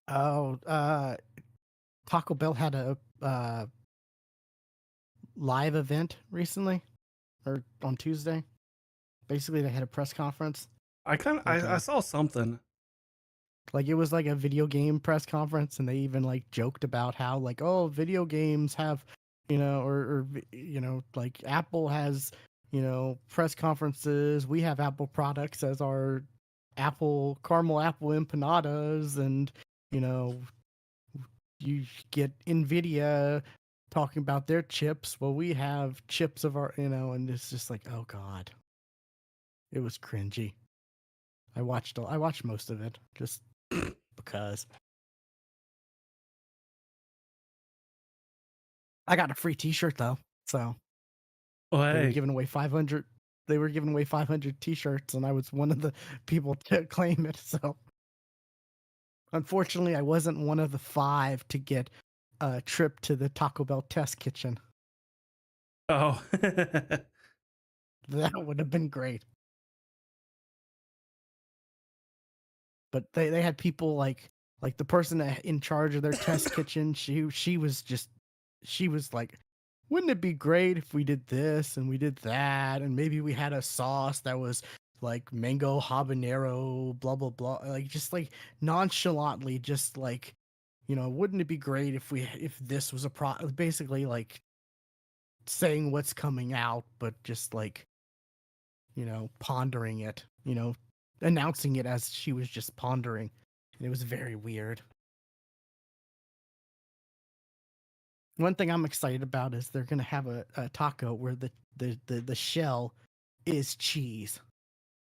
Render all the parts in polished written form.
Oh, Taco Bell had a live event recently, or on Tuesday. Basically, they had a press conference, I kind of like I a saw something. it was like a video game press conference, and they even like joked about how like, oh, video games have, like Apple has, press conferences. We have Apple products as our apple caramel apple empanadas, and you know you get Nvidia talking about their chips. Well, we have chips of our, and it's just like, oh god, it was cringy. I watched most of it just because I got a free T-shirt though. So Oh, they were hey, giving away 500. They were giving away 500 T-shirts, and I was one of the people to claim it. So unfortunately, I wasn't one of the 5 to get a trip to the Taco Bell test kitchen. oh, That would have been great. But they had people like the person in charge of their test kitchen. She was like, wouldn't it be great if we did this and we did that, and maybe we had a sauce that was like mango habanero blah blah blah, like just like nonchalantly, just like, wouldn't it be great if this was basically like saying what's coming out, but just like, pondering it, announcing it as she was just pondering. And it was very weird. One thing I'm excited about is they're gonna have a taco where the shell is cheese.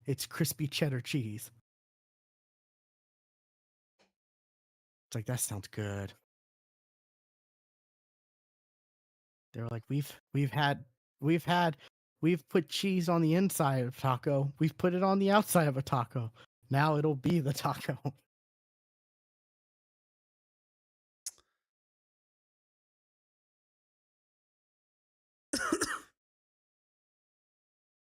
It's crispy cheddar cheese. It's like, that sounds good. They were like, we've had we've put cheese on the inside of taco. We've put it on the outside of a taco. Now it'll be the taco.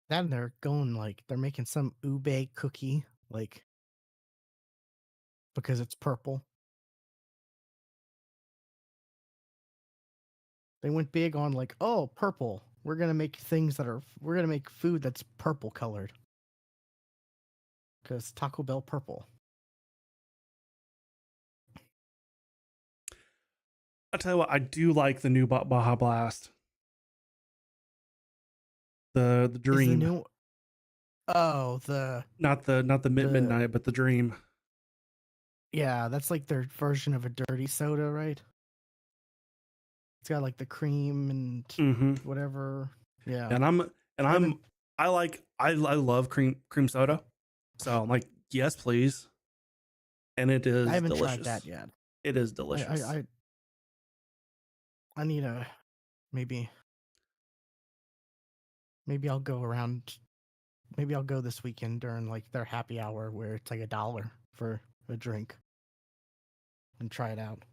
Then they're going like they're making some ube cookie, like, because it's purple. They went big on like, oh, purple. We're gonna make food that's purple colored because Taco Bell purple. I tell you what, I do like the new Baja Blast, the Is the Dream, new oh the not the the midnight, but the Dream. yeah, that's like their version of a dirty soda, right? It's got like the cream and Mm-hmm. whatever. Yeah, And I'm and I I'm haven't I love cream soda, so I'm like, yes, please, and it I is haven't tried that delicious. yet. It is I I delicious. I, I need a maybe maybe I'll go around. Maybe I'll go this weekend during like their happy hour where it's like $1 for a drink and try it out.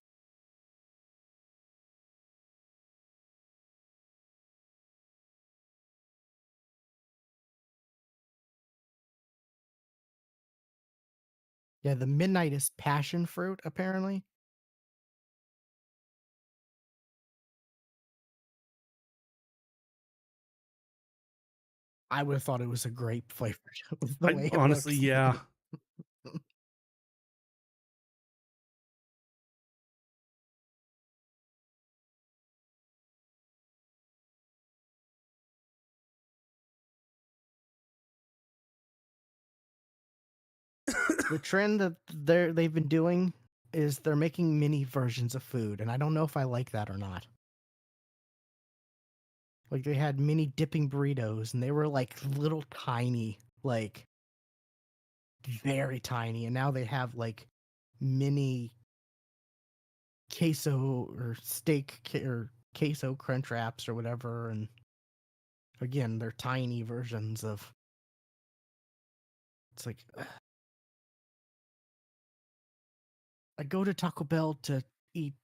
Yeah, the midnight is passion fruit, apparently. I would have thought it was a grape flavor with the I way it honestly, looks. yeah. The trend that they've been doing is they're making mini versions of food, and I don't know if I like that or not. Like they had mini dipping burritos, and they were like little tiny, like very tiny, and now they have like mini queso or or queso crunch wraps or whatever, and again, they're tiny versions of. It's like I go to Taco Bell to eat,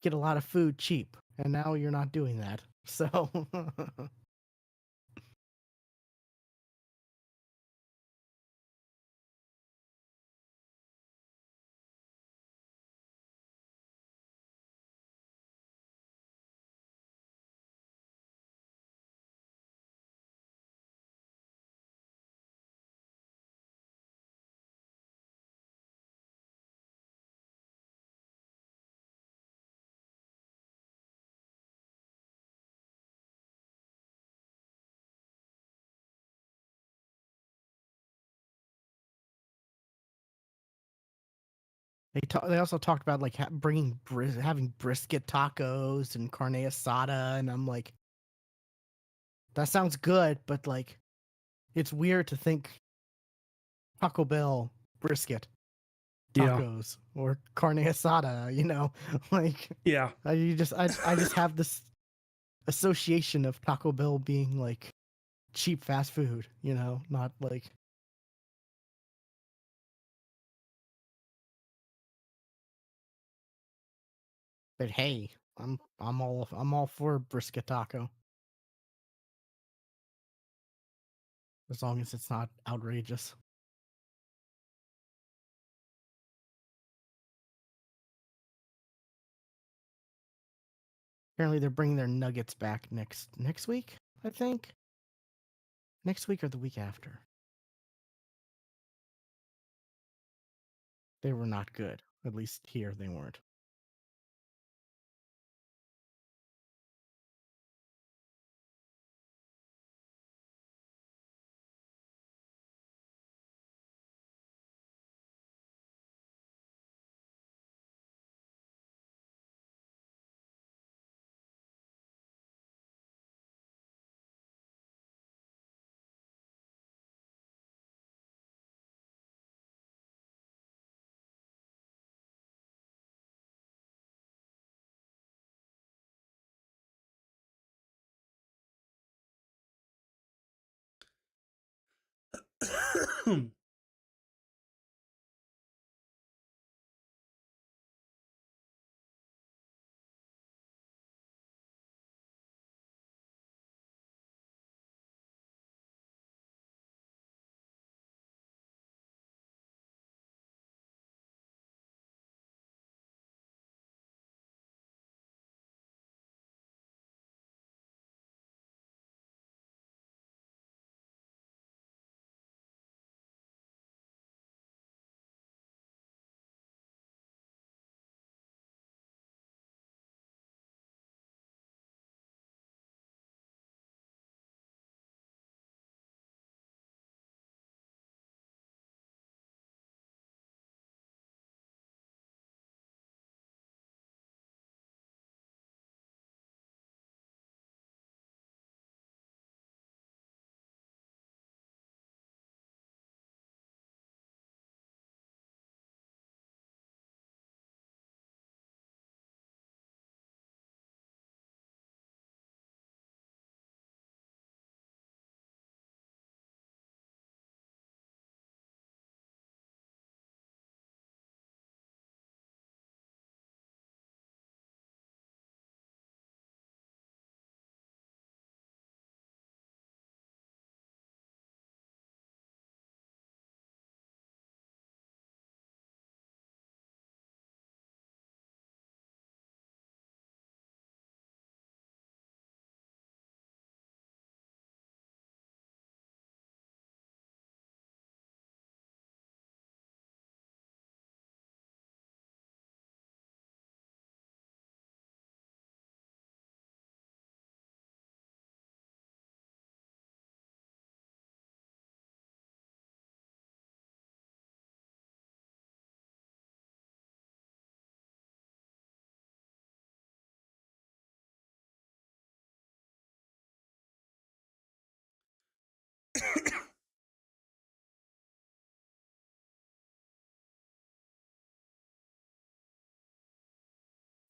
get a lot of food cheap, and now you're not doing that. So they also talked about like bringing having brisket tacos and carne asada, and I'm like, that sounds good, but like, it's weird to think Taco Bell brisket Yeah. tacos or carne asada, you know, like Yeah. I just have this association of Taco Bell being like cheap fast food, you know, not like. But hey, I'm all for brisket taco as long as it's not outrageous. Apparently, they're bringing their nuggets back next week. I think next week or the week after. They were not good. At least here they weren't.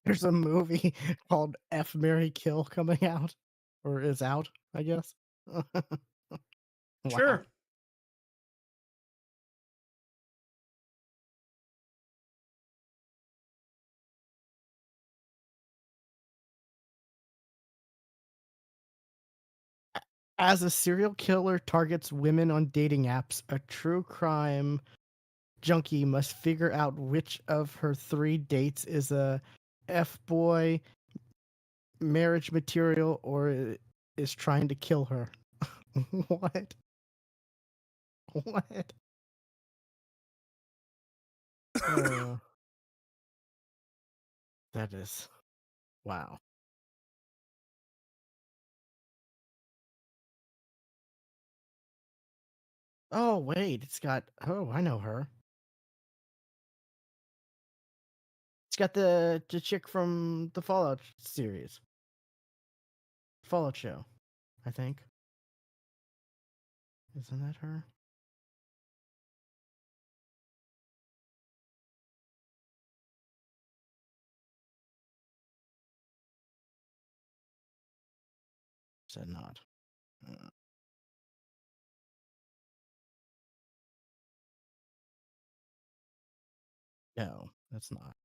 There's a movie called F Mary Kill coming out, or is out, I guess. Wow. Sure. As a serial killer targets women on dating apps, a true crime junkie must figure out which of her three dates is a F boy, marriage material, or is trying to kill her. What? What? Uh, that is wow. Oh wait, it's got. Oh, I know her. It's got the chick from the Fallout series, Fallout show. I think. Isn't that her? Said not. Uh, no, that's not.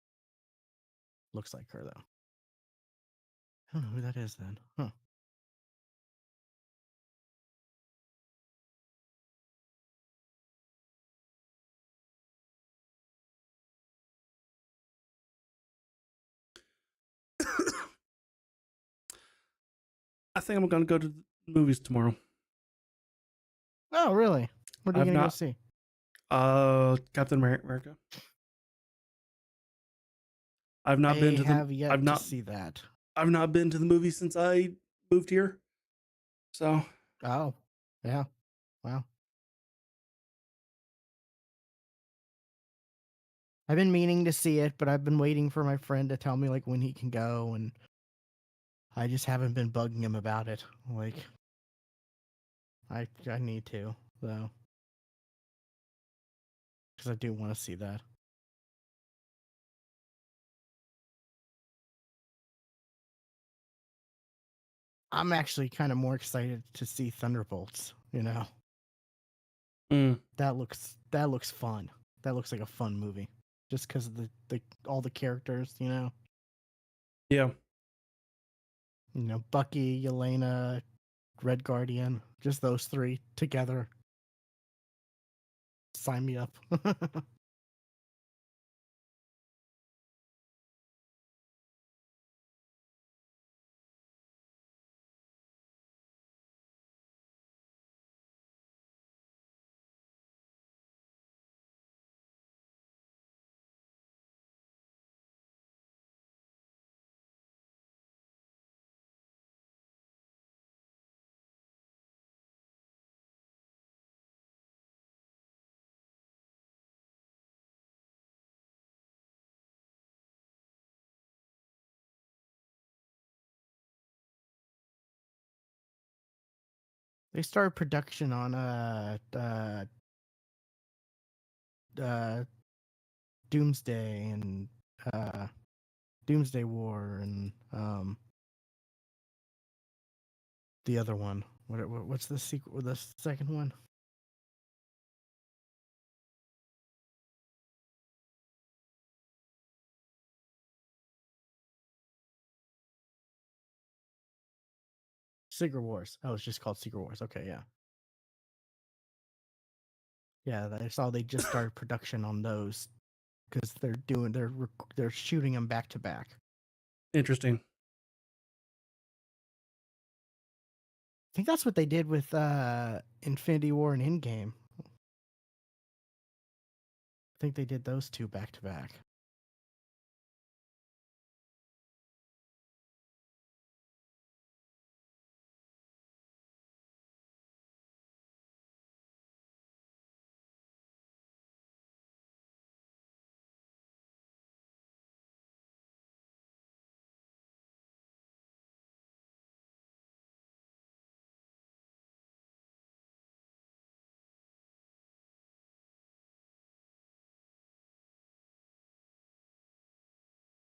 Looks like her though. I don't know who that is then. Huh. I think I'm gonna go to the movies tomorrow. Oh, really? What are you I've gonna go not see? Captain America. I've not been I to the have yet I've to not see that. I've not been to the movies since I moved here. So Oh, yeah. Wow. I've been meaning to see it, but I've been waiting for my friend to tell me like when he can go, and I just haven't been bugging him about it. Like, I need to though, because I do want to see that. I'm actually kind of more excited to see Thunderbolts. mm, That looks fun. That looks like a fun movie, just because of the all the characters. yeah, Bucky, Yelena, Red Guardian, just those three together. Sign me up. They started production on uh Doomsday and uh Doomsday War and the other one. What's the sequel? The second one? Secret Wars. Oh, it's just called Secret Wars. Okay, yeah, yeah. I saw they just started production on those because they're shooting them back to back. interesting. I think that's what they did with Infinity War and Endgame. I think they did those two back to back.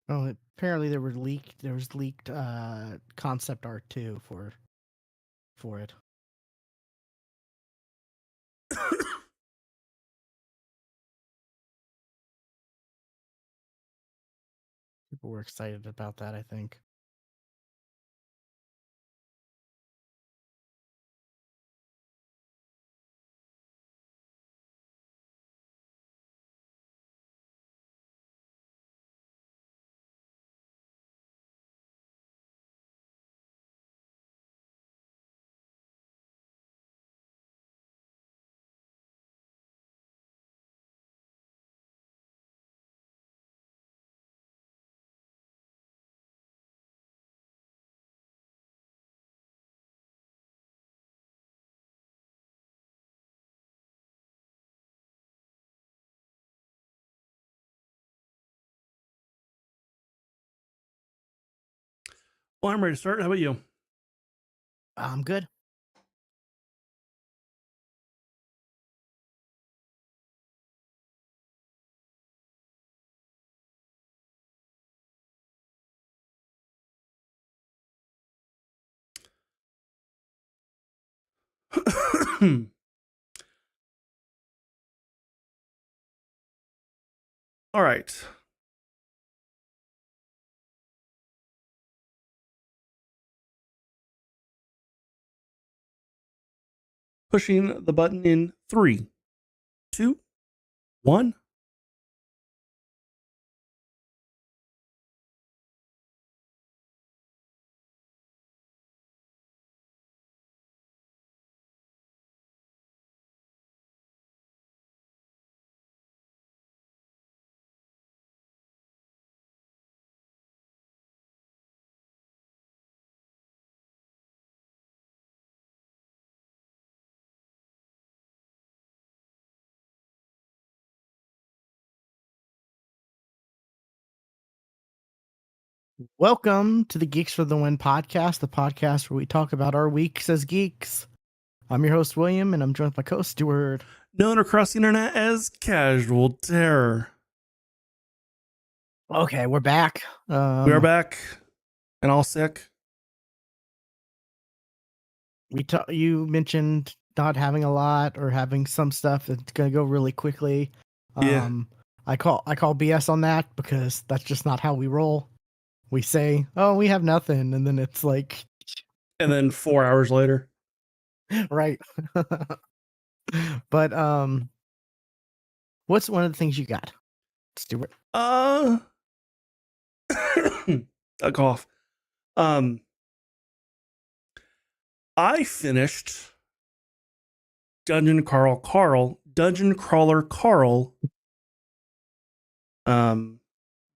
Oh, apparently there was leaked concept art too for it. People were excited about that, I think. Well, I'm ready to start. How about you? I'm good. All right. Pushing the button in 3, 2, 1. Welcome to the Geeks for the Win podcast, the podcast where we talk about our weeks as geeks. I'm your host, William, and I'm joined with my co-host, Stuart. Known across the internet as Casual Terror. Okay, we're back. We are back and all sick. You mentioned not having a lot or having some stuff that's gonna go really quickly. Yeah. I call BS on that because that's just not how we roll. We say, "Oh, we have nothing," and then it's like, And then 4 hours later. right. But what's one of the things you got, Stuart? A cough. I finished Dungeon Crawler Carl.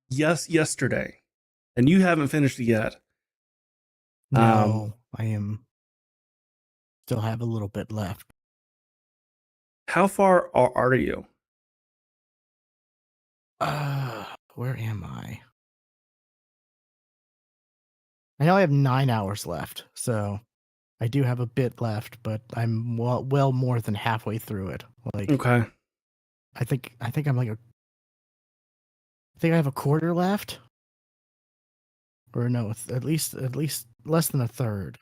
Yesterday, and you haven't finished it yet. No, I am still have a little bit left. How far are you? Where am I? I know I have 9 hours left, so I do have a bit left, but I'm well more than halfway through it. Like, Okay. I think I'm like I think I have a quarter left, or no, it's at least less than a third.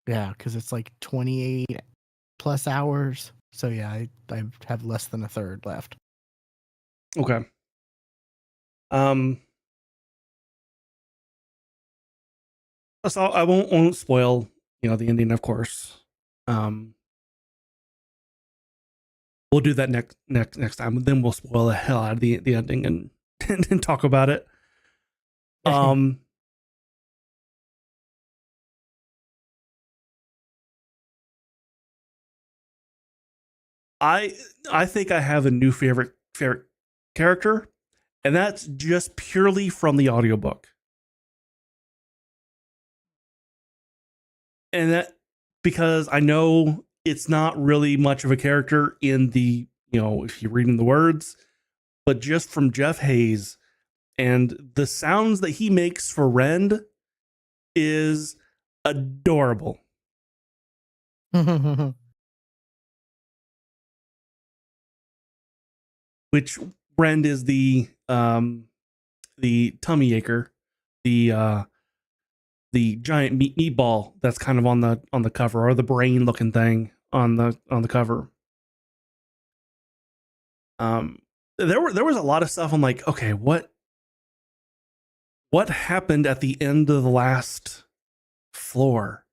Yeah, because it's like 28 plus hours. So yeah, I have less than a third left. Okay. So I won't spoil, the ending, of course. We'll do that next time. Then we'll spoil the hell out of the ending and and talk about it. I think I have a new favorite character, and that's just purely from the audiobook. And that because I know it's not really much of a character in the, if you're reading the words, but just from Jeff Hayes and the sounds that he makes for Rend is adorable. Which Rend is the tummy acher, the giant meatball that's kind of on the cover, or the brain looking thing on the cover. There was a lot of stuff. I'm like, okay, what happened at the end of the last floor?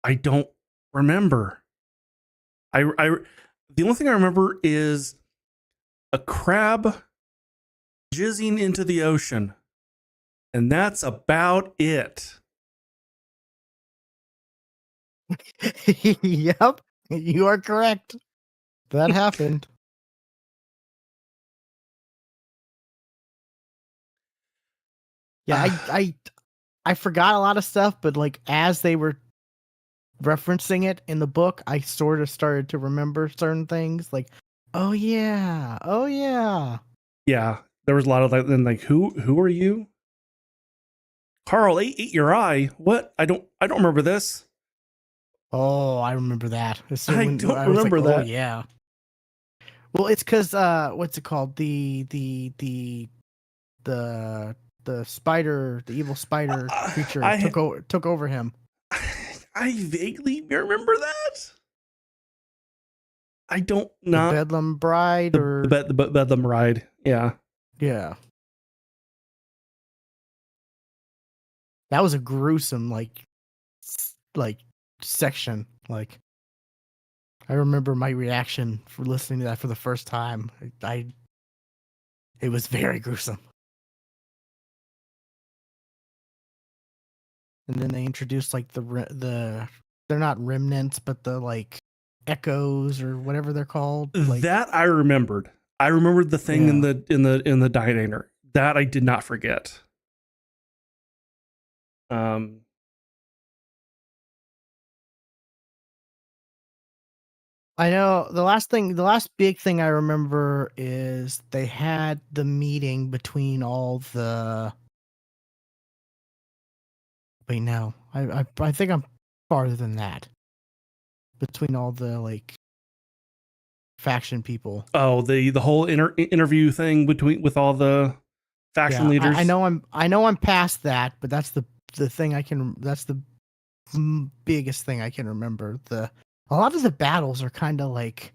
I don't remember. The only thing I remember is a crab jizzing into the ocean, and that's about it. Yep, you are correct. That happened. Yeah, I forgot a lot of stuff, but like as they were referencing it in the book, I sort of started to remember certain things. Like, oh yeah, Yeah, there was a lot of like, then like, who are you? Carl ate your eye. What? I don't remember this. Oh, I remember that. So I when don't I was like, remember oh that. yeah. Well, it's because what's it called? The the spider, the evil spider creature I took over him. I vaguely remember that. I don't The not Bedlam Bride, or the Bedlam ride. Yeah. yeah, that was a gruesome like section. Like I remember my reaction for listening to that for the first time. I it was very gruesome. And then they introduced like the they're not remnants, but the like echoes or whatever they're called. Like That I remembered. I remembered the thing in yeah, the diner. That I did not forget. Um, I know the last big thing I remember is they had the meeting between all the. Wait, no, I think I'm farther than that. Between all the like faction people. oh, the whole interview thing with all the faction Yeah, leaders. I know I'm past that, but that's the thing I can. That's the biggest thing I can remember. A lot of the battles are kind of like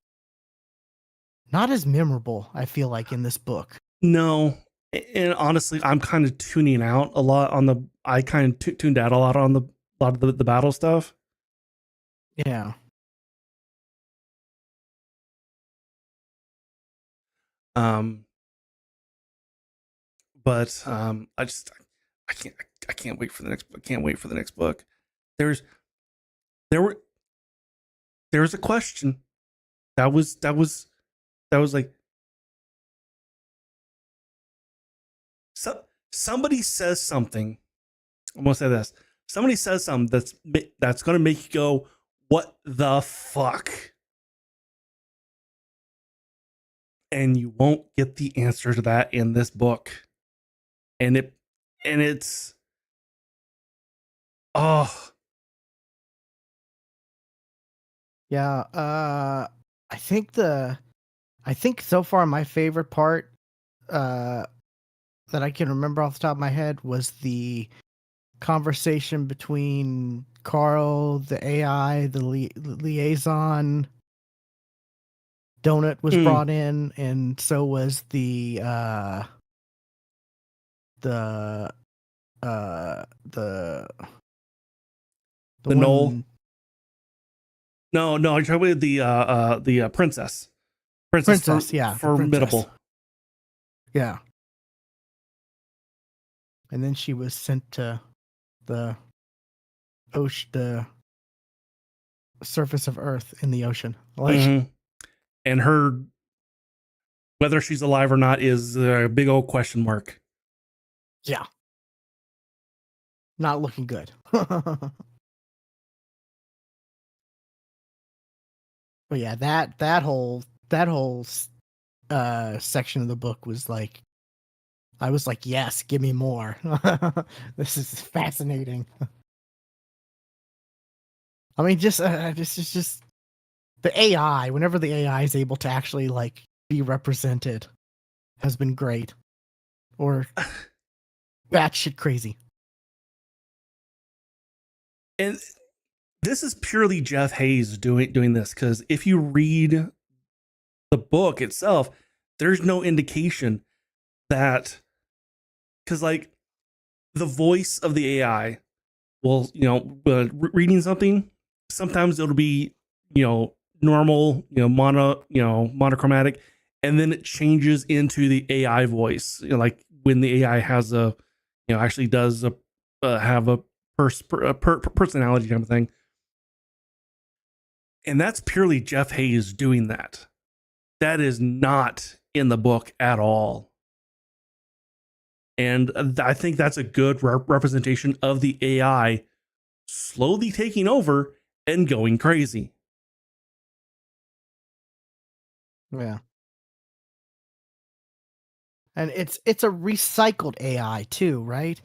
not as memorable. I feel like in this book. No, and honestly, I'm kind of tuning out a lot on the. I kind of tuned out a lot on the lot of the battle stuff. Yeah, Um, but I can't I can't wait for the next. I can't wait for the next book. There's there were there was a question that was like, so somebody says something. I'm gonna say this. Somebody says something that's gonna make you go, "What the fuck?" And you won't get the answer to that in this book. And it's oh yeah. I think I think so far my favorite part uh that I can remember off the top of my head was the conversation between Carl, the AI, the liaison. Donut was mm, brought in, and so was the the the Knoll. one No, I'm talking about the princess. Princess princess. Yeah, the princess. formidable. Yeah, and then she was sent to the ocean, the surface of Earth in the ocean. Like, Mm-hmm. And her, whether she's alive or not, is a big old question mark. yeah, not looking good. But yeah, that whole section of the book was like, I was like, yes, give me more. This is fascinating. I mean, this is just the AI. Whenever the AI is able to actually like be represented, has been great or batshit crazy. And this is purely Jeff Hayes doing this, because if you read the book itself, there's no indication that, because like the voice of the AI will, reading something, sometimes it'll be, normal, monochromatic, and then it changes into the AI voice, like when the AI has a, actually does have a personality kind of thing. And that's purely Jeff Hayes doing that. That is not in the book at all. And I think that's a good representation of the AI slowly taking over and going crazy. Yeah. And it's a recycled AI too, right?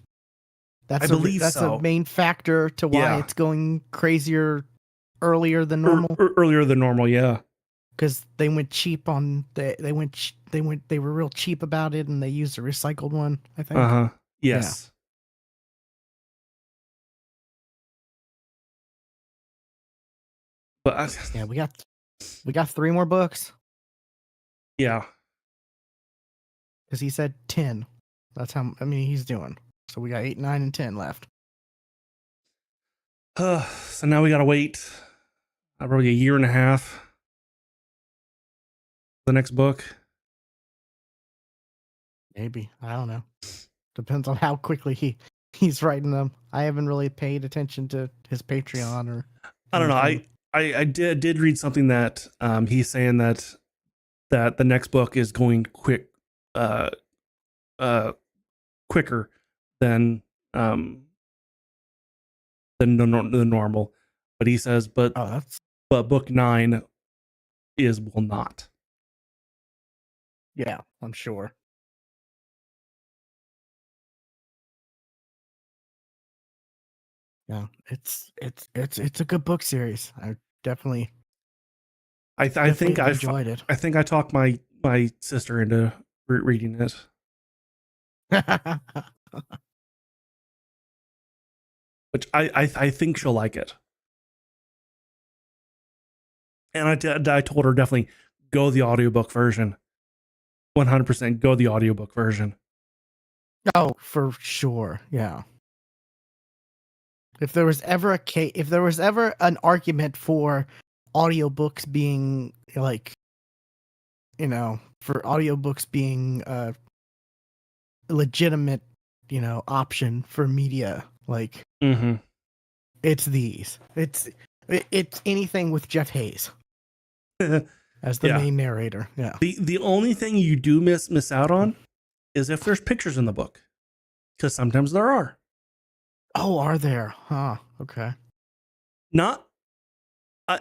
I believe That's a so. main factor to why Yeah. it's going crazier earlier than normal, Earlier than normal, yeah. because they went cheap on they were real cheap about it, and they used a recycled one, I think. Uh-huh. Yeah. Yes. But Yeah, we got 3 more books, yeah. because he said 10. That's how many he's doing. So we got 8, 9, and 10 left. So now we gotta wait probably a year and a half for the next book. Maybe, I don't know. Depends on how quickly he's writing them. I haven't really paid attention to his Patreon or I don't know. anything. I did read something that he's saying that the next book is going uh quicker than the normal. But he says Oh, that's but book 9 will not. yeah, I'm sure. Yeah, it's a good book series. I definitely I think enjoyed it. I think I talked my sister into reading it, which I think she'll like it. And I told her definitely go the audiobook version. 100% go the audiobook version. Oh, for sure. Yeah. If there was ever if there was ever an argument for audiobooks being like, for audiobooks being a legitimate, option for media, like Mm-hmm. it's these. It's anything with Jeff Hayes as the Yeah. main narrator. Yeah. The only thing you do miss out on is if there's pictures in the book, because sometimes there are. Oh, are there? Huh. Okay. Not I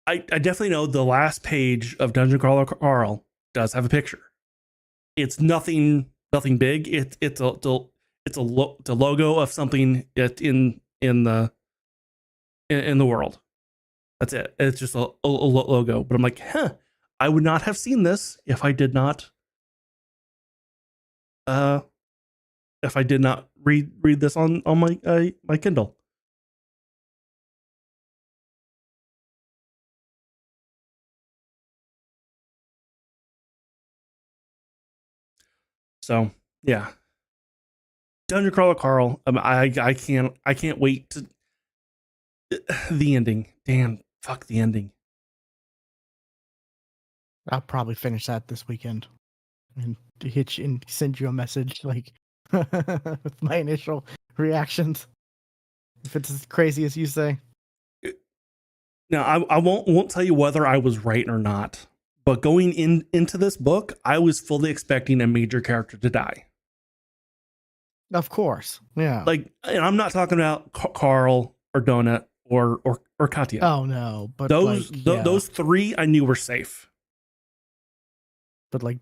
I definitely know the last page of Dungeon Crawler Carl does have a picture. It's nothing big. It's a logo of something in the world. That's it. It's just a logo. But I'm like, I would not have seen this uh if I did not read this on my Kindle. So yeah, Dungeon Crawler Carl. I can't wait to the ending. Damn, fuck the ending. I'll probably finish that this weekend and hit you and send you a message like with my initial reactions. If it's as crazy as you say. Now I won't tell you whether I was right or not, but going into this book, I was fully expecting a major character to die. Of course. Yeah. Like, and I'm not talking about Carl or Donut or Katya. Oh no, but yeah. Those three I knew were safe. But like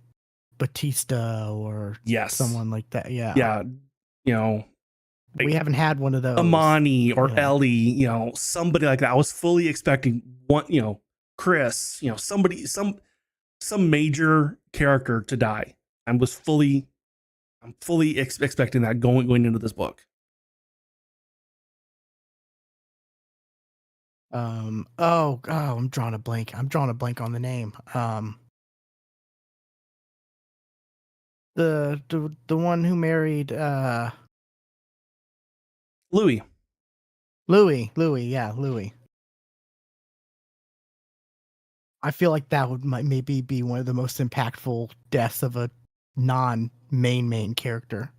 Batista or Yes. someone like that. Yeah. Yeah. You know, We haven't had one of those. Amani or Yeah. Ellie, somebody like that. I was fully expecting one, Chris, somebody, some major character to die. I'm fully expecting that going into this book. I'm drawing a blank. I'm drawing a blank on the name. The one who married Louis. Louis, yeah, Louis. I feel like that would maybe be one of the most impactful deaths of a non-main character,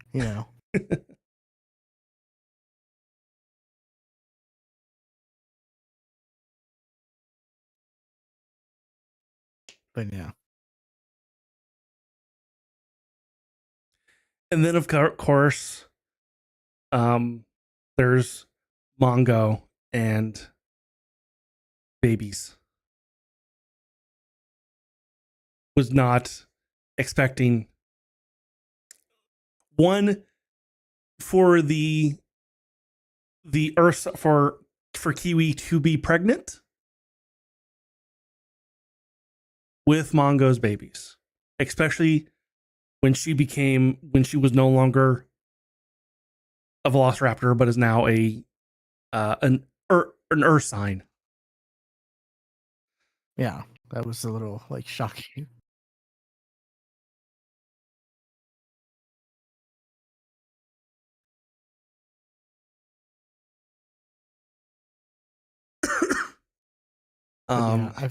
But yeah. And then of course, there's Mongo and babies. Was not expecting one for the Earth for Kiwi to be pregnant with Mongo's babies, especially when she was no longer a Velociraptor, but is now an Earth sign. Yeah, that was a little like shocking. But yeah,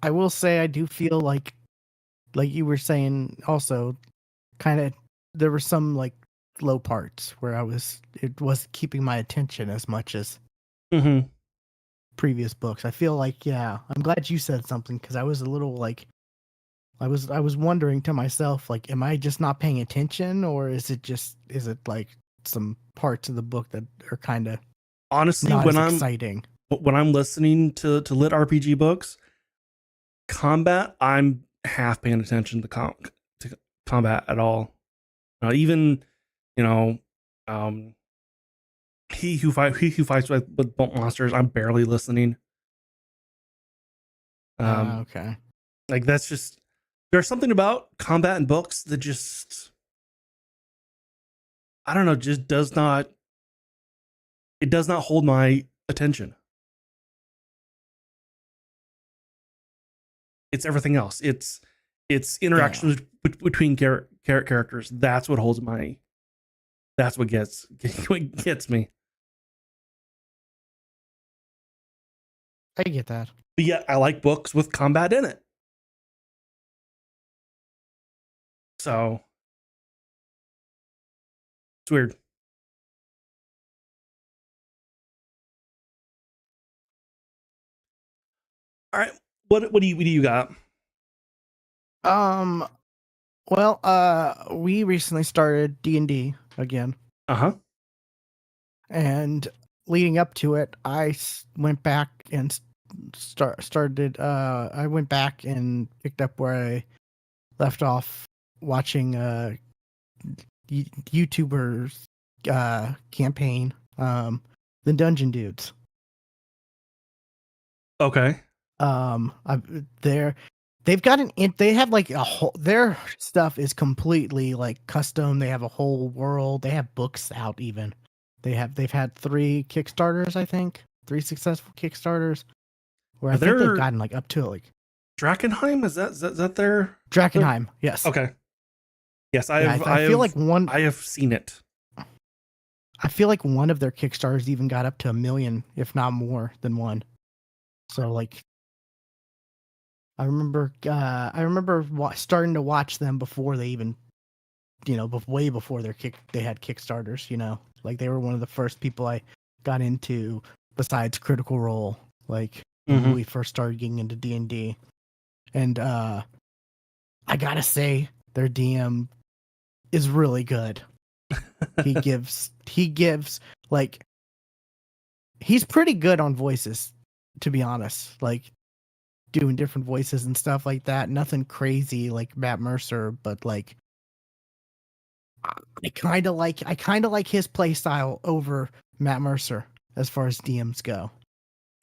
I will say I do feel like you were saying also kind of there were some like low parts where it wasn't keeping my attention as much as Mm-hmm. previous books. I feel like I'm glad you said something because I was a little like I was wondering to myself like am I just not paying attention or is it like some parts of the book that are kind of Honestly, not as exciting? when I'm listening to lit RPG books, combat, I'm half paying attention to combat at all. Even you know, um, he who fights with monsters, I'm barely listening. Okay. Like that's just there's something about combat in books that just I don't know, just does not hold my attention. It's everything else. It's interactions between characters. That's what holds my. That's what gets me. I get that. But yet, I like books with combat in it. So it's weird. All right, what do you got? Well, we recently started D&D again, Uh-huh. and leading up to it, went back and started. I went back and picked up where I left off watching YouTubers campaign, the Dungeon Dudes. Okay. They've got they have like a whole, their stuff is completely like custom. They have a whole world. They have books out even. They've had 3 Kickstarters, I think. 3 successful Kickstarters where I think they've gotten like up to like Drakenheim, is that their Drakenheim, yes. Okay. Yes, I feel like I have seen it. I feel like one of their Kickstarters even got up to 1 million, if not more than one. So like I remember starting to watch them before they even way before they had Kickstarters, like they were one of the first people I got into besides Critical Role, like when we first started getting into D&D. And I gotta say their DM is really good. he gives like he's pretty good on voices, to be honest, like doing different voices and stuff like that. Nothing crazy like Matt Mercer, but like I kind of like his play style over Matt Mercer as far as DMs go.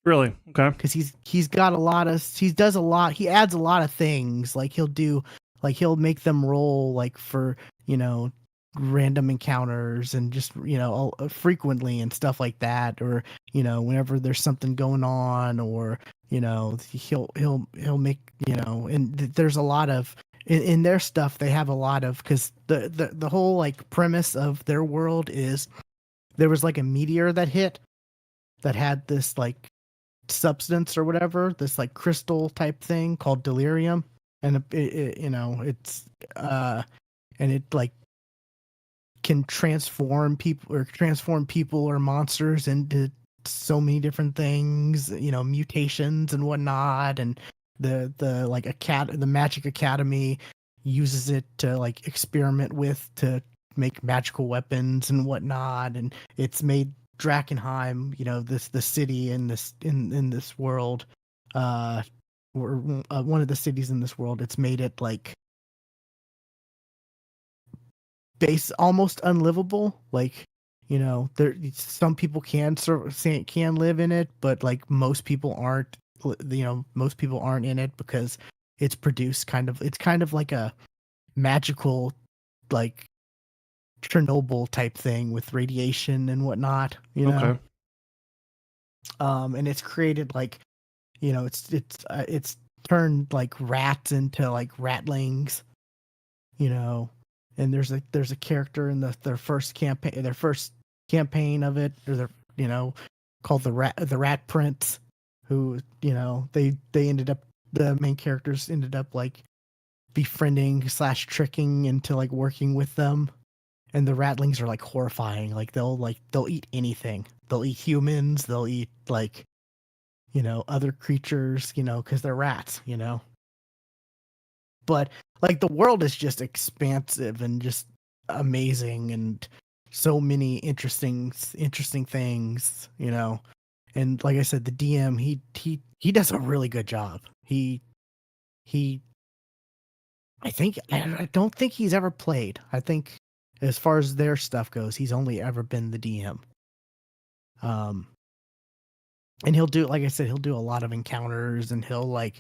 Really? Okay. Because he does a lot. He adds a lot of things. Like he'll make them roll like for random encounters and just frequently and stuff like that, or whenever there's something going on, or he'll make and there's a lot of in their stuff. They have a lot of, because the whole like premise of their world is there was like a meteor that hit that had this like substance or whatever, this like crystal type thing called delirium, and it's and it like can transform people or monsters into so many different things, mutations and whatnot. And the the Magic Academy uses it to like experiment with to make magical weapons and whatnot. And it's made Drakenheim, the city in this world, one of the cities in this world. It's made it like base almost unlivable. Like, there some people can live in it, but like most people aren't. Most people aren't in it because it's produced it's kind of like a magical, like Chernobyl type thing with radiation and whatnot. Okay. And it's created like, it's turned like rats into like ratlings, you know. And there's a character in their first campaign of it, or called the Rat Prince, who, they ended up the main characters ended up like befriending slash tricking into like working with them. And the ratlings are like horrifying. Like they'll eat anything. They'll eat humans. They'll eat like, other creatures, because they're rats, But like the world is just expansive and just amazing, and so many interesting things, And like I said, the DM, he does a really good job. He I don't think he's ever played. I think as far as their stuff goes, he's only ever been the DM. Um, and he'll do, like I said, he'll do a lot of encounters, and he'll like,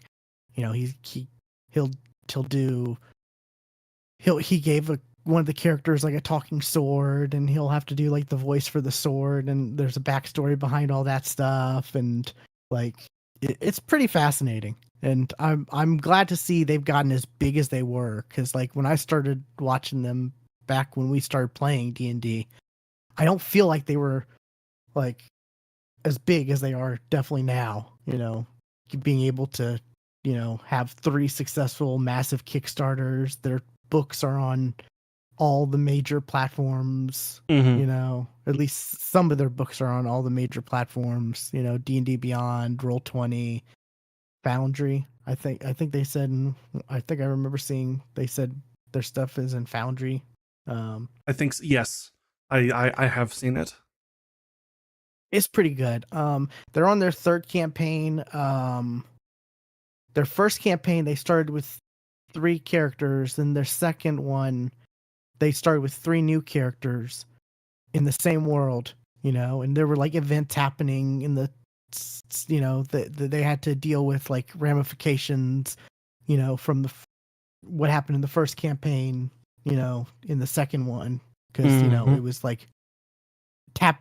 he'll he'll do he gave one of the characters like a talking sword, and he'll have to do like the voice for the sword, and there's a backstory behind all that stuff, and like it's pretty fascinating. And I'm glad to see they've gotten as big as they were, because like when I started watching them back when we started playing D&D, I don't feel like they were like as big as they are definitely now, being able to, have 3 successful massive Kickstarters. Their books are on all the major platforms, Mm-hmm. At least some of their books are on all the major platforms, D&D Beyond, Roll20, Foundry. I think they said, I think I remember seeing they said their stuff is in Foundry. I think yes. I have seen it. It's pretty good. They're on their 3rd campaign. Their first campaign they started with 3 characters, and their second one they started with 3 new characters in the same world, and there were like events happening in they had to deal with like ramifications, from what happened in the first campaign, in the second one, because Mm-hmm. it was like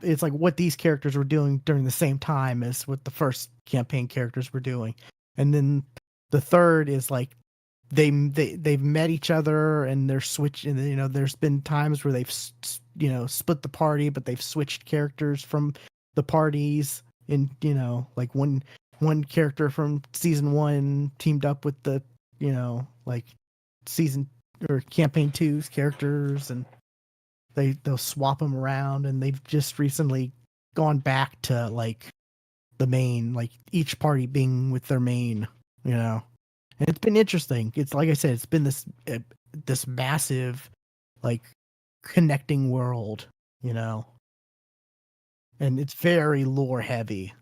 it's like what these characters were doing during the same time as what the first campaign characters were doing. And then the third is like they've met each other, and they're switching, there's been times where they've split the party, but they've switched characters from the parties. And like one character from season 1 teamed up with the like season or campaign two's characters, and they'll swap them around. And they've just recently gone back to like the main, like each party being with their main, and it's been interesting. It's like I said, it's been this massive, like, connecting world, you know, and it's very lore heavy,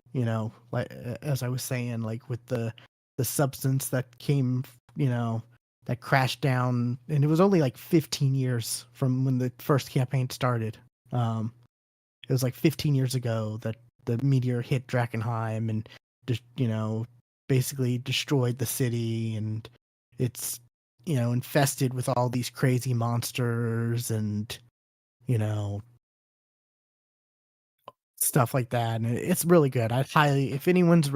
like as I was saying, like with the substance that came, that crashed down, and it was only like 15 years from when the first campaign started. It was like 15 years ago that the meteor hit Drakenheim and just, basically destroyed the city, and it's, infested with all these crazy monsters and, you know, stuff like that. And it's really good. I highly, if anyone's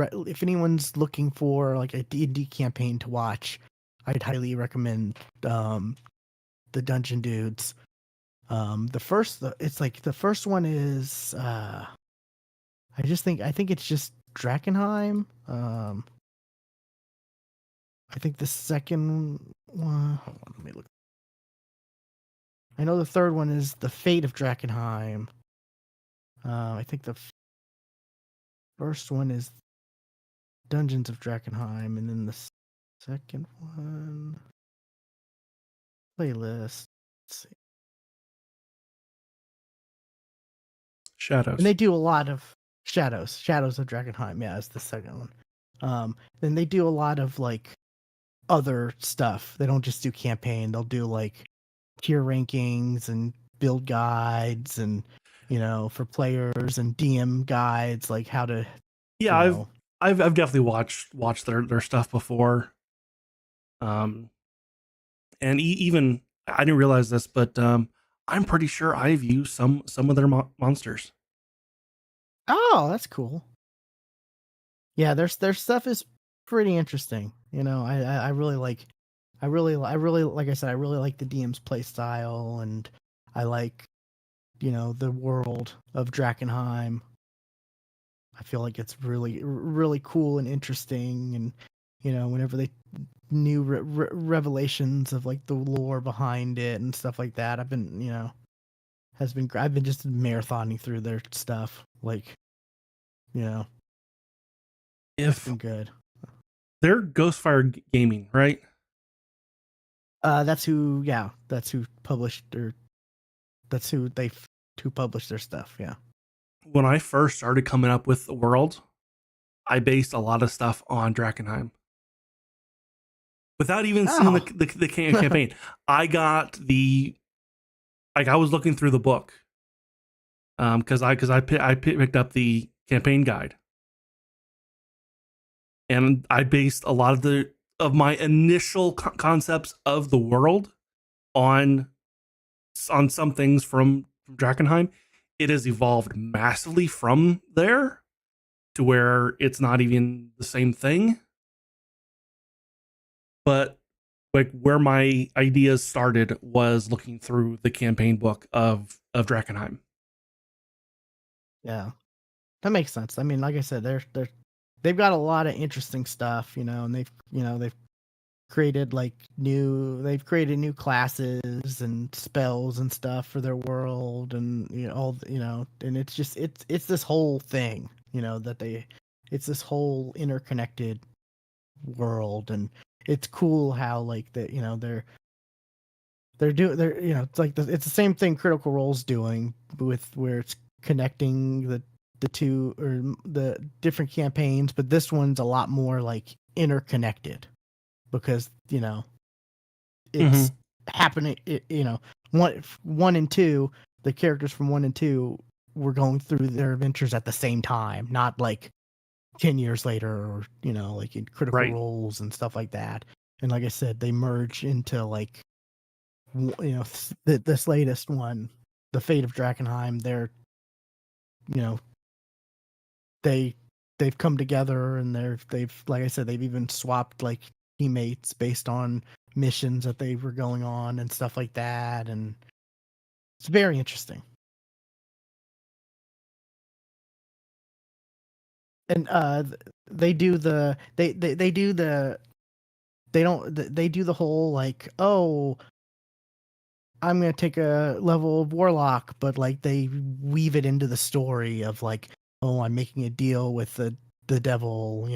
looking for like a D&D campaign to watch, I'd highly recommend the Dungeon Dudes. It's like the first one is I think it's just Drakenheim. I think the second one, hold on, let me look. I know the third one is The Fate of Drakenheim. I think the first one is Dungeons of Drakenheim, and then the second one, playlist. Let's see. And Shadows. they do a lot of Shadows of Drakenheim. Yeah, is the second one. Then they do a lot of like other stuff. They don't just do campaign. They'll do like tier rankings and build guides and for players and DM guides like how to Yeah, you know I've definitely watched their stuff before. Um, and even I didn't realize this, but I'm pretty sure I've used some of their monsters. Oh, that's cool. Yeah, their stuff is pretty interesting. I really like like I said, I really like the DM's play style, and I like, the world of Drakenheim. I feel like it's really cool and interesting, and whenever they new revelations of like the lore behind it and stuff like that, I've been just marathoning through their stuff. Like, it's If been good. they're Ghostfire Gaming, right? That's who published or that's who published their stuff. Yeah. When I first started coming up with the world, I based a lot of stuff on Drakenheim without even seeing Oh. the campaign. I got the like I was looking through the book because I picked up the campaign guide, and I based a lot of my initial concepts of the world on some things from Drakenheim. It has evolved massively from there to where it's not even the same thing. But like where my ideas started was looking through the campaign book of Drakenheim. Yeah. That makes sense. I mean, like I said, they've got a lot of interesting stuff, and they've they've created new classes and spells and stuff for their world, and and it's this whole thing, it's this whole interconnected world. And it's cool how like that, it's like it's the same thing Critical Role's doing with where it's connecting the two or the different campaigns, but this one's a lot more like interconnected because it's Mm-hmm. happening. One and two, the characters from one and two were going through their adventures at the same time, not like 10 years later, or like in Critical Right. Roles and stuff like that. And like I said, they merge into like this latest one, the Fate of Drakenheim. They're you know they they've come together, and they've like I said, they've even swapped like teammates based on missions that they were going on and stuff like that. And it's very interesting. And they do the they do the they don't they do the whole like, oh, I'm gonna take a level of warlock, but like they weave it into the story of like, oh, I'm making a deal with the devil,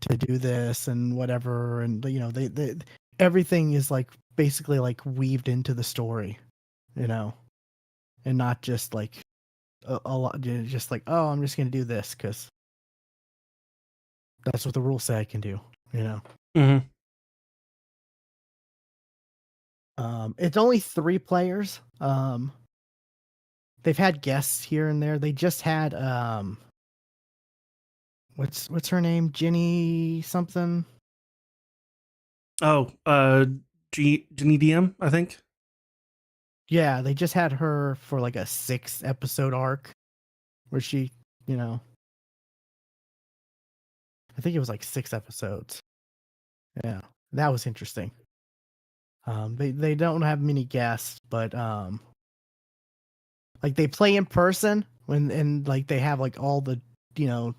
to do this and whatever. And they everything is like basically like weaved into the story, you know, and not just like a lot, just like, oh, I'm just gonna do this because that's what the rules say I can do, you know. Mm-hmm. It's only 3 players. They've had guests here and there. They just had what's her name? Jenny something. Oh, Ginny DM, I think. Yeah, they just had her for like a 6 episode arc where she, you know, I think it was like 6 episodes. Yeah, that was interesting. They don't have many guests, but like they play in person when, and like they have like all the, you know,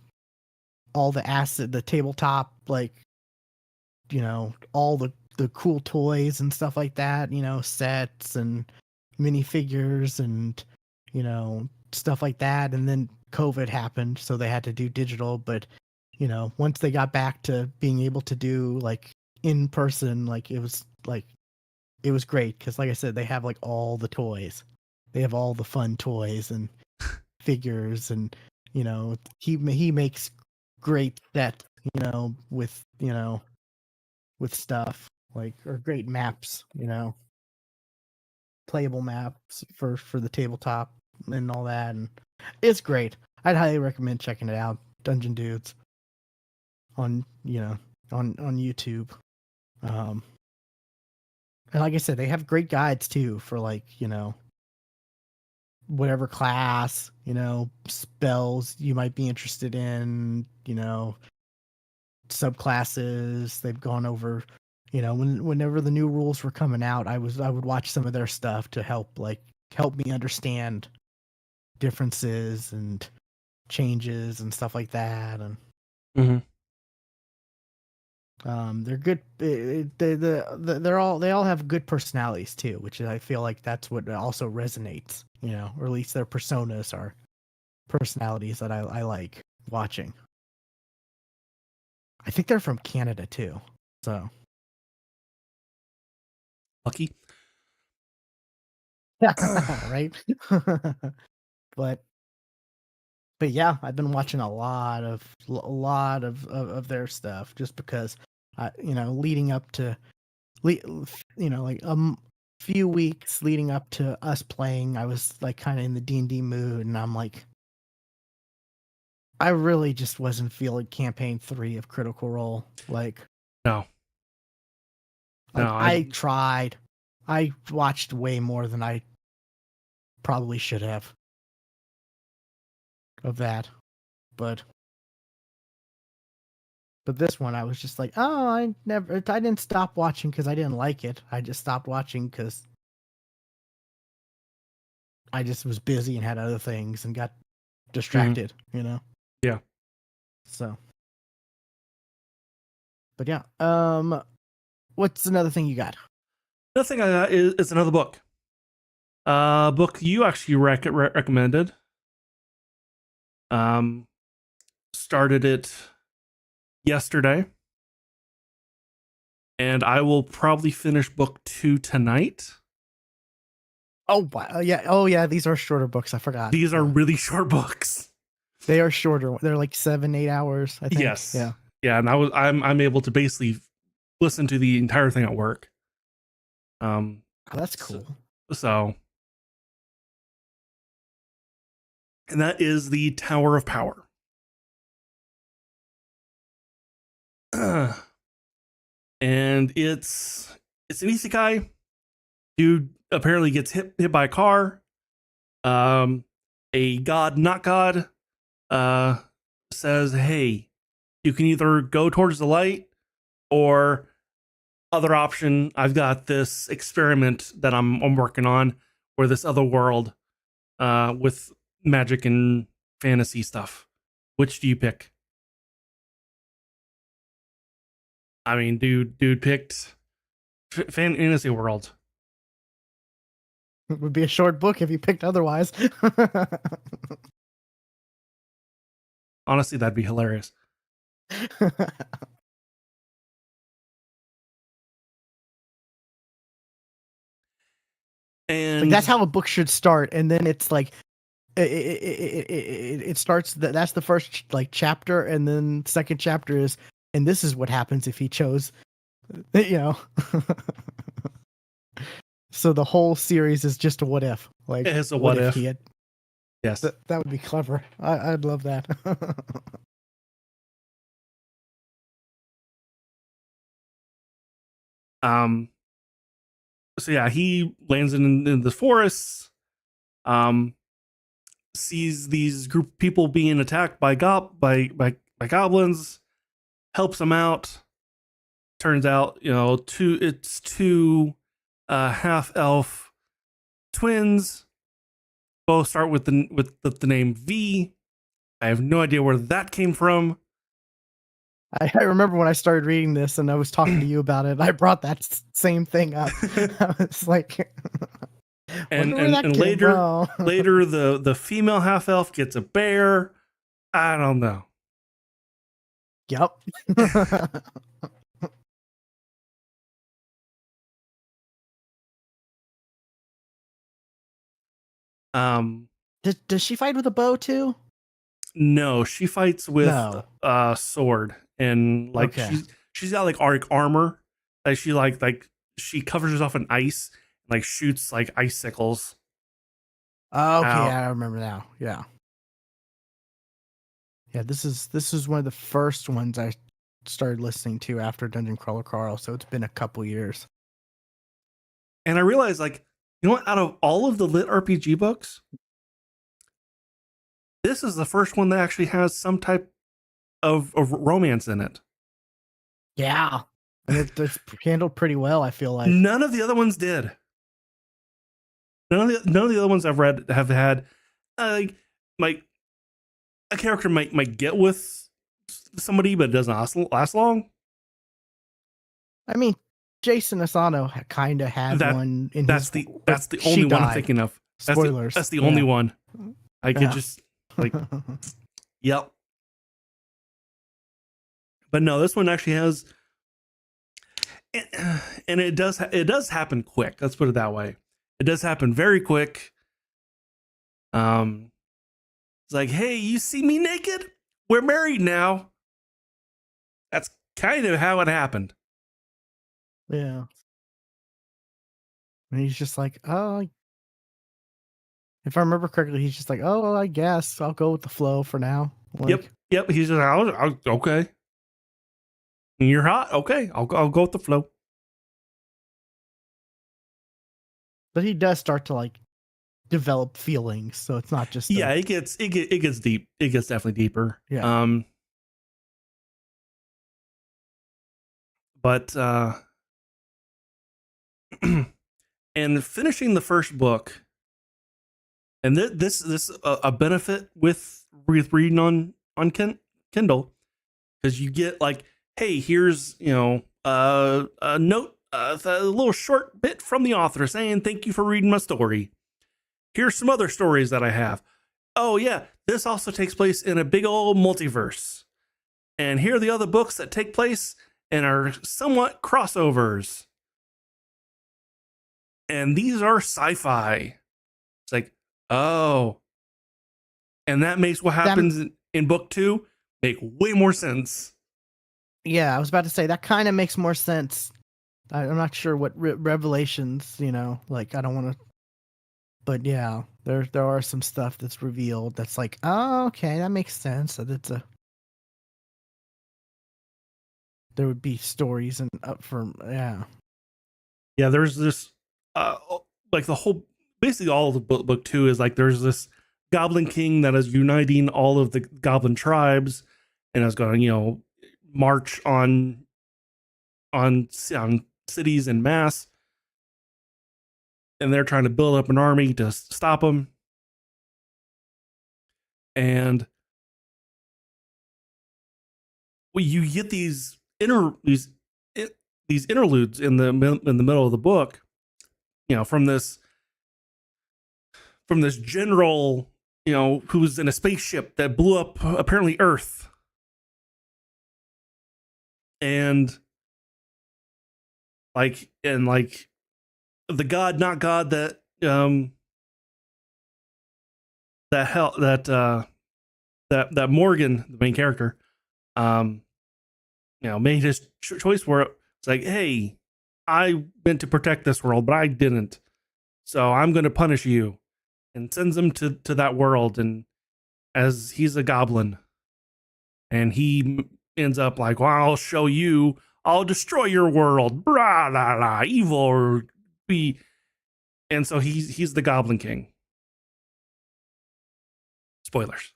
all the asset, the tabletop, like, all the cool toys and stuff like that, sets and minifigures and stuff like that. And then COVID happened, so they had to do digital. But once they got back to being able to do like in person, like it was great because, like I said, they have like all the toys, they have all the fun toys and figures. And he makes great sets, with with stuff like, or great maps. playable maps for the tabletop and all that, and it's great. I'd highly recommend checking it out. Dungeon Dudes on on YouTube. And like I said, they have great guides too for like whatever class, spells you might be interested in, subclasses. They've gone over, whenever the new rules were coming out, I would watch some of their stuff to help me understand differences and changes and stuff like that. And they're good. They all have good personalities too, which I feel like that's what also resonates, or at least their personas are personalities that I like watching. I think they're from Canada too, so lucky. Right. but yeah, I've been watching a lot of their stuff just because leading up to like few weeks leading up to us playing, I was like kind of in the D&D mood, and I'm like, I really just wasn't feeling campaign 3 of Critical Role. Like, no, I tried. I watched way more than I probably should have of that, but this one I was just like, oh, I didn't stop watching because I didn't like it. I just stopped watching because I just was busy and had other things and got distracted, Yeah. So, but yeah, what's another thing you got? Another thing I got is another book. Book you actually recommended. Started it yesterday, and I will probably finish book 2 tonight. Oh yeah, oh yeah, these are shorter books. I forgot. These are really short books. They are shorter. They're like 7-8 hours, I think. Yes. Yeah. Yeah, and I'm able to basically listen to the entire thing at work. Oh, that's cool. So, and that is the Tower of Power. And it's an isekai. Dude apparently gets hit by a car. A god, not god, says, hey, you can either go towards the light, or other option, I've got this experiment that I'm working on, where this other world with magic and fantasy stuff. Which do you pick? I mean, dude picked fantasy world. It would be a short book if you picked otherwise. Honestly, that'd be hilarious. And like, that's how a book should start, and then it's like it starts. That's the first like chapter, and then second chapter is, and this is what happens if he chose, So the whole series is just a what if. Like, it's a what if. He had. Yes, that would be clever. I'd love that. So yeah, he lands in the forests. Sees these group of people being attacked by goblins. Helps them out. Turns out, it's two half elf twins. Both start with the name V. I have no idea where that came from. I remember when I started reading this and I was talking to you about it, I brought that same thing up. I was like, and later the female half elf gets a bear. I don't know. Yep. Does she fight with a bow too? No, she fights with a sword, and like she's got like armor. Like she like she covers herself in ice, like shoots like icicles. Oh, okay, out. yeah, I remember now. Yeah. Yeah, this is one of the first ones I started listening to after Dungeon Crawler Carl, so it's been a couple years. And I realized, like, you know what? Out of all of the lit RPG books, this is the first one that actually has some type of romance in it. Yeah. And it's handled pretty well, I feel like. None of the other ones did. None of the other ones I've read have had like a character might get with somebody, but it doesn't last long. I mean, Jason Asano kind of had one in that's his. That's the only one I'm thinking of. Spoilers. That's the only one. I could just like, yep. But no, this one actually has, and it does happen quick. Let's put it that way. It does happen very quick. It's like, hey, you see me naked? We're married now. That's kind of how it happened. Yeah. And he's just like, oh, if I remember correctly, he's just like, oh, well, I guess I'll go with the flow for now. Like, Yep. He's just okay. You're hot. Okay, I'll go with the flow. But he does start to like develop feelings, so it's not just it gets deep. It gets definitely deeper. Yeah. But and finishing the first book, and this a benefit with reading on Kindle, because you get like, hey, here's a note, a little short bit from the author saying thank you for reading my story. Here's some other stories that I have. Oh yeah, this also takes place in a big old multiverse, and here are the other books that take place and are somewhat crossovers. And these are sci-fi. It's like, oh. And that makes what happens in book 2 make way more sense. Yeah, I was about to say, that kind of makes more sense. I'm not sure what revelations, like, I don't want to. But yeah, there are some stuff that's revealed that's like, oh, okay, that makes sense. That it's there would be stories and up for Yeah, there's this like the whole, basically all of the book 2 is like, there's this goblin king that is uniting all of the goblin tribes and is going to march on cities en masse, and they're trying to build up an army to stop them. And you get these interludes in the middle of the book, from this general, who's in a spaceship that blew up apparently Earth, and like the god, not god, that that Morgan, the main character, made his choice where it's like, hey, I meant to protect this world, but I didn't, so I'm going to punish you, and sends him to that world. And as he's a goblin, and he ends up like, well, I'll show you, I'll destroy your world, blah, blah, blah, evil be. And so he's the Goblin King. Spoilers.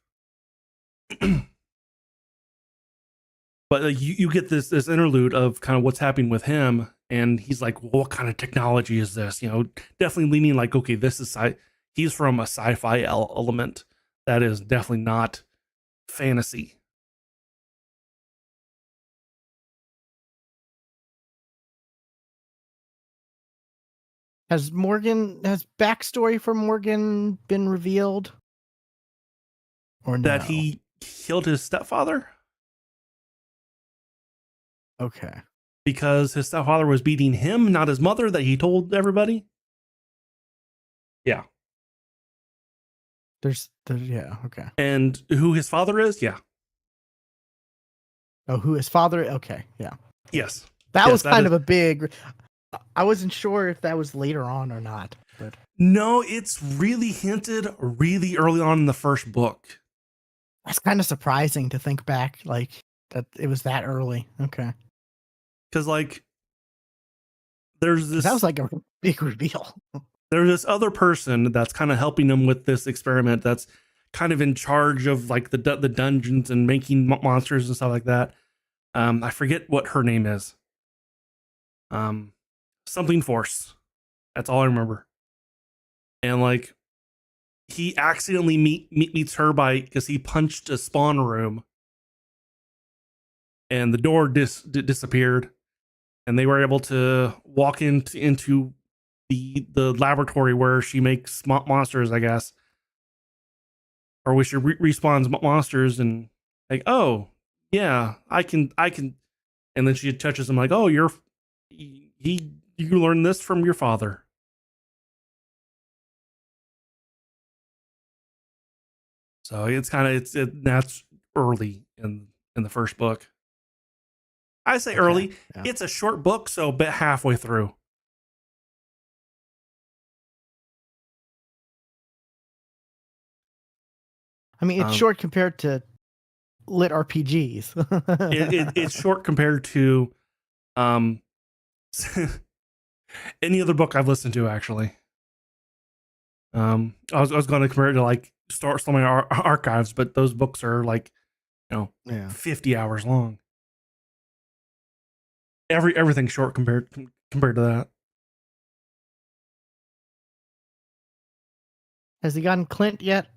But you get this interlude of kind of what's happening with him, and he's like, well, what kind of technology is this? Definitely leaning like, okay, this is he's from a sci-fi element that is definitely not fantasy. Has backstory for Morgan been revealed? Or no? That he killed his stepfather? Okay. Because his stepfather was beating him, not his mother, that he told everybody? Yeah. There's yeah, okay. And who his father is? Yeah. Oh, who his father? Okay, yeah. Yes. That was kind of a big. I wasn't sure if that was later on or not, but No, it's really hinted really early on in the first book. that's kind of surprising to think back, like that it was that early. Okay, Because like there's because that was this like a big reveal. there's this other person that's kind of helping him with this experiment, that's kind of in charge of like the dungeons and making monsters and stuff like that. I forget what her name is. Something Force. That's all I remember. And like he accidentally meets her because he punched a spawn room, and the door disappeared, and they were able to walk into the laboratory where she makes monsters, I guess, or where she respawns monsters, and like, oh yeah, I can, and then she touches him like, oh, you learned this from your father. So it's kind of that's early in the first book. I say Okay, early. yeah. It's a short book, so about halfway through. I mean, it's Um, short compared to lit RPGs. it's short compared to um any other book I've listened to, actually. I was going to compare it to like some of my archives, but those books are like, Yeah. 50 hours long. Everything's short compared to that. Has he gotten Clint yet?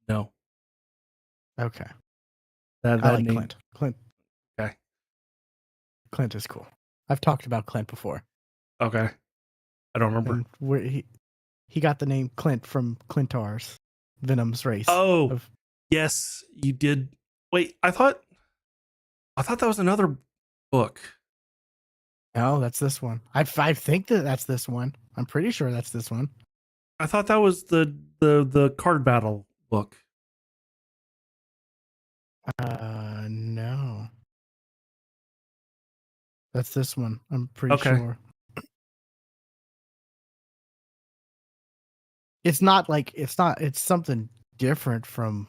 No, Okay. that I that like name. Clint. Clint Okay, Clint is cool. I've talked about Clint before. okay. I don't remember. And where he got the name Clint from Clintar's, Venom's race. Oh, Of yes, you did. Wait, I thought that was another book. No, that's this one. I think that's this one. I'm pretty sure that's this one. I thought that was the card battle book. No. That's this one. I'm pretty Okay. sure. It's something different from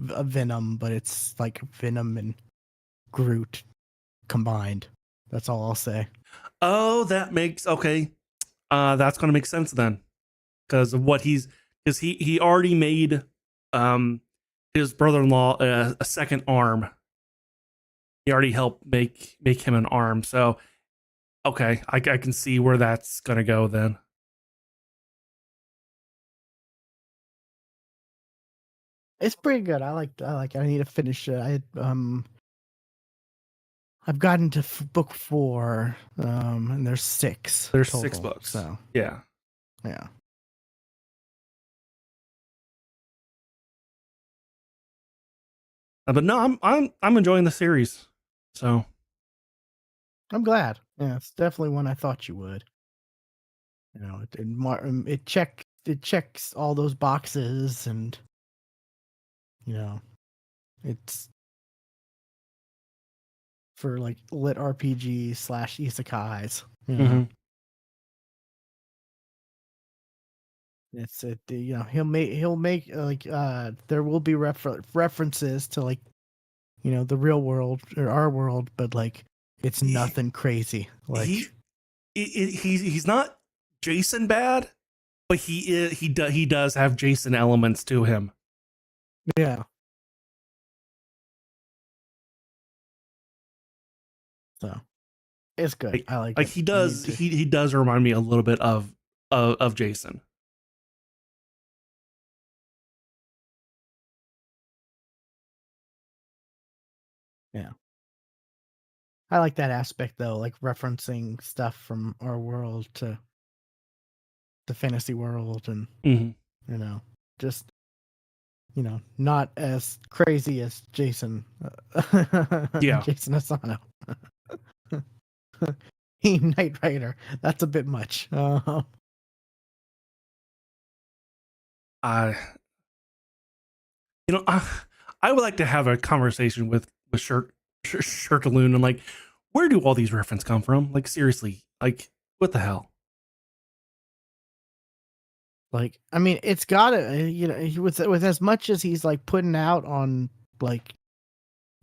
a Venom, but it's like Venom and Groot combined. That's all I'll say. Oh, that makes okay. That's gonna make sense then, because of what because he already made um his brother-in-law a second arm. He already helped make him an arm. So okay, I can see where that's gonna go then. It's pretty good. I like it. I need to finish it. I've gotten to book 4, and there's 6 There's 6 total. books. So Yeah. yeah, But no, I'm enjoying the series. So I'm glad. Yeah, it's definitely one I thought you would. It checks all those boxes, and you know, it's for like lit RPG slash isekais. mhm. It's it. He'll make there will be references to like the real world or our world, but like it's he nothing crazy. he Like he's not Jason bad, but he does have Jason elements to him. yeah, so it's good. I like Like it. he I need does to. he does remind me a little bit of Jason. Yeah, I like that aspect though, like referencing stuff from our world to the fantasy world, and Mm-hmm. just not as crazy as Jason, Yeah, Jason Asano. He Knight Rider. That's a bit much. I I would like to have a conversation with Shirtaloon and like where do all these references come from? Like, seriously, like, what the hell? Like, I mean, it's gotta, with as much as he's like putting out on like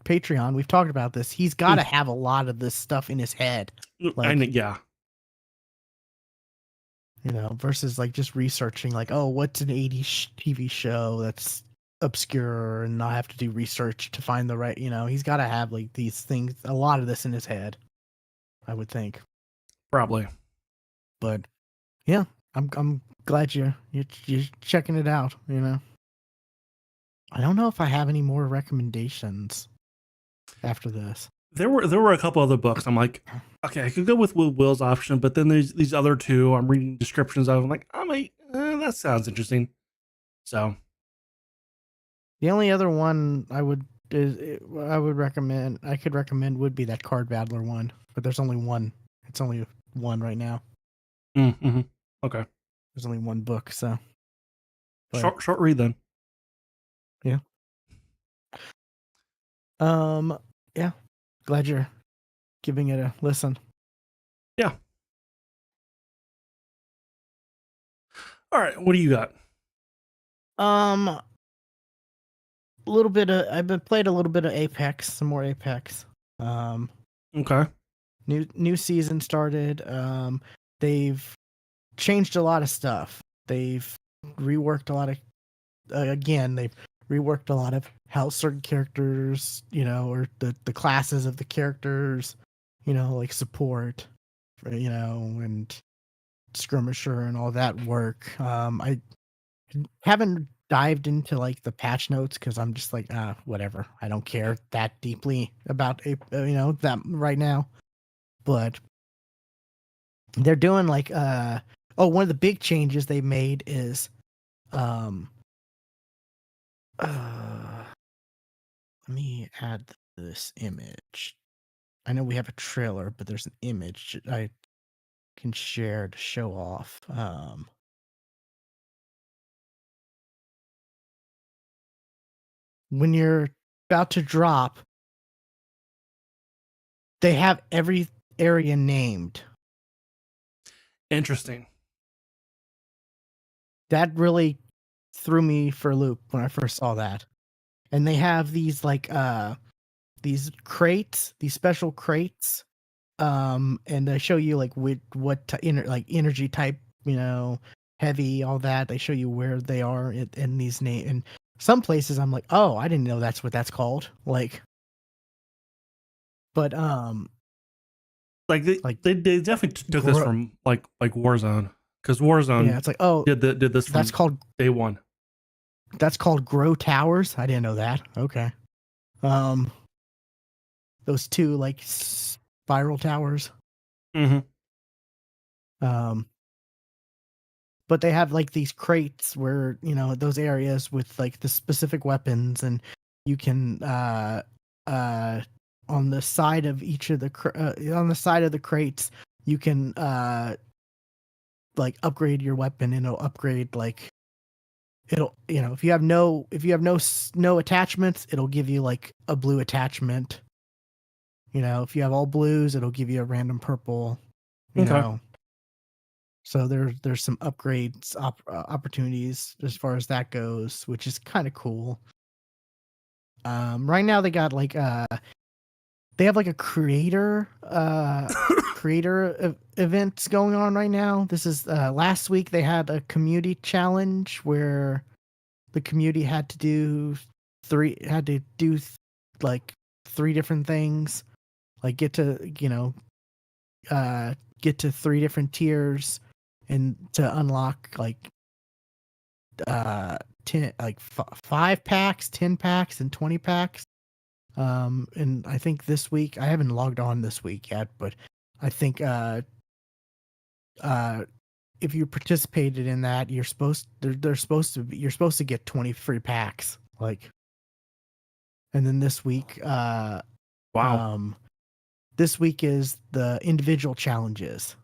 Patreon, we've talked about this. He's got to have a lot of this stuff in his head, like, Yeah, versus like just researching, like, oh, what's an '80s TV show that's obscure, and I have to do research to find the right. He's got to have like these things, a lot of this in his head, I would think. probably. But yeah, I'm glad you're checking it out. I don't know if I have any more recommendations after this. There were a couple other books. I'm like, okay, I could go with Will's option, but then there's these other two I'm reading descriptions of. I'm like, that sounds interesting. So The only other one I could recommend would be that Card Battler one, but there's only one. It's only one right now. mm-hmm. Okay, There's only one book, so short read then. Yeah. Yeah. Glad you're giving it a listen. Yeah. All right, what do you got? A I've played a little bit of Apex, some more Apex. Okay. New season started. They've changed a lot of stuff. They've reworked a lot of they've reworked a lot of how certain characters, or the classes of the characters, like support, and skirmisher and all that work. I haven't dived into like the patch notes because I'm just like, whatever. I don't care that deeply about that right now. But they're doing like one of the big changes they made is let me add this image. I know we have a trailer, but there's an image I can share to show off. When you're about to drop, they have every area named. Interesting. That really threw me for a loop when I first saw that. And they have these like these crates, these special crates, and they show you like what energy type, heavy, all that. They show you where they are in these name. And some places I'm like, oh, I didn't know that's what that's called. Like, but Like they definitely took this from like Warzone, because Warzone, yeah, it's like, oh, did this from that's called day one. That's called grow towers. I didn't know that. Okay. Those two like spiral towers. Mm-hmm. But they have like these crates where, those areas with like the specific weapons, and you can on the side of each of the on the side of the crates, you can like upgrade your weapon, and it'll upgrade like it'll, if you have no attachments, it'll give you like a blue attachment. If you have all blues, it'll give you a random purple. Okay. So there's some upgrades opportunities as far as that goes, which is kind of cool. Right now they got like they have like a creator events going on right now. This is last week they had a community challenge where the community had to do like 3 different things, like get to 3 different tiers, and to unlock like 10 like 5 packs, 10 packs, and 20 packs. And I think this week, I haven't logged on this week yet, but I think if you participated in that, you're supposed to get 20 free packs, like. And then this week Wow. this week is the individual challenges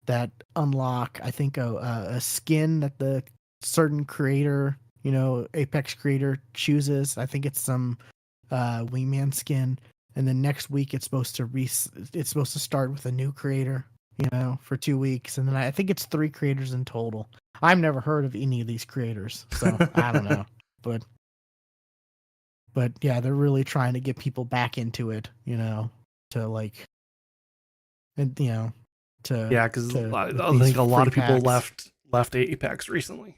that unlock, I think, a skin that the certain creator, Apex creator chooses. I think it's some wingman skin, and then next week it's supposed to start with a new creator, for 2 weeks, and then I think it's 3 creators in total. I've never heard of any of these creators, so I don't know, but yeah, they're really trying to get people back into it, to like, and to Yeah, because with I these think a lot free of people packs. left Apex recently.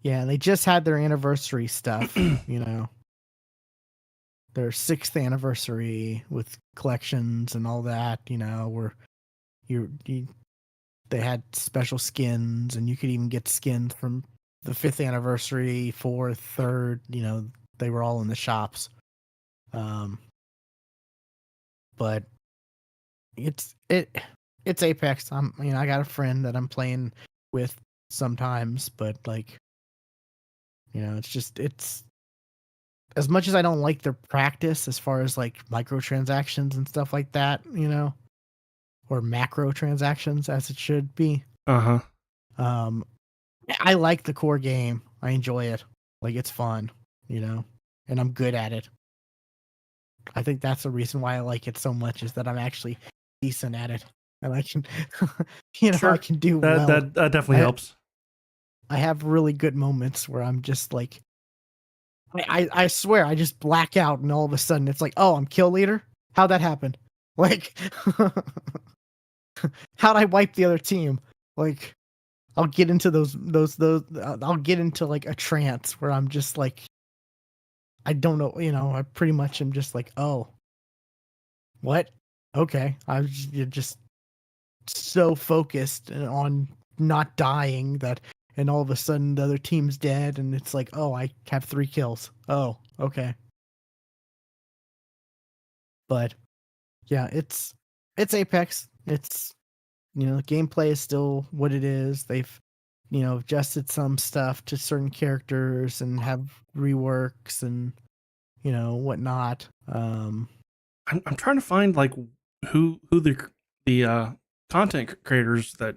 Yeah, they just had their anniversary stuff, their 6th anniversary with collections and all that, where you they had special skins, and you could even get skins from the 5th anniversary, 4th, 3rd, they were all in the shops. But it's Apex. I got a friend that I'm playing with sometimes, but like, it's as much as I don't like their practice as far as like microtransactions and stuff like that, or macro transactions as it should be. Uh-huh. I like the core game. I enjoy it. Like, it's fun, and I'm good at it. I think that's the reason why I like it so much, is that I'm actually decent at it, and I can, I Sure. can do That well. that definitely I helps. I have really good moments where I'm just like, I swear I just black out, and all of a sudden it's like, oh, I'm kill leader. How'd that happen? Like, how'd I wipe the other team? Like, I'll get into those. I'll get into like a trance where I'm just like, I don't know. I pretty much am just like, oh, what? Okay, you're just so focused on not dying that, and all of a sudden the other team's dead, and it's like, oh, I have 3 kills. Oh, okay. But yeah, it's Apex. It's, gameplay is still what it is. They've, adjusted some stuff to certain characters and have reworks and, whatnot. I'm trying to find like who the content creators that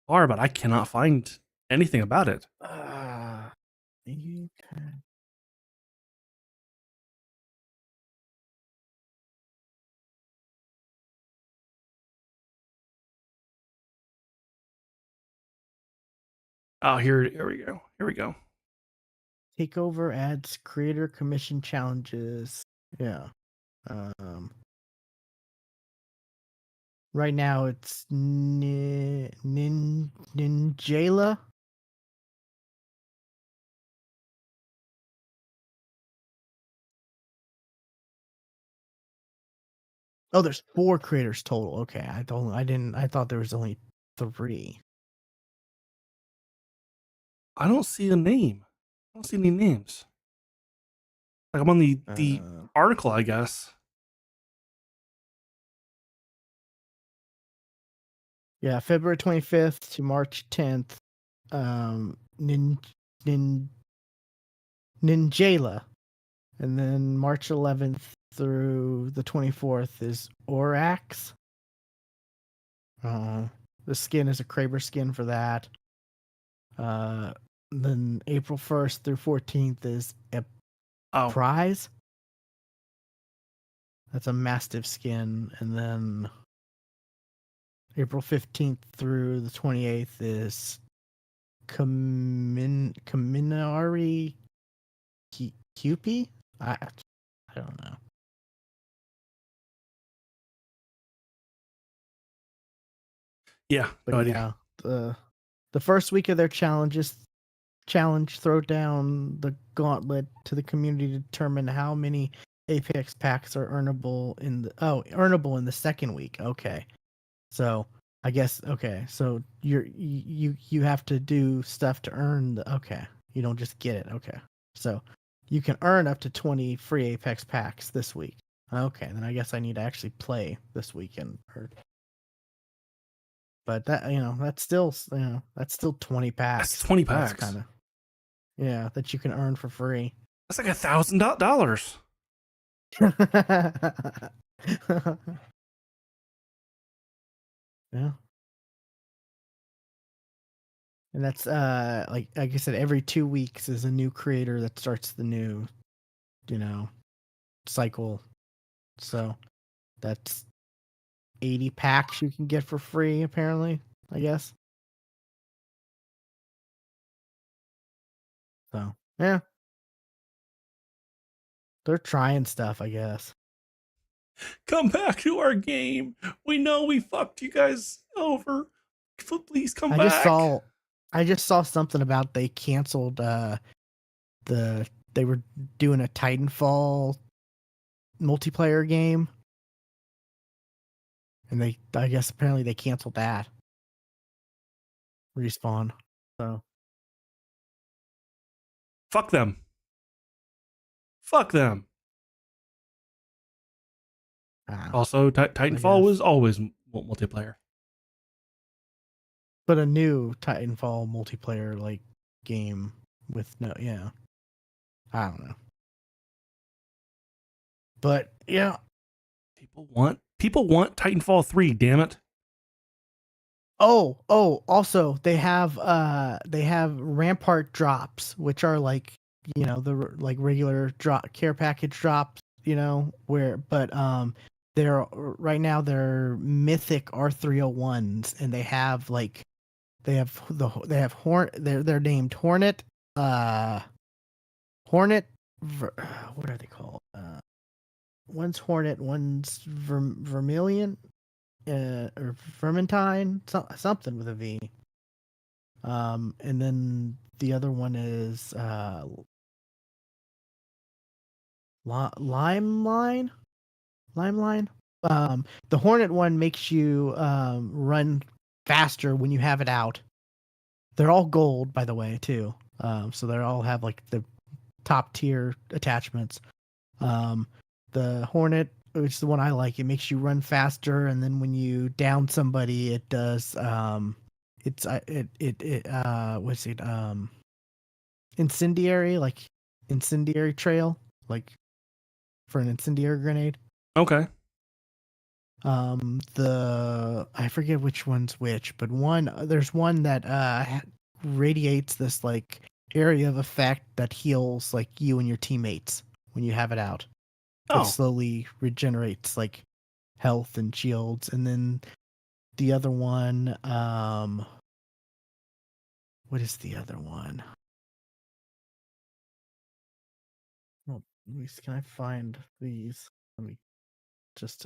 are, but I cannot find anything about it. Uh, you can- Oh, here we go. Here we go. Takeover adds creator commission challenges. Yeah. Right now it's Ninjala. Oh, there's 4 creators total. Okay, I thought there was only 3. I don't see a name. I don't see any names. Like, I'm on the Uh, article, I guess. yeah, February 25th to March 10th. Nin, Nin, Ninjala. And then March 11th through the 24th is Orax. The skin is a Kraber skin for that. Then April 1st through 14th is a Oh, prize. That's a Mastiff skin. And then April 15th through the 28th is Kaminari Cupie? I don't know. yeah, no But idea. yeah, the first week of their challenge, throw down the gauntlet to the community to determine how many Apex packs are earnable in the second week. Okay. So I guess, okay. So you have to do stuff to earn okay. You don't just get it. Okay. So you can earn up to 20 free Apex packs this week. Okay, then I guess I need to actually play this weekend. But that, that's still 20 That's packs. 20 That's packs. kind of, yeah, that you can earn for free. That's like $1,000. Yeah. And that's like I said, every 2 weeks is a new creator that starts the new, cycle. So that's 80 packs you can get for free, apparently, I guess. So, yeah, they're trying stuff, I guess. Come back to our game. We know we fucked you guys over. Please come I just back. saw I just saw something about they canceled they were doing a Titanfall multiplayer game, and I guess apparently they canceled that. Respawn. So, Fuck them. Fuck them. I don't know, Also, I Titanfall guess. was always multiplayer. But a new Titanfall multiplayer like game with no, yeah. I don't know. But yeah. People want Titanfall 3, damn it. Oh, also they have Rampart drops, which are like, the like regular drop care package drops, where they're right now they're mythic R301s, and they have like they're named Hornet, Hornet what are they called? One's Hornet, one's Vermilion, or Vermintine, something with a V. And then the other one is Limeline. Limeline. The Hornet one makes you run faster when you have it out. They're all gold, by the way, too. So they all have like the top tier attachments. The Hornet, which is the one I like, it makes you run faster, and then when you down somebody, it does what's it incendiary, like incendiary trail, like for an incendiary grenade. Okay. The I forget which one's which, but there's one that radiates this like area of effect that heals like you and your teammates when you have it out. Like Oh, slowly regenerates like health and shields. And then the other one, what is the other one? Oh, can I find these? Let me just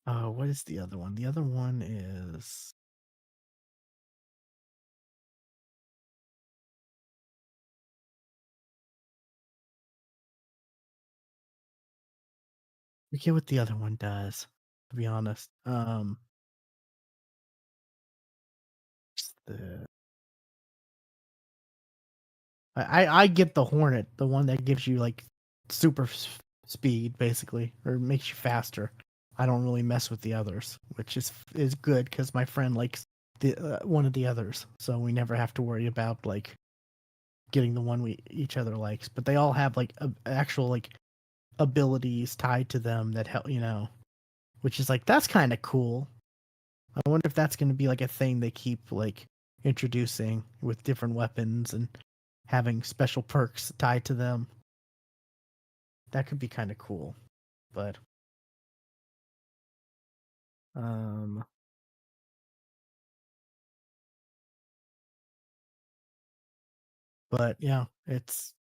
what is the other one? The other one is I forget what the other one does, to be honest. The I get the Hornet, the one that gives you like super speed, basically, or makes you faster. I don't really mess with the others, which is good because my friend likes the one of the others, so we never have to worry about like getting the one we each other likes. But they all have like actual like abilities tied to them that help, which is like that's kind of cool. I wonder if that's going to be like a thing they keep like introducing with different weapons and having special perks tied to them. That could be kind of cool. But um but yeah, it's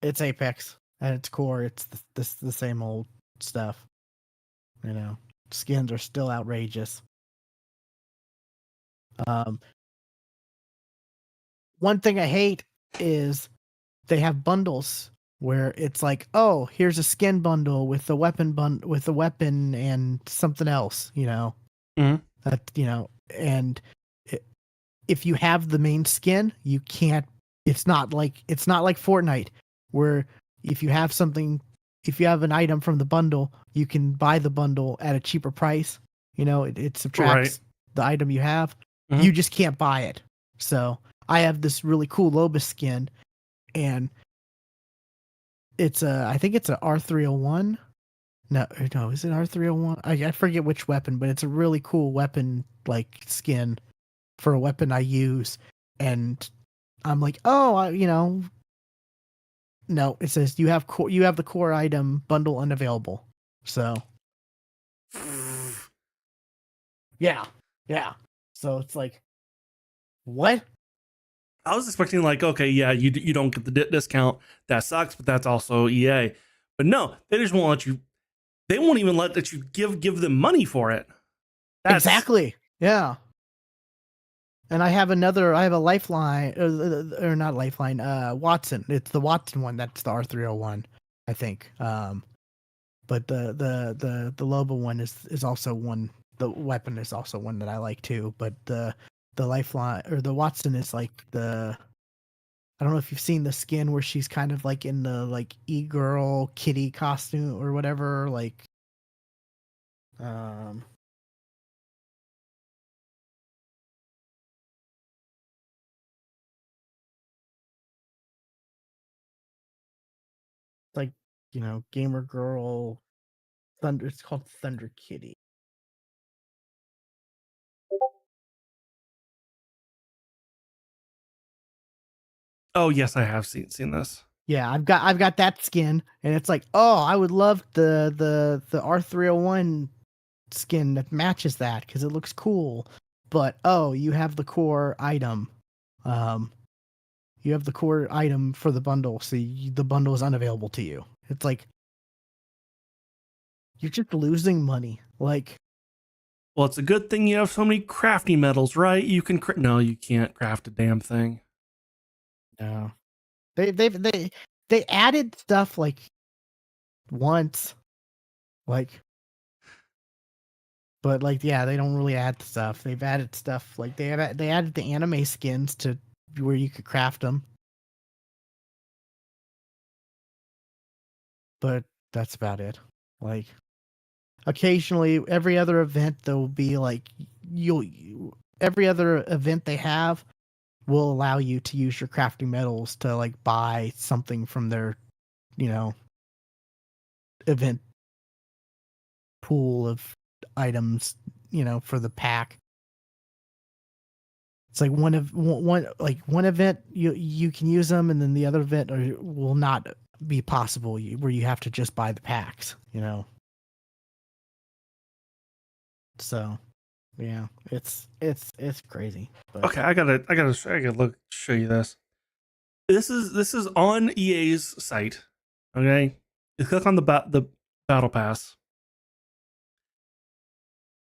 Apex at its core. It's the same old stuff, you know. Skins are still outrageous. Um One thing I hate is they have bundles where it's like, oh, here's a skin bundle with with a weapon and something else, mhm. that and it, if you have the main skin, you can't. It's not like Fortnite, where if you have something, if you have an item from the bundle, you can buy the bundle at a cheaper price. It Right. subtracts the item you have. Mhm. You just can't buy it. So I have this really cool Lobus skin, and I think it's a R301. No, is it R301? I forget which weapon, but it's a really cool weapon like skin for a weapon I use, and I'm like, oh, no, it says you have the core item bundle unavailable. So yeah, yeah. So it's like, what? I was expecting like, okay, yeah, you don't get the discount. That sucks, but that's also EA. But no, they just won't let you. They won't even let that you give them money for it. That's Exactly. Yeah. And I have a lifeline, or not lifeline, Watson. It's the Watson one. That's the R301, I think. But the Loba one is also one. The weapon is also one that I like too. But the lifeline or the Watson is like I don't know if you've seen the skin where she's kind of like in the like e-girl kitty costume or whatever. Like, um, like gamer girl thunder. It's called Thunder Kitty. oh yes, I have seen this. Yeah, I've got that skin, and it's like, oh, I would love the R301 skin that matches that because it looks cool. But oh, you have the core item. Um, you have the core item for the bundle, so the bundle is unavailable to you. It's like you're just losing money. Like, Well, it's a good thing you have so many crafty metals, right? You can no, you can't craft a damn thing. no, they added stuff like once, like, but like yeah, they don't really add stuff. They've added stuff like they added the anime skins to where you could craft them, but that's about it. Like occasionally, every other event there will be like every other event they have will allow you to use your crafting metals to like buy something from their you know event pool of items for the pack. It's like one event you can use them, and then the other event will not be possible where you have to just buy the packs. So yeah, it's crazy. But Okay, I gotta look show you this. This is on EA's site. Okay, you click on the battle pass.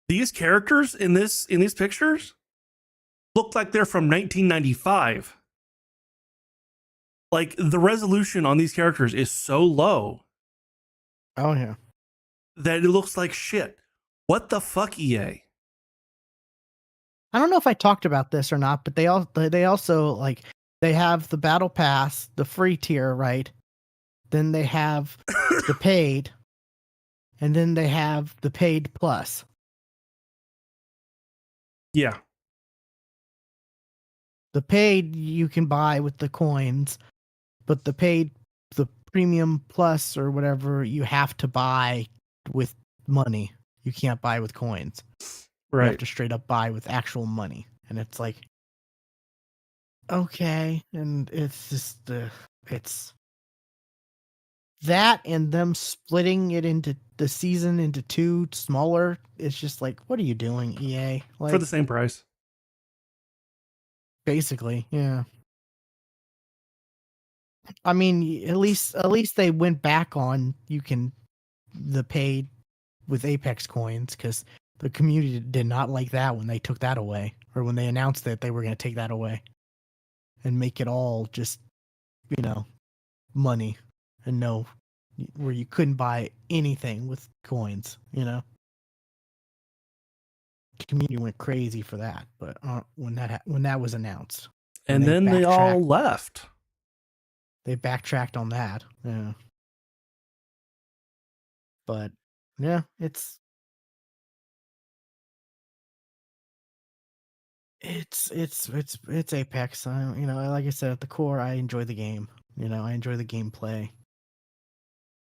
These characters in these pictures look like they're from 1995. Like the resolution on these characters is so low oh yeah, that it looks like shit. What the fuck, EA? I don't know if I talked about this or not, but they also like they have the battle pass, the free tier, right? Then they have the paid, and then they have the paid plus. Yeah, The paid you can buy with the coins, but the premium plus or whatever, you have to buy with money. You can't buy with coins. You have right. to straight up buy with actual money. And it's like, okay. And it's just, it's that and them splitting it into the season into two smaller. It's just like, what are you doing, EA? For Like, the same price. basically, yeah. I mean, at least they went back on you can the paid with Apex coins because the community did not like that when they took that away or when they announced that they were going to take that away and make it all just money and no where you couldn't buy anything with coins. The community went crazy for that, but when that was announced and And then they all left. they backtracked on that. Yeah. But yeah, it's Apex. Like I said, at the core, I enjoy the game. I enjoy the gameplay.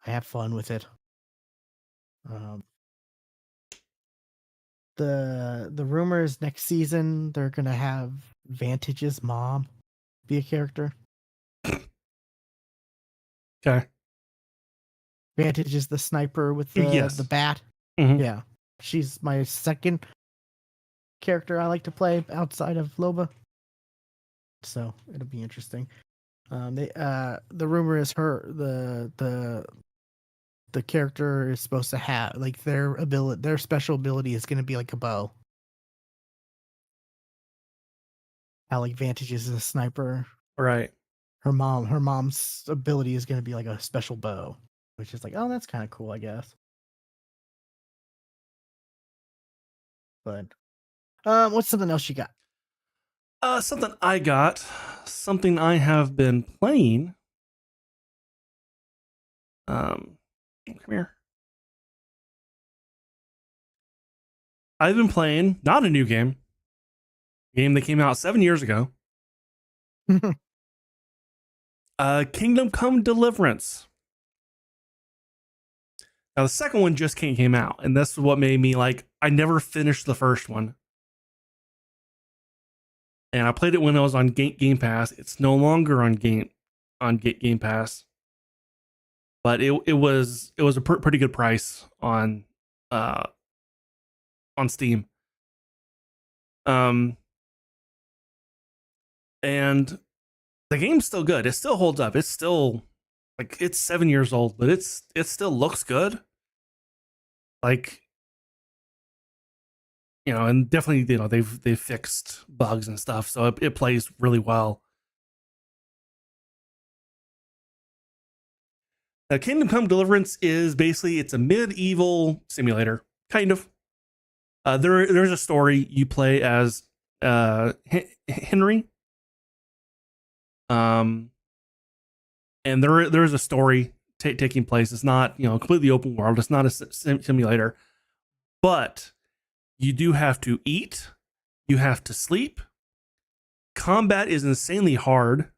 I have fun with it. Um, the rumors next season they're gonna have Vantage's mom be a character. Okay. Vantage is the sniper with the Yes. bat. Mhm. Yeah, she's my second character I like to play outside of Loba. So it'll be interesting. The rumor is the character is supposed to have like their special ability is going to be like a bow. How like Vantage is a sniper. Right. Her mom's ability is going to be like a special bow, which is like, oh, that's kind of cool, I guess. But what's something else you got? Something I got, something I have been playing. Come here. I've been playing not a new game, a game that came out 7 years ago. Kingdom Come Deliverance. Now the second one just came out, and this is what made me like. I never finished the first one, and I played it when it was on Game Pass. It's no longer on Game Pass, but it was a pretty good price on Steam. And the game's still good. It still holds up. It's still like it's 7 years old, but it still looks good. Like, you know, and definitely, you know, they've fixed bugs and stuff, so it plays really well. Kingdom Come Deliverance is basically it's a medieval simulator, kind of. There's a story. You play as Henry, and there's a story taking place. It's not, you know, completely open world. It's not a simulator, but you do have to eat. You have to sleep. Combat is insanely hard.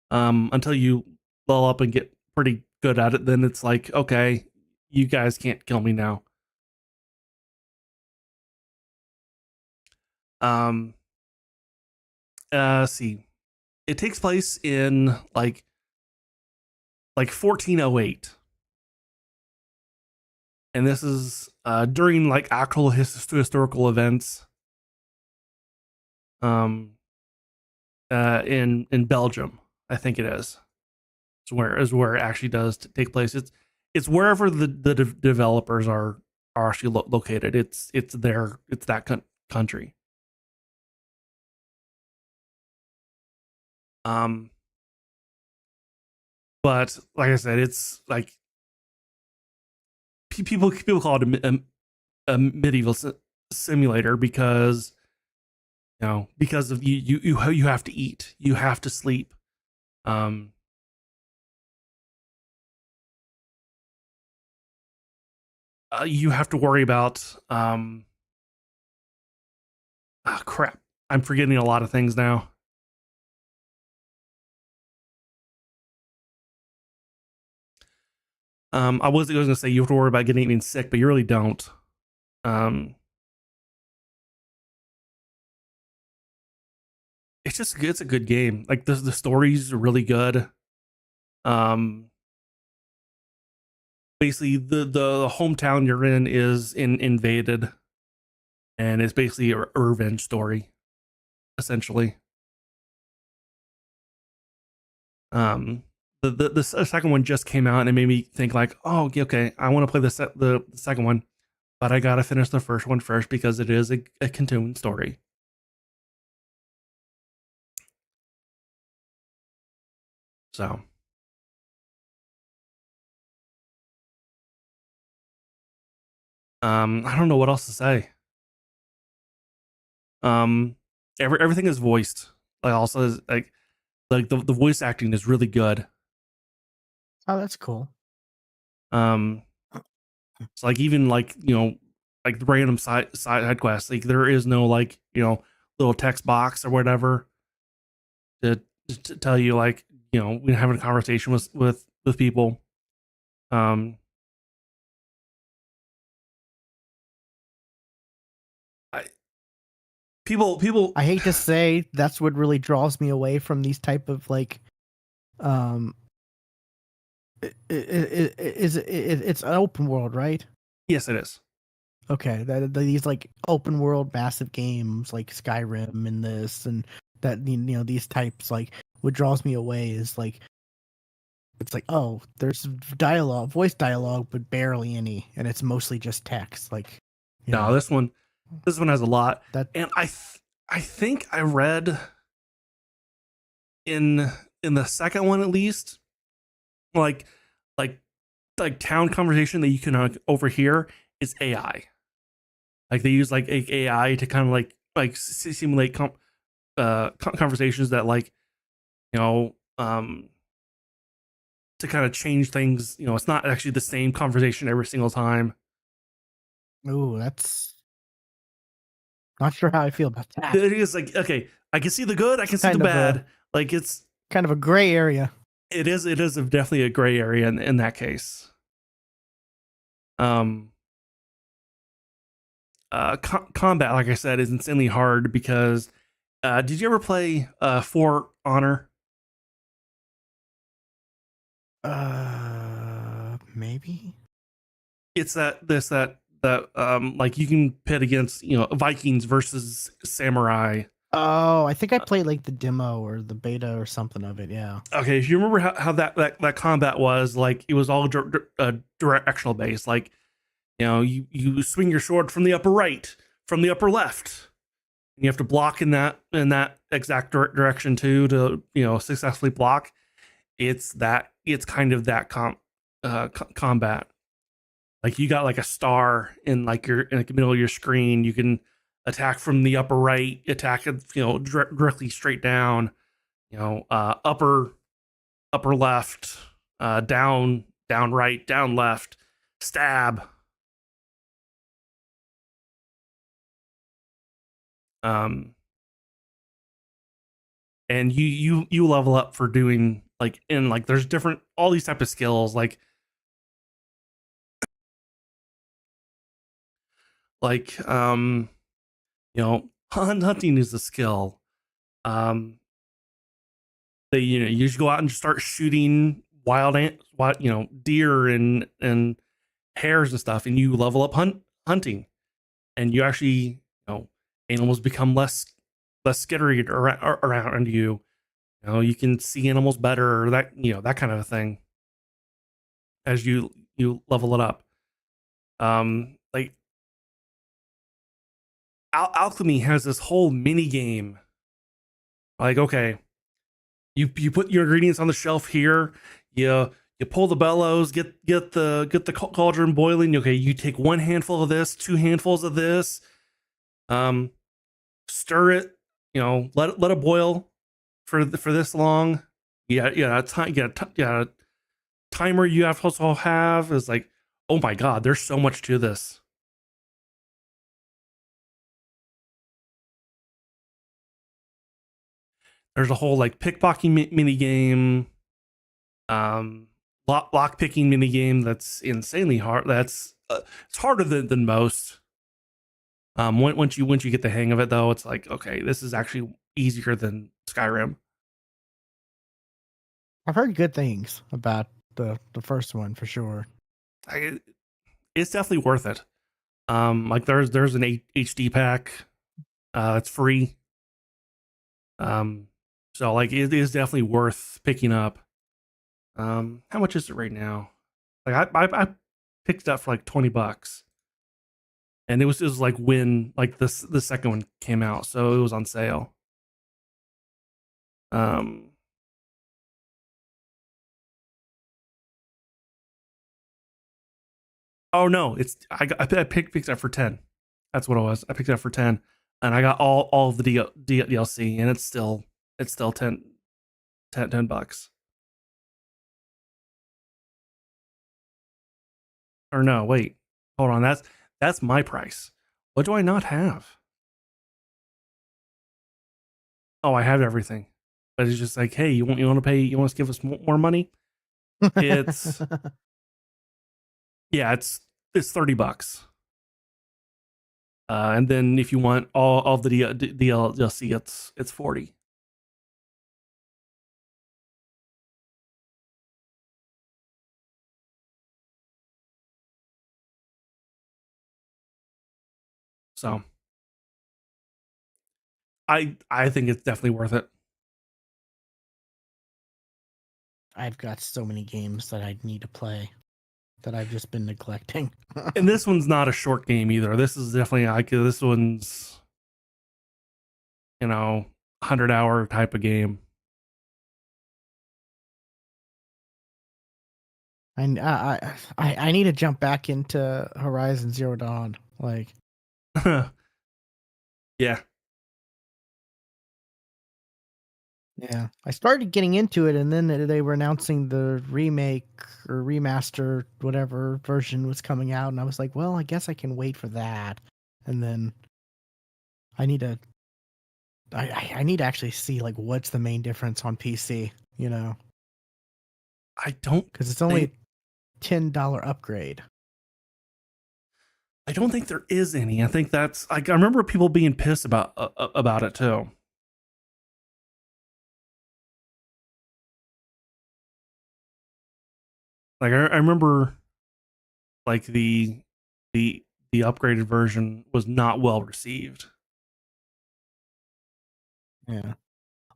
Until you level up and get pretty good at it, then it's like, okay, you guys can't kill me now. See, it takes place in like 1408, and this is during like actual historical events. In Belgium, I think it is. Is where it actually does take place. It's wherever the developers are actually located. It's that country. But like I said, it's like people call it a medieval simulator because, you know, because of you have to eat, you have to sleep. You have to worry about crap. I'm forgetting a lot of things now. I was going to say you have to worry about getting sick, but you really don't. It's a good game. Like the story's really good. Basically the hometown you're in is invaded, and it's basically a revenge story, essentially. The second one just came out, and it made me think like, oh, okay, I want to play the second one, but I gotta finish the first one first because it is a continuing story. So, I don't know what else to say. Everything is voiced. Like also is like the voice acting is really good. Oh, that's cool. It's like even like, you know, like the random side quests, like there is no like, you know, little text box or whatever to tell you like, you know, we're having a conversation with people. I people. I hate to say that's what really draws me away from these type of like um it's an open world, right? Yes, it is. Okay, these like open world massive games like Skyrim and this and that, you know, these types, like what draws me away is like it's like, oh, there's dialogue, voice dialogue, but barely any, and it's mostly just text. Like, you No, know, this one has a lot, that and I think I read in the second one at least, like like town conversation that you can overhear is AI. Like they use like AI to kind of like simulate conversations that like you know to kind of change things. You know, it's not actually the same conversation every single time. ooh, that's not sure how I feel about that. It is like, okay, I can see the good, I It's can see the bad. Like kind of a gray area. it is definitely a gray area in that case. Um, combat, like I said, is insanely hard because did you ever play For Honor? Maybe. It's that like you can pit against Vikings versus samurai. Oh, I think I played like the demo or the beta or something of it. Yeah. Okay, if you remember how that combat was, like it was all directional based. Like you swing your sword from the upper right, from the upper left, and you have to block in that exact direction too to successfully block. It's kind of that combat. Like you got like a star in like your in the middle of your screen. You can attack from the upper right, attack directly straight down. Upper left, down right, down left, stab. Um, and you level up for doing like in like there's different all these type of skills like hunting is a skill. Um, they you just go out and start shooting deer and hares and stuff, and you level up hunting, and you actually animals become less scary around you. You can see animals better, or that kind of a thing as you level it up. Like alchemy has this whole mini game. Like, okay, you put your ingredients on the shelf here. You pull the bellows, get the cauldron boiling. Okay, you take one handful of this, two handfuls of this, um, stir it. Let it boil for this long. Yeah, time. Yeah, timer you have to also have is like, oh my god, there's so much to this. There's a whole like pickpocketing mini game, um, lock picking mini game that's insanely hard. That's it's harder than most. Once you get the hang of it, though, it's like, okay, this is actually easier than Skyrim. I've heard good things about the first one for sure. It's definitely worth it. Like there's an HD pack. It's free. So like it is definitely worth picking up. How much is it right now? Like I picked it up for like $20, and it was like when like the second one came out, so it was on sale. Um, oh no, I picked it up for 10. That's what it was. I picked it up for 10, and I got all of the DLC, and it's still 10 bucks. Or no, wait, hold on. That's my price. What do I not have? Oh, I have everything, but it's just like, hey, you want to pay? You want to give us more money? It's yeah, it's $30. And then if you want all of the DLC, it's 40. So I think it's definitely worth it. I've got so many games that I need to play that I've just been neglecting. And this one's not a short game either. This is definitely like this one's 100-hour type of game. I need to jump back into Horizon Zero Dawn. Like, Yeah. yeah, I started getting into it, and then they were announcing the remake or remaster, whatever version was coming out, and I was like, well, I guess I can wait for that. And then I need to, I need to actually see like what's the main difference on PC, I don't because it's only think a $10 upgrade. I don't think there is any. I think that's I remember people being pissed about it too. Like I remember like the the upgraded version was not well received. Yeah.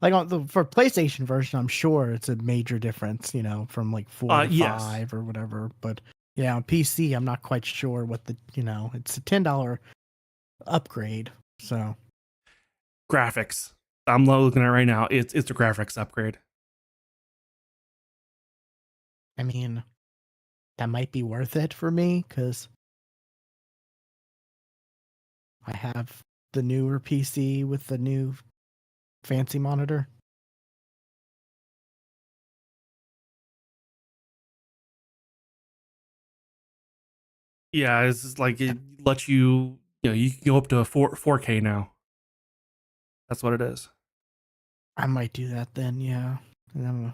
Like for PlayStation version, I'm sure it's a major difference, from like 4 to Yes. 5 or whatever. But yeah, on PC, I'm not quite sure what it's a $10 upgrade. So Graphics. I'm looking at it right now. It's a graphics upgrade. I mean, that might be worth it for me because I have the newer PC with the new fancy monitor. Yeah, it's just like it lets you can go up to a 4K now. That's what it is. I might do that then, yeah. And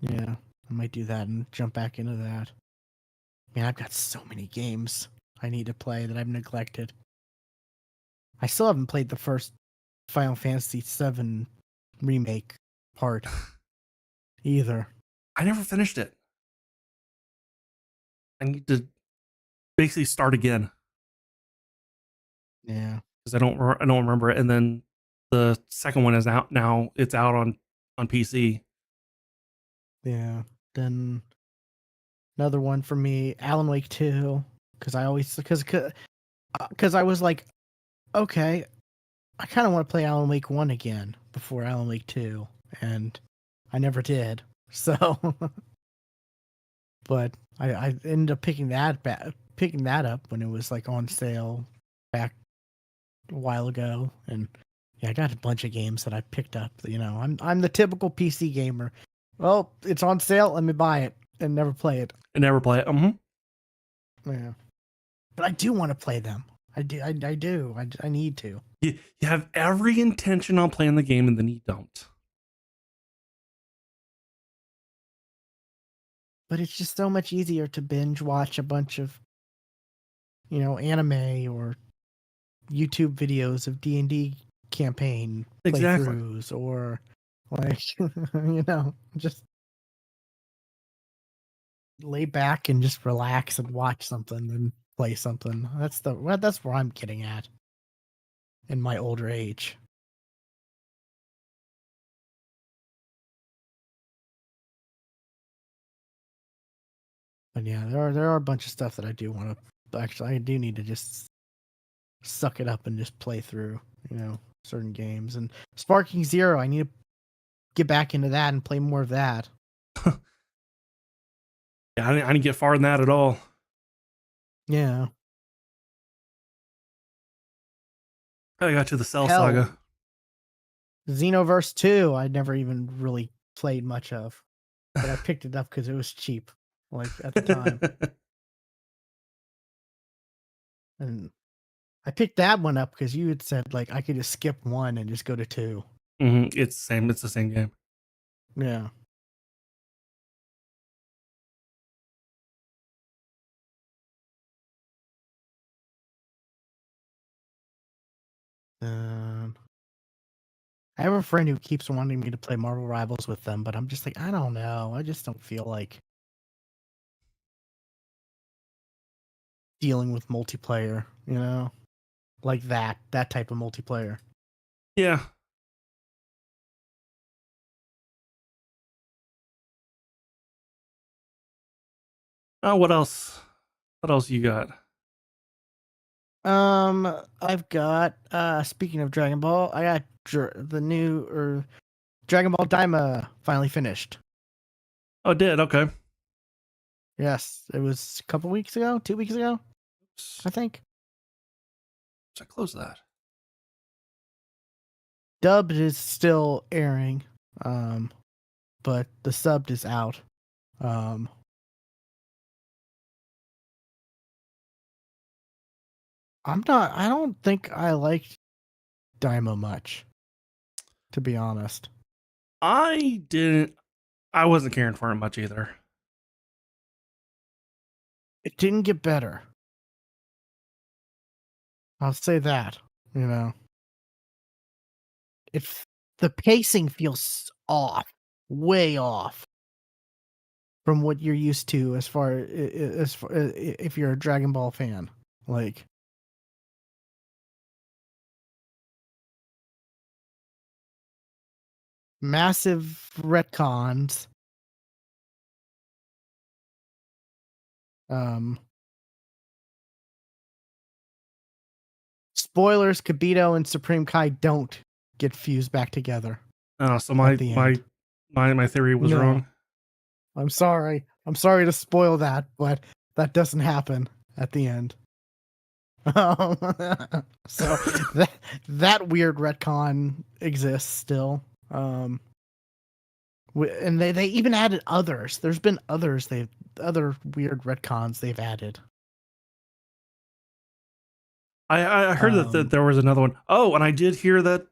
yeah, I might do that and jump back into that. Man, I've got so many games I need to play that I've neglected. I still haven't played the first Final Fantasy VII remake part either. I never finished it. I need to basically start again Yeah, because I don't remember it. And then the second one is out now. It's out on PC. yeah. Then another one for me, Alan Wake 2, because I was like, okay, I kind of want to play Alan Wake 1 again before Alan Wake 2, and I never did. So, but I ended up picking that up when it was like on sale back a while ago, and yeah, I got a bunch of games that I picked up. I'm the typical PC gamer. Well, it's on sale, let me buy it and never play it. I never play it. Yeah, but I do want to play them. I do. I do. I need to. You have every intention on playing the game, and then you don't. But it's just so much easier to binge watch a bunch of anime or YouTube videos of D&D campaign Exactly. playthroughs, or like just lay back and just relax and watch something and play something. That's where I'm getting at in my older age. But yeah, there are a bunch of stuff that I do want to actually. I do need to just suck it up and just play through, certain games. And Sparking Zero, I need to get back into that and play more of that. Yeah, I didn't get far in that at all. Yeah. I got to the Cell Hell, Saga. Xenoverse 2, I never even really played much of, but I picked it up because it was cheap, like at the time. And I picked that one up because you had said like I could just skip 1 and just go to 2. It's the same. It's the same game. Yeah. I have a friend who keeps wanting me to play Marvel Rivals with them, but I'm just like, I don't know. I just don't feel like dealing with multiplayer, like that type of multiplayer. Yeah. Oh, what else? What else you got? I've got speaking of Dragon Ball, I got the new Dragon Ball Daima finally finished. Oh, it did. Okay. Yes, it was a couple weeks ago, 2 weeks ago, I think. Should I close that? Dubbed is still airing, but the subbed is out. I don't think I liked Daima much, to be honest. I wasn't caring for it much either. It didn't get better. I'll say that, If the pacing feels off, way off from what you're used to as far if you're a Dragon Ball fan. Like, massive retcons. Spoilers, Kibito and Supreme Kai don't get fused back together. Oh, so at the end. my theory was wrong. I'm sorry. I'm sorry to spoil that, but that doesn't happen at the end. So that weird retcon exists still. And they even added others. There's been other weird retcons they've added. I heard that there was another one. Oh, and I did hear that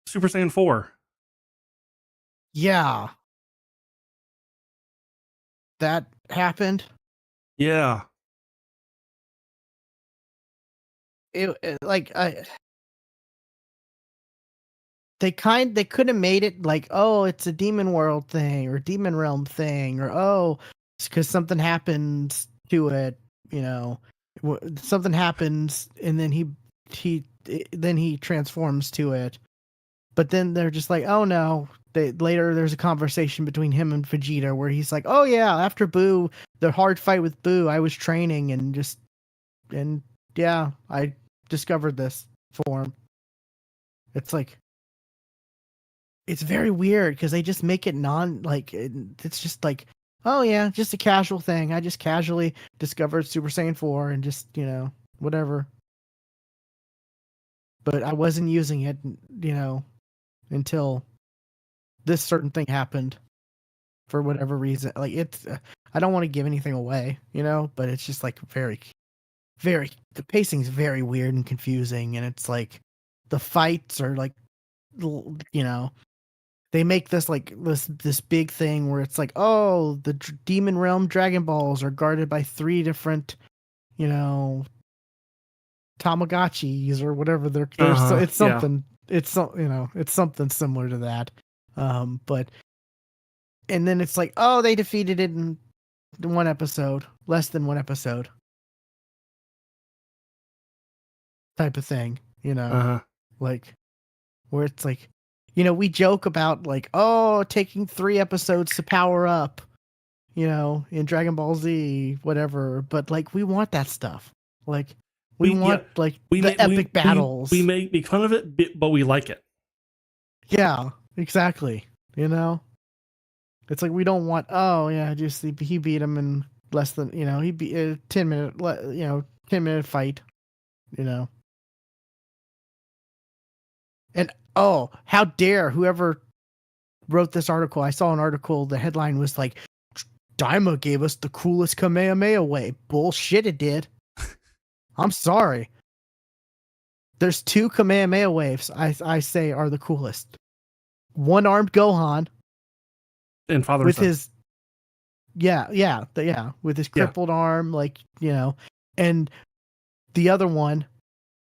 Super Saiyan 4. Yeah. That happened. Yeah. They could have made it like, oh, it's a demon world thing or demon realm thing, or oh, it's because something happens to it, something happens and then he transforms to it. But then they're just like, oh no. Later there's a conversation between him and Vegeta where he's like, oh yeah, after Boo, the hard fight with Boo, I was training and yeah, I discovered this form. It's like, it's very weird because they just make it it's just like, oh yeah, just a casual thing. I just casually discovered Super Saiyan 4 and just, whatever. But I wasn't using it, until this certain thing happened for whatever reason. Like, it's, I don't want to give anything away, but it's just like very, very, the pacing's very weird and confusing. And it's like the fights are like, they make this like this big thing where it's like, oh, the demon realm Dragon Balls are guarded by 3 different, Tamagotchis or whatever. It's something. Yeah. It's something similar to that. But and then it's like, oh, they defeated it in one episode, less than one episode, type of thing. Like, where it's like, we joke about like, oh, taking 3 episodes to power up, in Dragon Ball Z, whatever. But like, we want that stuff. Like, we want the epic battles. We make fun of it, but we like it. Yeah, exactly. It's like, we don't want, oh yeah, just he beat him in less than, he beat a 10-minute fight, And oh, how dare whoever wrote this article. I saw an article, the headline was like, Daima gave us the coolest Kamehameha wave. Bullshit, it did. I'm sorry. There's 2 Kamehameha waves I say are the coolest. One-armed Gohan. And Father with son. his with his crippled arm, and the other one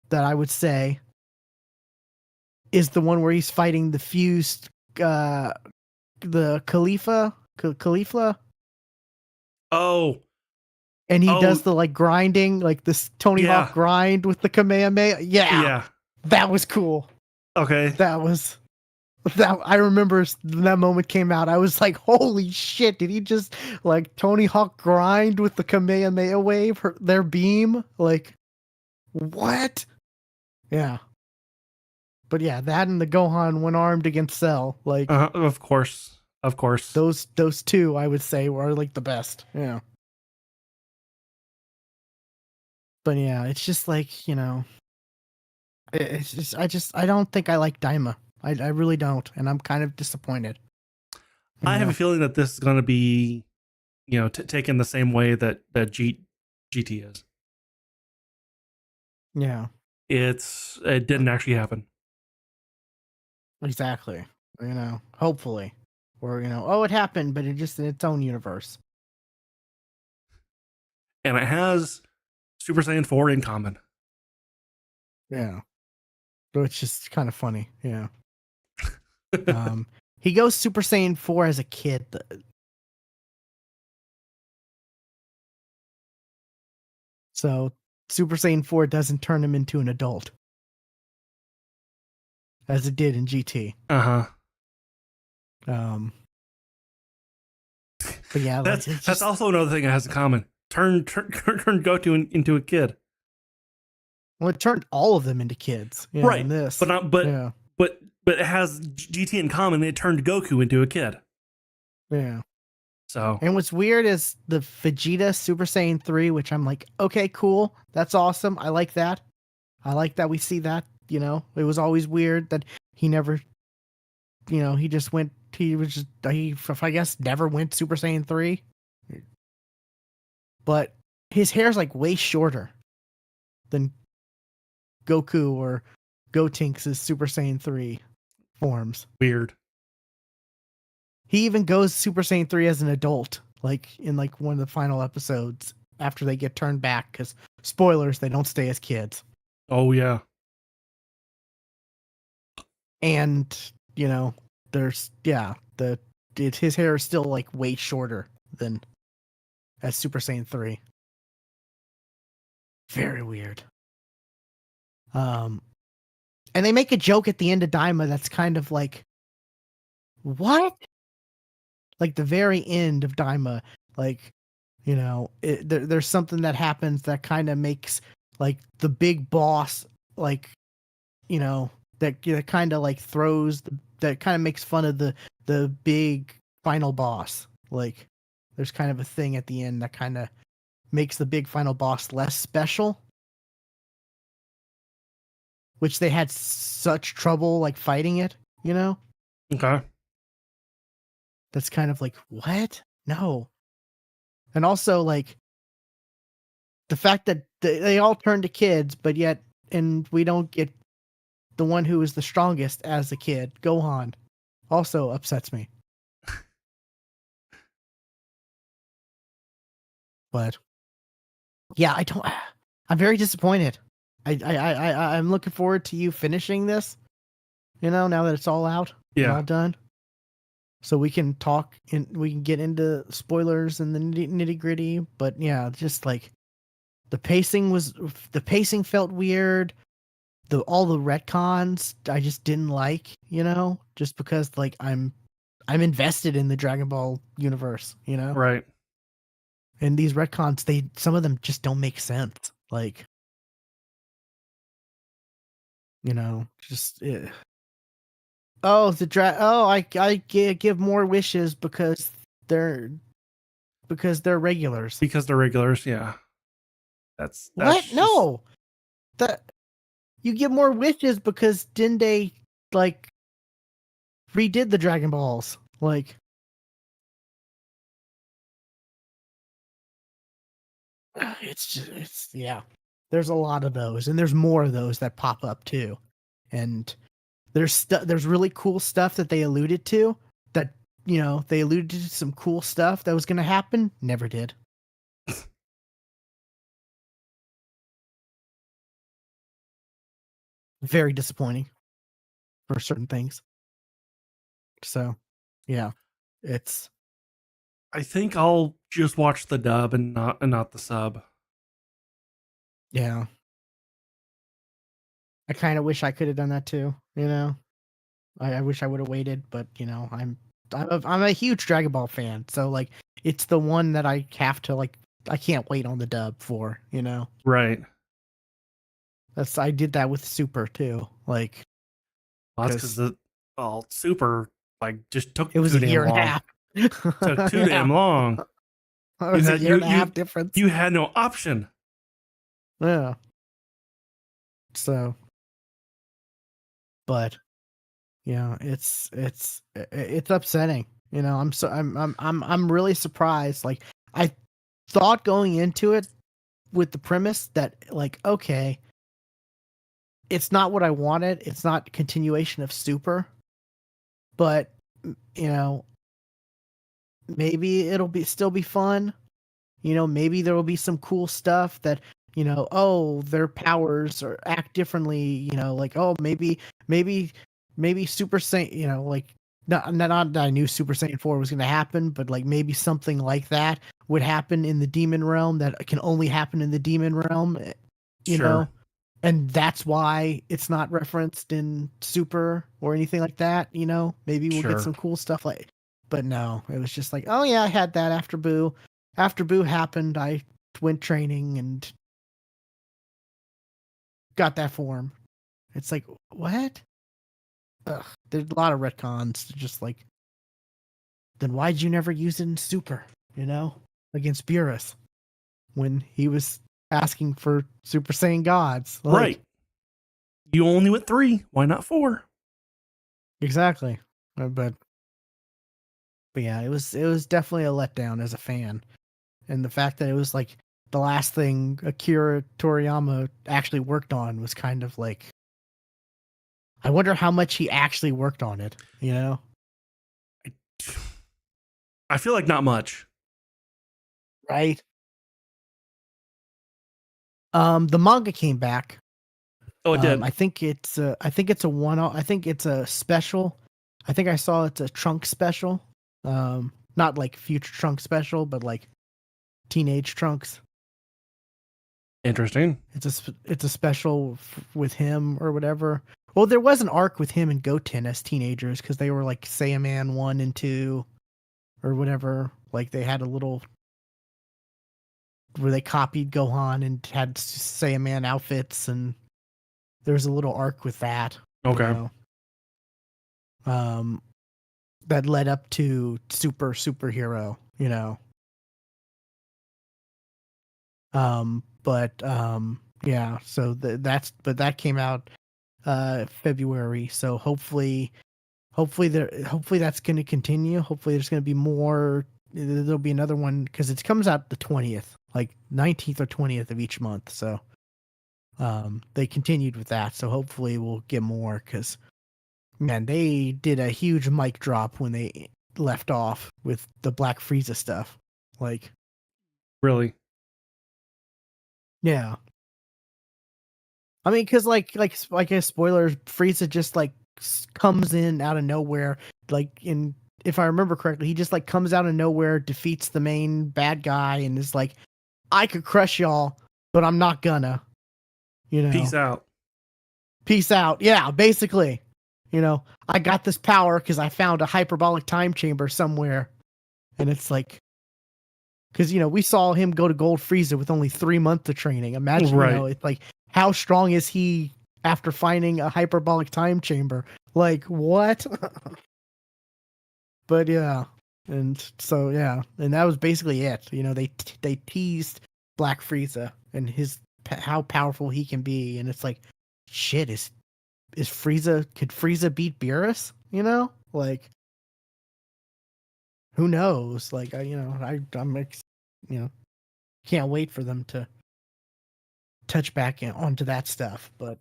that I would say is the one where he's fighting the fused, the Khalifa, Oh, and he does oh, the like grinding, like this Tony Hawk yeah, grind with the Kamehameha. Yeah, yeah. that was cool. Okay. That was that. I remember that moment came out. I was like, "Holy shit! Did he just like Tony Hawk grind with the Kamehameha wave? Their beam? Like what?" Yeah, but yeah, that and the Gohan one armed against Cell, like Of course, of course. those two, I would say were like the best. Yeah, but yeah, it's just like it's just I don't think I like Daima. I really don't, and I'm kind of disappointed. I have a Yeah, feeling that this is going to be, taken the same way that GT is. yeah, It didn't actually happen, exactly. Hopefully, or oh, it happened, but it just in its own universe. and it has Super Saiyan 4 in common. Yeah, so it's just kind of funny. Yeah. He goes Super Saiyan 4 as a kid. So Super Saiyan 4 doesn't turn him into an adult as it did in GT. Uh-huh. Um, but yeah, like it's That's just also another thing it has in common. Turn Goku into a kid. well, it turned all of them into kids. Yeah, in Right. But this. not but Yeah, but but it has GT in common. It turned Goku into a kid. yeah. So, And what's weird is the Vegeta Super Saiyan 3, which I'm like, okay, cool. That's awesome. I like that. I like that we see that. It was always weird that he never, he just went, he was just, I guess, never went Super Saiyan 3. But his hair's like way shorter than Goku or Gotenks' Super Saiyan 3 forms. weird. He even goes Super Saiyan 3 as an adult, like in like one of the final episodes after they get turned back, because spoilers, they don't stay as kids. Oh yeah. And, there's his hair is still like way shorter than as Super Saiyan 3. Very weird. And they make a joke at the end of Daima that's kind of like, what? Like the very end of Daima, like, there's something that happens that kind of makes like the big boss, like, that kind of like that kind of makes fun of the big final boss. Like, there's kind of a thing at the end that kind of makes the big final boss less special, which they had such trouble like fighting it. Okay. That's kind of like, what? No. And also like the fact that they all turn to kids, but yet, and we don't get the one who is the strongest as a kid, Gohan, also upsets me. But yeah, I'm very disappointed. I'm looking forward to you finishing this. Now that it's all out and Yeah. all done, so we can talk and we can get into spoilers and the nitty gritty. But yeah, just like the pacing felt weird. All the retcons I just didn't like, just because like I'm invested in the Dragon Ball universe, Right. and these retcons, some of them just don't make sense. Like, just oh I give more wishes they're because they're regulars. Because they're regulars, yeah. That's What? just No, that you give more wishes because Dende like redid the Dragon Balls. Like, yeah. There's a lot of those, and there's more of those that pop up too. And there's really cool stuff that they alluded to that they alluded to some cool stuff that was going to happen, never did. very disappointing for certain things. So, yeah, it's I think I'll just watch the dub and not the sub. yeah. I kind of wish I could have done that too. You know, I wish I would have waited, but you know, I'm a huge Dragon Ball fan, so like it's the one that I have to like. I can't wait on the dub for. You know, Right. I did that with Super too, like Well, that's because because the Super like just it took was too a damn year and a long. half. Took too Yeah, damn long. it You was a had year and a half difference. you had no option. Yeah. So, but yeah, it's upsetting. You know, I'm really surprised. Like I thought going into it with the premise that like okay, it's not what I wanted. It's not continuation of Super, but you know, maybe it'll be still be fun. You know, maybe there will be some cool stuff that, you know, oh, their powers or act differently, you know, like, oh, maybe, maybe Super Saiyan, you know, like, not that I knew Super Saiyan 4 was going to happen, but like maybe something like that would happen in the demon realm that can only happen in the demon realm, you Sure. know? And that's why it's not referenced in Super or anything like that, you know? Maybe we'll get Sure. some cool stuff like, but no, it was just like, oh yeah, I had that after Boo. After Boo happened, I went training and got that form. It's like, what? Ugh, there's a lot of retcons. Just like, then why'd you never use it in Super? You know, against Beerus when he was asking for Super Saiyan gods. Like, Right. You only went 3. Why not 4? exactly. But yeah, it was definitely a letdown as a fan, and the fact that it was like the last thing Akira Toriyama actually worked on was kind of like, I wonder how much he actually worked on it. You know, I feel like not much. right? The manga came back. Oh, it did. I think it's a one. I think it's a special. I think I saw it's a Trunk special. Not like future Trunk special, but like teenage Trunks. Interesting. It's a special with him or whatever. Well, there was an arc with him and Goten as teenagers because they were like Saiyaman 1 and 2 or whatever. Like they had a little where they copied Gohan and had Saiyaman outfits, and there was a little arc with that. You Okay. know, um, that led up to superhero. You know, yeah. So that came out February. So hopefully that's going to continue. Hopefully there's going to be more. There'll be another one because it comes out the 20th, like 19th or 20th of each month. So they continued with that. So hopefully we'll get more because man, they did a huge mic drop when they left off with the Black Frieza stuff. Like, Really. yeah, I mean, because like a spoiler, Frieza just like comes in out of nowhere. Like in, if I remember correctly, he just like comes out of nowhere, defeats the main bad guy, and is like, "I could crush y'all, but I'm not gonna." You know, Peace out. peace out. Yeah, basically. You know, I got this power because I found a hyperbolic time chamber somewhere, and it's like, because you know we saw him go to Gold Frieza with only 3 months of training. Imagine, you know, Right. it's like how strong is he after finding a hyperbolic time chamber? Like what? But yeah, and so yeah, and that was basically it. You know, they teased Black Frieza and his how powerful he can be, and it's like, shit, is Frieza, could Frieza beat Beerus? You know, like who knows? Like you know, can't wait for them to touch back onto that stuff. But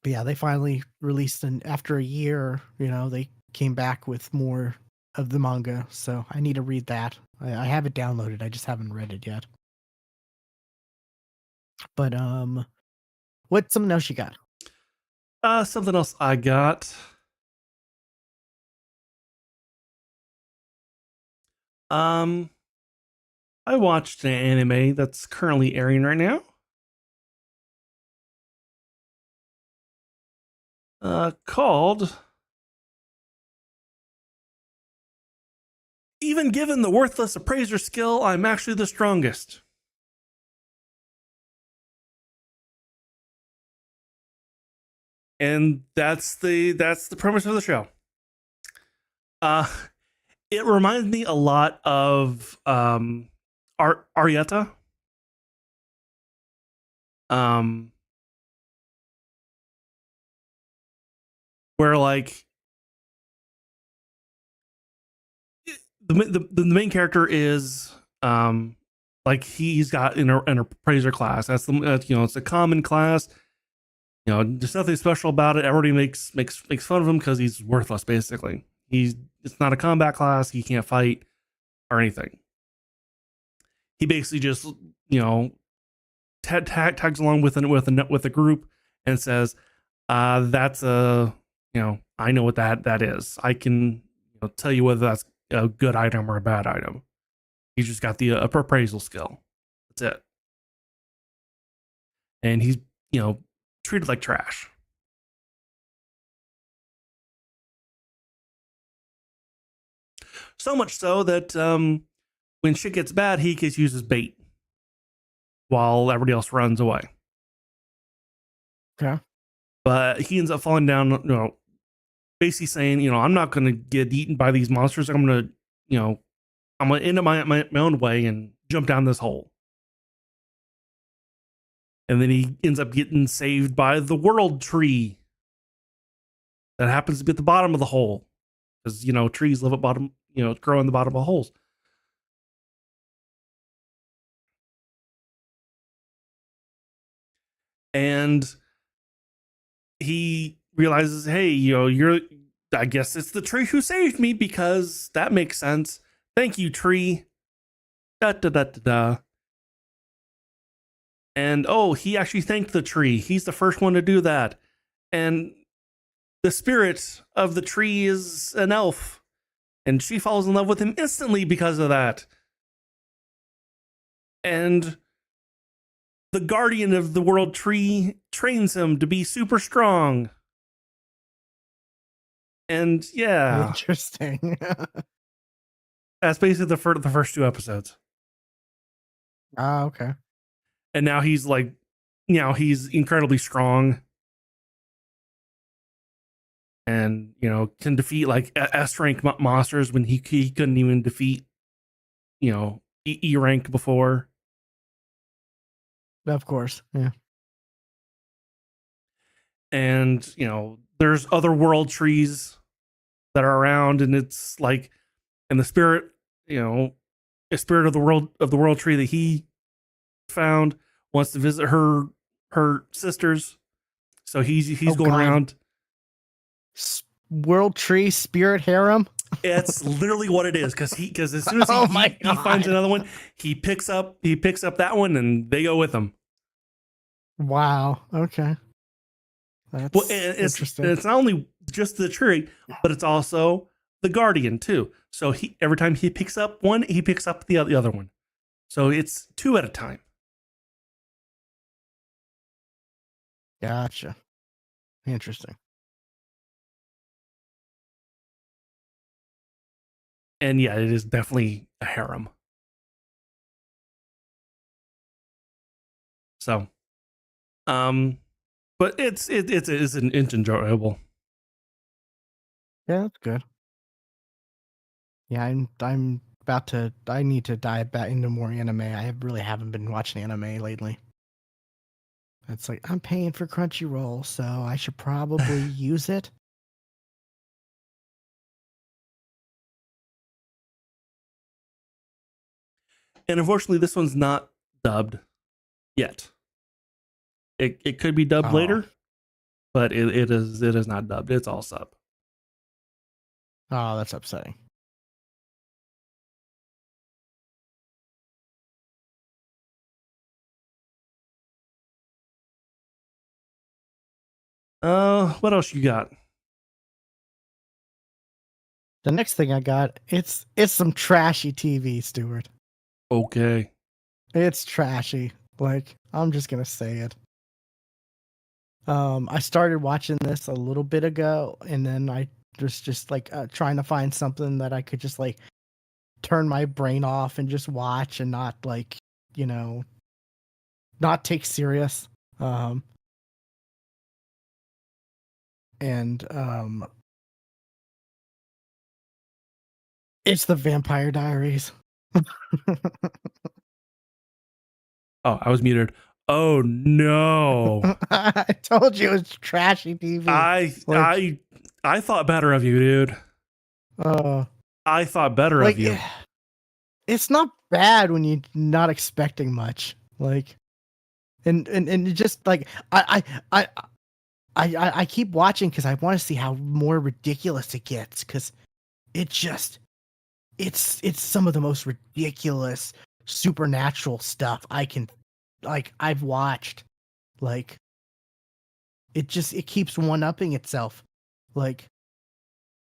yeah, they finally released an after a year. You know, they came back with more of the manga, so I need to read that. I have it downloaded. I just haven't read it yet. But What's something else you got? Something else I got. I watched an anime that's currently airing right now. Called Even Given the Worthless Appraiser Skill, I'm Actually the Strongest. And that's the premise of the show. It reminds me a lot of Arietta. Where like the main character is like he's got an appraiser class. That's it's a common class. There's nothing special about it. Everybody makes fun of him because he's worthless. Basically, it's not a combat class. He can't fight or anything. He basically just tags along with a group and says, "That's I know what that is. I can tell you whether that's a good item or a bad item. He's just got the appraisal skill. That's it. And he's treated like trash. So much so that when shit gets bad, he gets used as bait while everybody else runs away. Okay. But he ends up falling down, basically saying, I'm not going to get eaten by these monsters. I'm going to, end up my own way and jump down this hole. And then he ends up getting saved by the world tree that happens to be at the bottom of the hole. Because, trees live at bottom, grow in the bottom of holes. And he realizes, hey, I guess it's the tree who saved me, because that makes sense. Thank you, tree. Da da da da da. And he actually thanked the tree. He's the first one to do that. And the spirit of the tree is an elf. And she falls in love with him instantly because of that. And the guardian of the world tree trains him to be super strong. And yeah. Interesting. That's basically the first two episodes. Okay. And now he's he's incredibly strong. And, can defeat like S rank monsters when he couldn't even defeat, E rank before. Of course. Yeah. And, there's other world trees that are around, and it's like, and the spirit, the spirit of the world tree that he found wants to visit her sisters. So he's going around. World tree spirit harem. It's literally what it is, because as soon as he finds another one, he picks up that one, and they go with him. Wow. Okay. That's interesting. It's not only just the tree, but it's also the guardian too. So every time he picks up one, he picks up the other one. So it's two at a time. Gotcha. Interesting. And yeah, it is definitely a harem. So, but it's enjoyable. Yeah, that's good. Yeah, I'm about to. I need to dive back into more anime. I really haven't been watching anime lately. It's like, I'm paying for Crunchyroll, so I should probably use it. And unfortunately, this one's not dubbed yet. It could be dubbed later, but it is not dubbed. It's all sub. Oh, that's upsetting. What else you got? The next thing I got, it's some trashy TV, Stuart. Okay. It's trashy. Like, I'm just gonna say it. I started watching this a little bit ago, and then I was just like trying to find something that I could just like turn my brain off and just watch and not like, you know, not take serious. Um, and it's the Vampire Diaries. Oh, I was muted. Oh no. I told you it's trashy TV. I Like, I I thought better of you, dude. uh, I thought better of like you. it's not bad when you're not expecting much. Like, and it just like I keep watching because I want to see how more ridiculous it gets because it just it's some of the most ridiculous supernatural stuff I can like I've watched. Like it keeps one upping itself. Like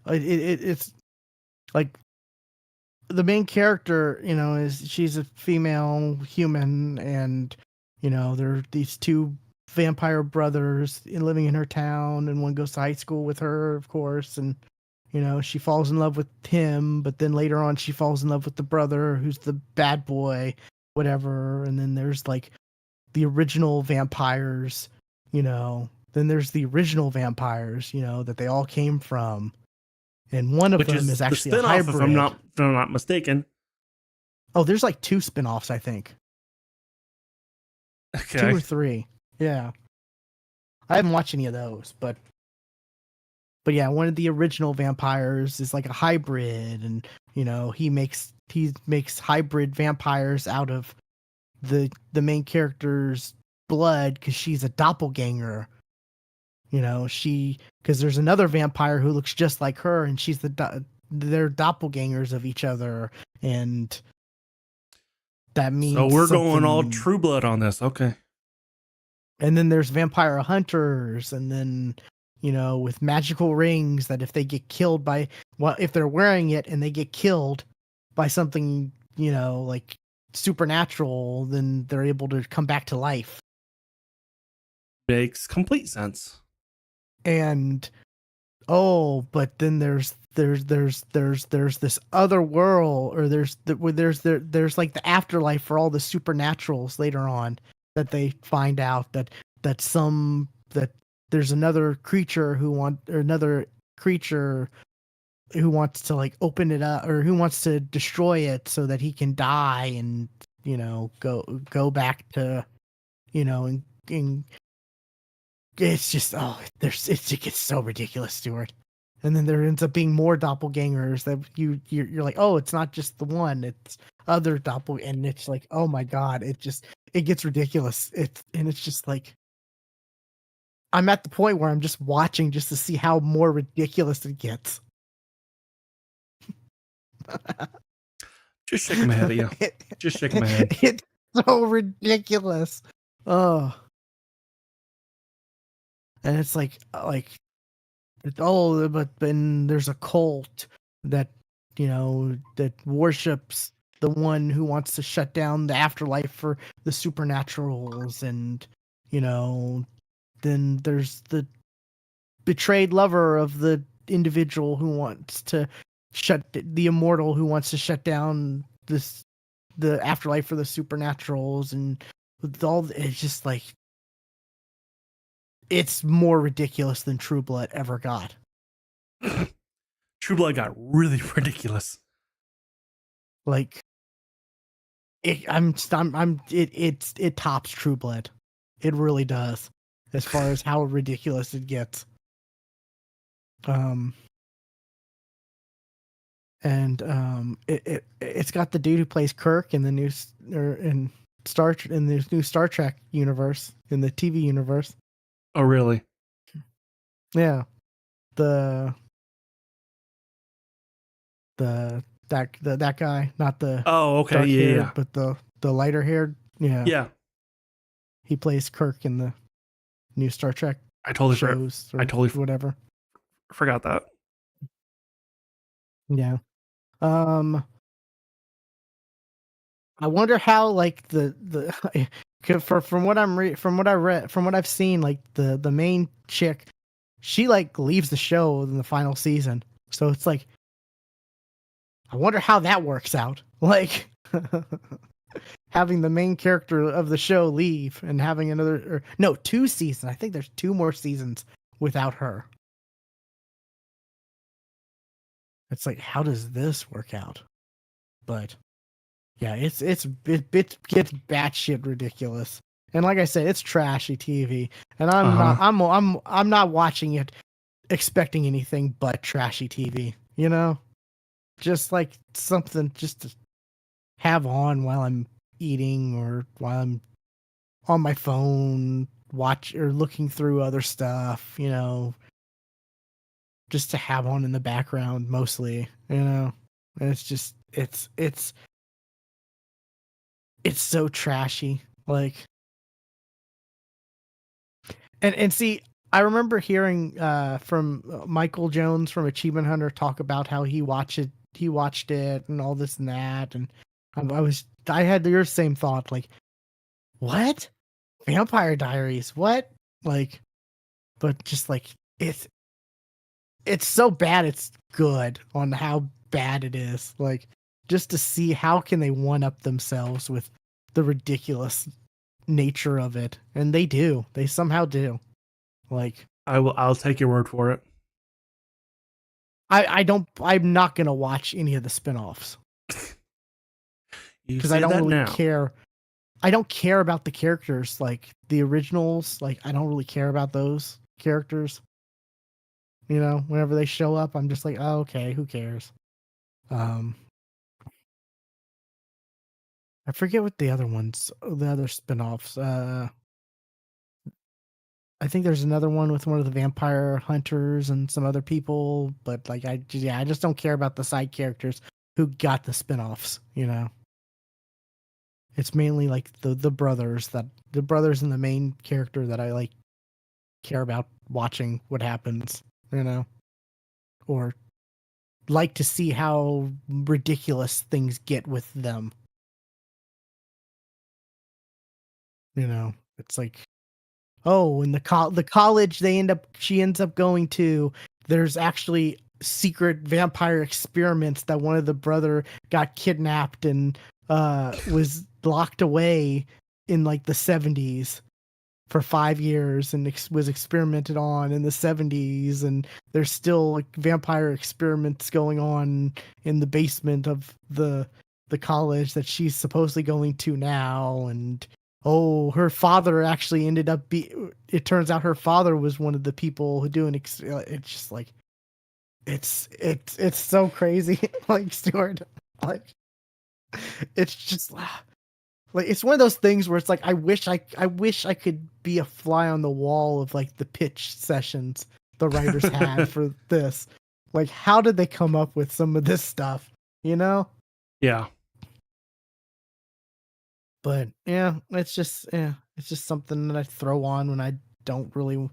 it's like the main character, you know, is she's a female human, and you know there are these two vampire brothers living in her town, and one goes to high school with her, of course, and you know she falls in love with him, but then later on she falls in love with the brother who's the bad boy, whatever, and then there's like the original vampires, you know. Then there's the original vampires, you know, that they all came from, and one of Which them is is the actually a spinoff, if I'm hybrid. not mistaken. Oh, there's like 2 spin-offs, I think. 2 Okay. or 3. Yeah. I haven't watched any of those, but yeah, one of the original vampires is like a hybrid, and you know, he makes hybrid vampires out of the main character's blood cuz she's a doppelganger. You know, cuz there's another vampire who looks just like her, and they're doppelgangers of each other, and that So means we're going all something. True Blood on this. Okay. And then there's vampire hunters, and then you know, with magical rings that if they get killed by, well, if they're wearing it and they get killed by something, you know, like supernatural, then they're able to come back to life. Makes complete sense. And oh, but then there's this other world, or there's like the afterlife for all the supernaturals later on, that they find out that there's another creature who wants to like open it up, or who wants to destroy it so that he can die and, you know, go back to, you know, and it's just, oh, it gets so ridiculous, Stuart. And then there ends up being more doppelgangers that you're like, oh, it's not just the one, it's other and it's like, oh my god, it gets ridiculous. It's just like, I'm at the point where I'm just watching just to see how more ridiculous it gets. Just shaking my head at you. Just shaking my head. It's so ridiculous. Oh, and it's like oh, but then there's a cult that, you know, that worships the one who wants to shut down the afterlife for the supernaturals, and you know, then there's the betrayed lover of the individual who wants to the immortal who wants to shut down the afterlife for the supernaturals, and with all, it's just like, it's more ridiculous than True Blood ever got. True Blood got really ridiculous. Like, it tops True Blood. It really does, as far as how ridiculous it gets. It's got the dude who plays Kirk in the new in this new Star Trek universe, in the TV universe. Oh, really? Yeah, the that guy, not the Oh, okay. dark haired, Yeah. but the lighter haired. Yeah, Yeah. he plays Kirk in the new Star Trek. I totally forgot. shows I or totally whatever. forgot that. Yeah. Um, I wonder how like from what from what I read from what I've seen, like the main chick, she like leaves the show in the final season. So it's like I wonder how that works out. Like having the main character of the show leave and having another or no, 2 seasons. I think there's 2 more seasons without her. It's like how does this work out? But yeah, it gets batshit ridiculous. And like I said, it's trashy TV. And Uh-huh. I'm not watching it expecting anything but trashy TV, you know? Just like something just to have on while I'm eating or while I'm on my phone watch or looking through other stuff, you know, just to have on in the background mostly, you know. And it's just it's so trashy. Like and see, I remember hearing from Michael Jones from Achievement Hunter talk about how he watched it and all this and that, and I had your same thought, like what Vampire Diaries, what like, but just like it's it's so bad it's good on how bad it is, like just to see how can they one up themselves with the ridiculous nature of it, and they somehow do. Like I'll take your word for it. I'm not gonna watch any of the spin-offs You because I say don't that really now. care. I don't care about the characters like the originals. Like I don't really care about those characters. You know, whenever they show up, I'm just like, oh, okay, who cares? Um, I forget what the other spin-offs. I think there's another one with one of the vampire hunters and some other people, but like I just don't care about the side characters who got the spin-offs, you know. It's mainly like the brothers and the main character that I like care about watching what happens, you know, or like to see how ridiculous things get with them. You know, it's like, oh, in the college she ends up going to, there's actually secret vampire experiments that one of the brother got kidnapped and was locked away in like the 70s for 5 years and was experimented on in the 70s, and there's still like vampire experiments going on in the basement of the college that she's supposedly going to now. And oh, her father actually ended up it turns out her father was one of the people who doing it's just like it's so crazy. Like Stuart, like it's just like it's one of those things where it's like I wish I could be a fly on the wall of like the pitch sessions the writers had for this. Like how did they come up with some of this stuff, you know? Yeah. But yeah, it's just something that I throw on when I don't really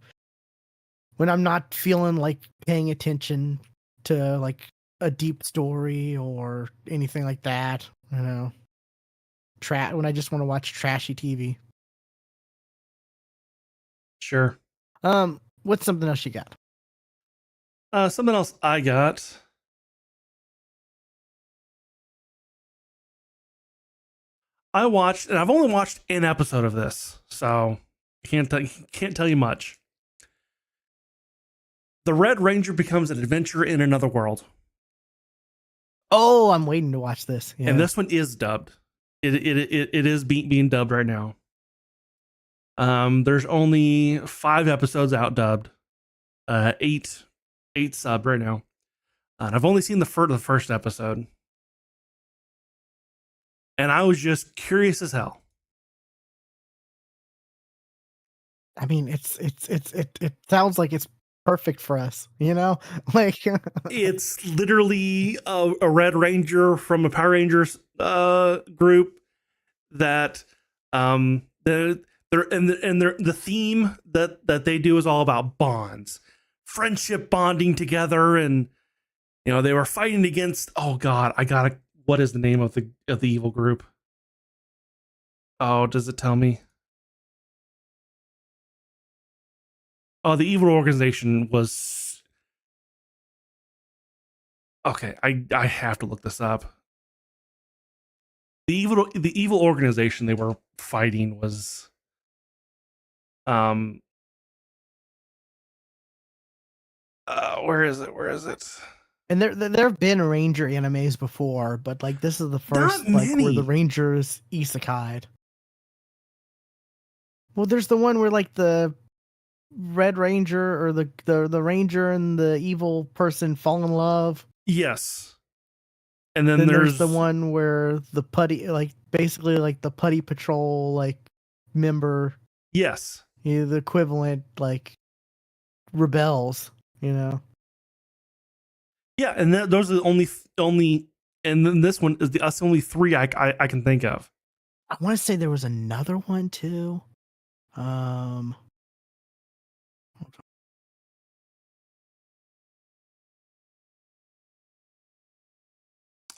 when I'm not feeling like paying attention to like a deep story or anything like that, you know. When I just want to watch trashy TV. Sure. What's something else you got? Something else I got. I watched, and I've only watched an episode of this, so I can't tell you much. The Red Ranger becomes an adventurer in another world, Oh, I'm waiting to watch this. and Yeah. this one is dubbed. It is being dubbed right now. There's only 5 episodes out dubbed, eight sub right now, and I've only seen the first episode, and I was just curious as hell. I mean, it sounds like it's perfect for us, you know? Like It's literally a Red Ranger from a Power Rangers group that they're The theme that they do is all about bonds, friendship, bonding together, and they were fighting against. Oh God, what is the name of the evil group? Oh, does it tell me? Oh, the evil organization was. Okay, I have to look this up. The evil organization they were fighting was where is it? And there have been Ranger animes before, but like this is the first Not like where many. the Ranger is isekai'd. Well, there's the one where like the Red Ranger or the Ranger and the evil person fall in love. Yes. And then Then there's the one where the putty, like basically like the putty patrol like member, yes. the equivalent like rebels, Yeah, and those are the only, and then this one is that's the only three I can think of. I want to say there was another one too. Hold on.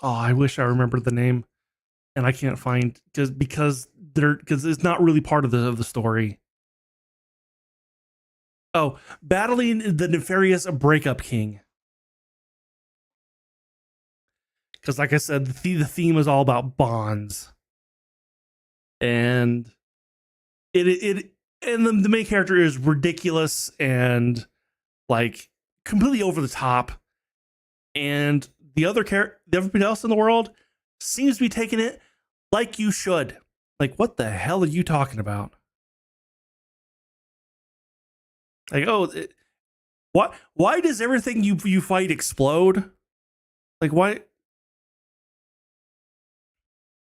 Oh, I wish I remembered the name, and I can't find because it's not really part of the story. Oh, battling the nefarious breakup king. Because, like I said, the theme is all about bonds, and the main character is ridiculous and like completely over the top, and everybody else in the world seems to be taking it like you should. Like, what the hell are you talking about? Like, why does everything you fight explode? Like, why?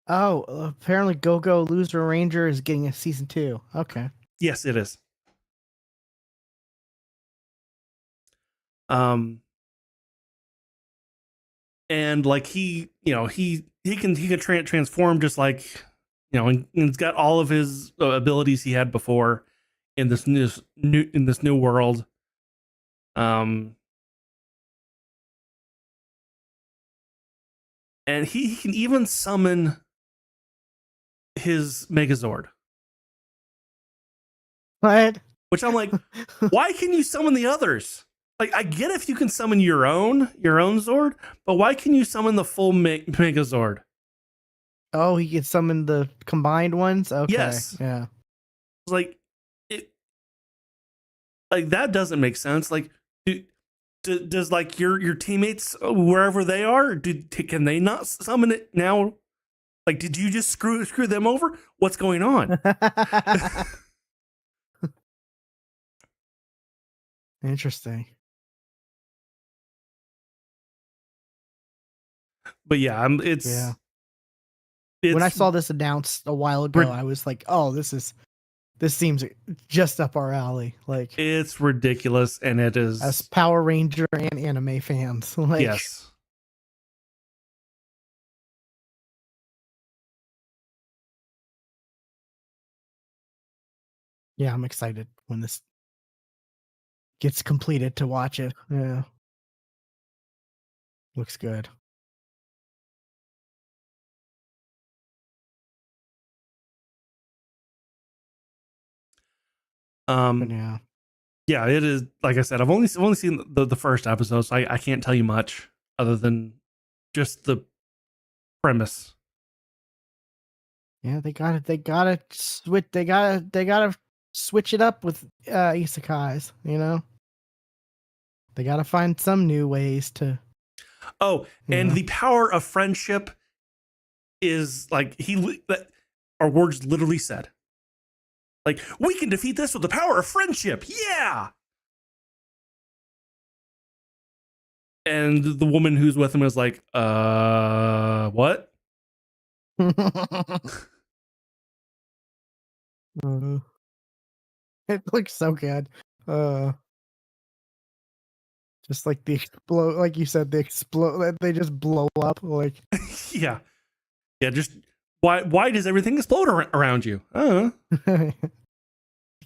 Oh, apparently Go Go Loser Ranger is getting a season 2. Okay. Yes, it is. And like he can transform just like and he's got all of his abilities he had before in this new world. And he can even summon his Megazord. What? Which I'm like, why can you summon the others? Like, I get if you can summon your own Zord, but why can you summon the full Megazord? Oh, he can summon the combined ones? Okay. Yes. Yeah. Like, that doesn't make sense. Like, does like your teammates wherever they are, can they not summon it now? Like, did you just screw them over? What's going on? Interesting. But yeah, Yeah. When I saw this announced a while ago, I was like, "Oh, this seems just up our alley." Like, it's ridiculous, and it is as Power Ranger and anime fans. Like, yes. Yeah, I'm excited when this gets completed to watch it. Yeah. Looks good. Yeah. Yeah, it is. Like I said, I've only seen the first episode, so I can't tell you much other than just the premise. Yeah, they gotta switch it up with isekais, They gotta find some new ways to. Oh, and the power of friendship is like our words literally said. Like, we can defeat this with the power of friendship. Yeah. And the woman who's with him is like, what? It looks so good. Just like the explode, like you said, they just blow up. Like, yeah. Just why does everything explode around you?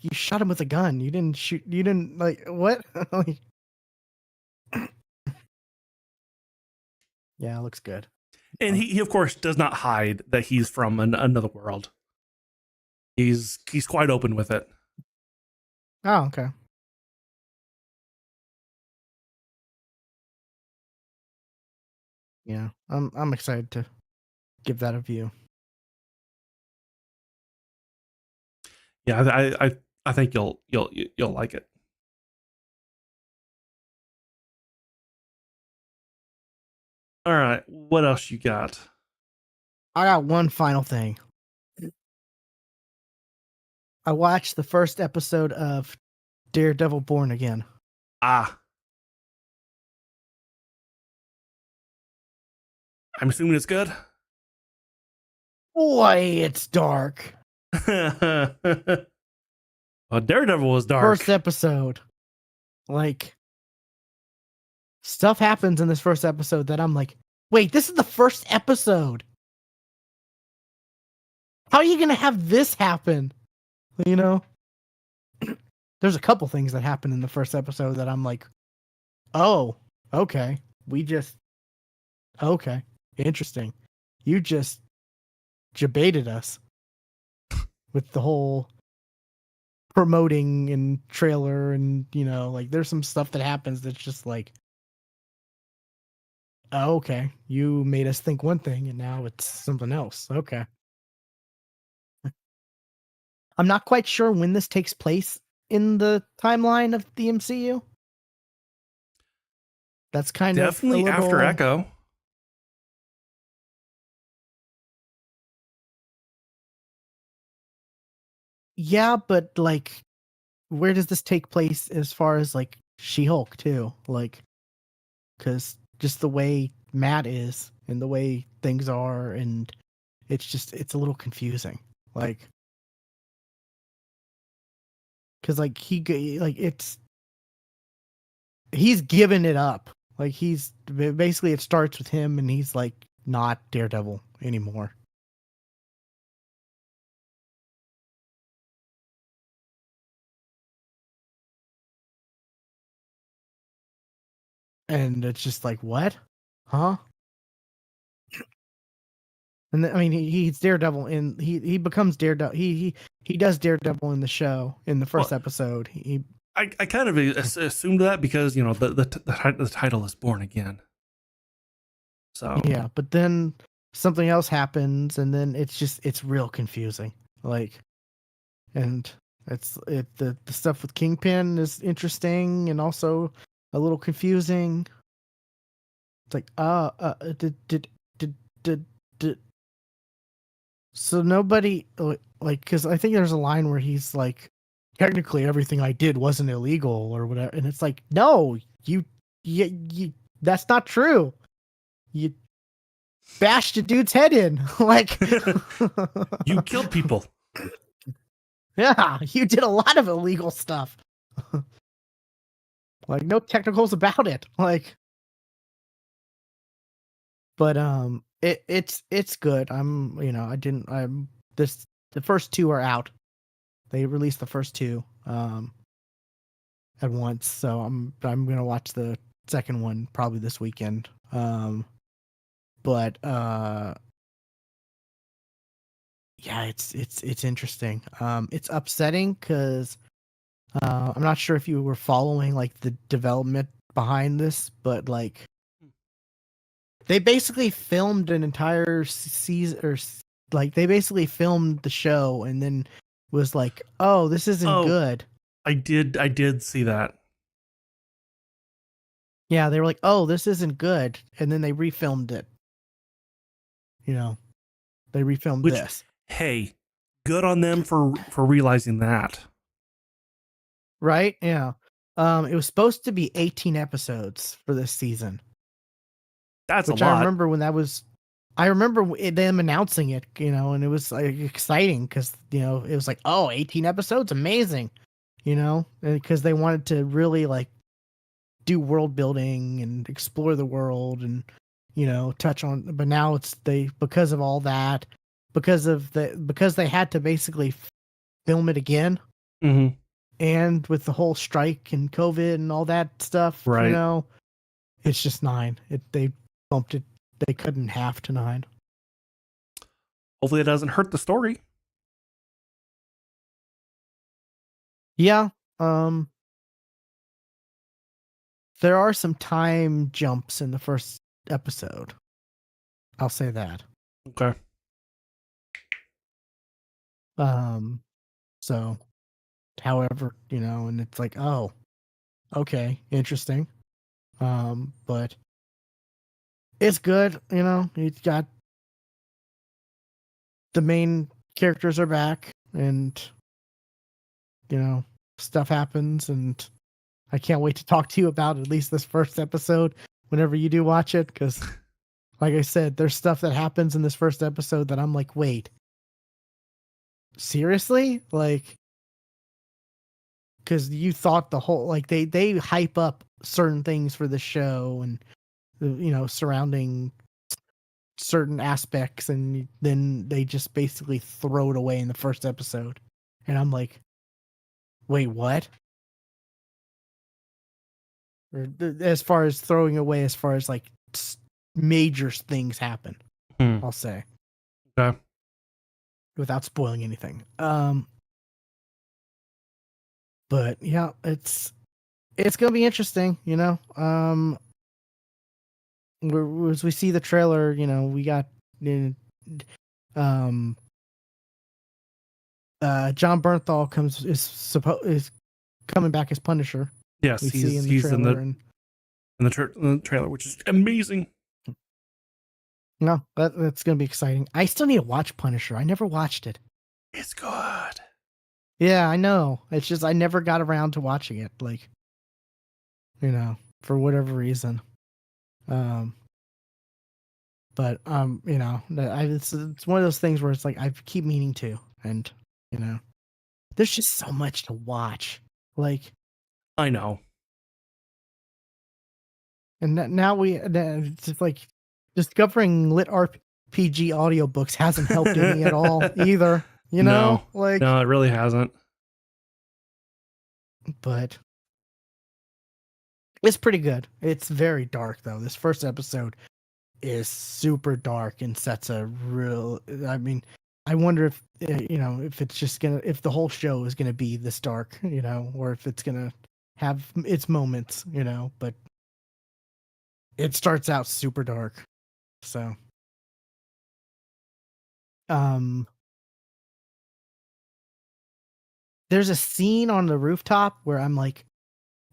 you shot him with a gun. You didn't shoot. You didn't like what? Like, yeah, it looks good. And he of course does not hide that he's from another world. He's quite open with it. Oh, okay. Yeah, I'm excited to give that a view. Yeah, I think you'll like it. All right, what else you got? I got one final thing. I watched the first episode of Daredevil Born Again. Ah, I'm assuming it's good. Boy, it's dark. Well, Daredevil was dark. First episode. Like, stuff happens in this first episode that I'm like, wait, this is the first episode. How are you going to have this happen? You know? There's a couple things that happen in the first episode that I'm like, oh, okay. Okay. Interesting. You just jebaited us with the whole promoting and trailer and, like there's some stuff that happens that's just like, oh, okay. You made us think one thing and now it's something else. Okay. I'm not quite sure when this takes place in the timeline of the MCU. That's kind Definitely of a after little... Echo. Yeah, but like, where does this take place as far as like She-Hulk too? Like, because just the way Matt is and the way things are, and it's a little confusing. Like, because like he's given it up. Like he's basically, it starts with him and he's like not Daredevil anymore. And it's just like, what? Huh? And then, I mean, he's Daredevil and he becomes Daredevil. He does Daredevil in the show in the first Well, episode. I kind of assumed that because the title is Born Again. So Yeah, but then something else happens, and then it's real confusing. Like, and the stuff with Kingpin is interesting and also a little confusing. It's like, did so nobody like, because I think there's a line where he's like, technically everything I did wasn't illegal or whatever, and it's like, no, you that's not true. You bashed a dude's head in. Like, you killed people. yeah, you did a lot of illegal stuff. Like, no technicals about it. Like, but it's good. The first two are out. They released the first two at once, so I'm gonna watch the second one probably this weekend. But yeah, it's interesting. It's upsetting because I'm not sure if you were following like the development behind this, but like they basically filmed an entire season, or like they basically filmed the show and then was like, oh, this isn't good. I did see that. Yeah, they were like, oh, this isn't good, and then they refilmed it. They refilmed this. Hey, good on them for realizing that. Right? Yeah. It was supposed to be 18 episodes for this season. That's which a lot. I remember when that was. I remember them announcing it, and it was like exciting because it was like, oh, 18 episodes, amazing, because they wanted to really like do world building and explore the world and touch on. But now because of all that, because they had to basically film it again. Mm-hmm. And with the whole strike and COVID and all that stuff, Right. it's just 9. They bumped it. They cut in half to 9. Hopefully it doesn't hurt the story. Yeah. Um, there are some time jumps in the first episode. I'll say that. Okay. So, however, and it's like, oh, okay, interesting. But it's good. It's got the main characters are back, and stuff happens, and I can't wait to talk to you about at least this first episode whenever you do watch it, because like I said, there's stuff that happens in this first episode that I'm like, wait, seriously? Like, because you thought the whole, like, they hype up certain things for the show and surrounding certain aspects, and then they just basically throw it away in the first episode, and I'm like, wait, what? Or as far as throwing away, as far as like major things happen, I'll say, Okay. without spoiling anything. But yeah, it's gonna be interesting, as we see the trailer, we got um John Bernthal is coming back as Punisher. Yes, We see in the he's in trailer, the and trailer, which is amazing. no, that's gonna be exciting. I still need to watch Punisher. I never watched it. It's good. Yeah, I know. It's just I never got around to watching it, like, for whatever reason. Um, but it's one of those things where it's like I keep meaning to, and there's just so much to watch. Like, I know. and now it's just like discovering lit RPG audiobooks hasn't helped any at all either. No, like, no, it really hasn't. but it's pretty good. It's very dark though. This first episode is super dark and sets a real. I mean, I wonder if if it's just if the whole show is gonna be this dark, or if it's gonna have its moments, But it starts out super dark, so um, there's a scene on the rooftop where I'm like,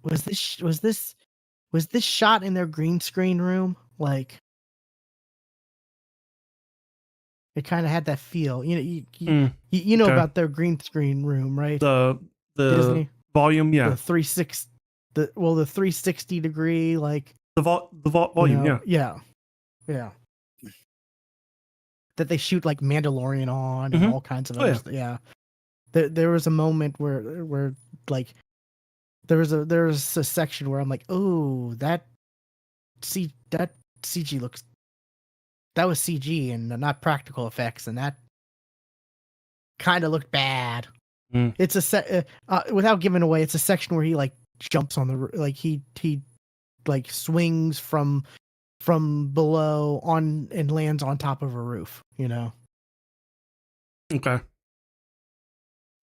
was this shot in their green screen room? Like, it kind of had that feel. You know Okay. about their green screen room, right? The Disney, volume, yeah. the 360, the 360 degree, like The volume, yeah. yeah. That they shoot like Mandalorian on and all kinds of other stuff. Yeah. There was a moment where like there was a section where I'm like, oh, that CG looks, that was CG and not practical effects, and that kind of looked bad. It's without giving away, it's a section where he like jumps on the, like he like swings from below on and lands on top of a roof, Okay.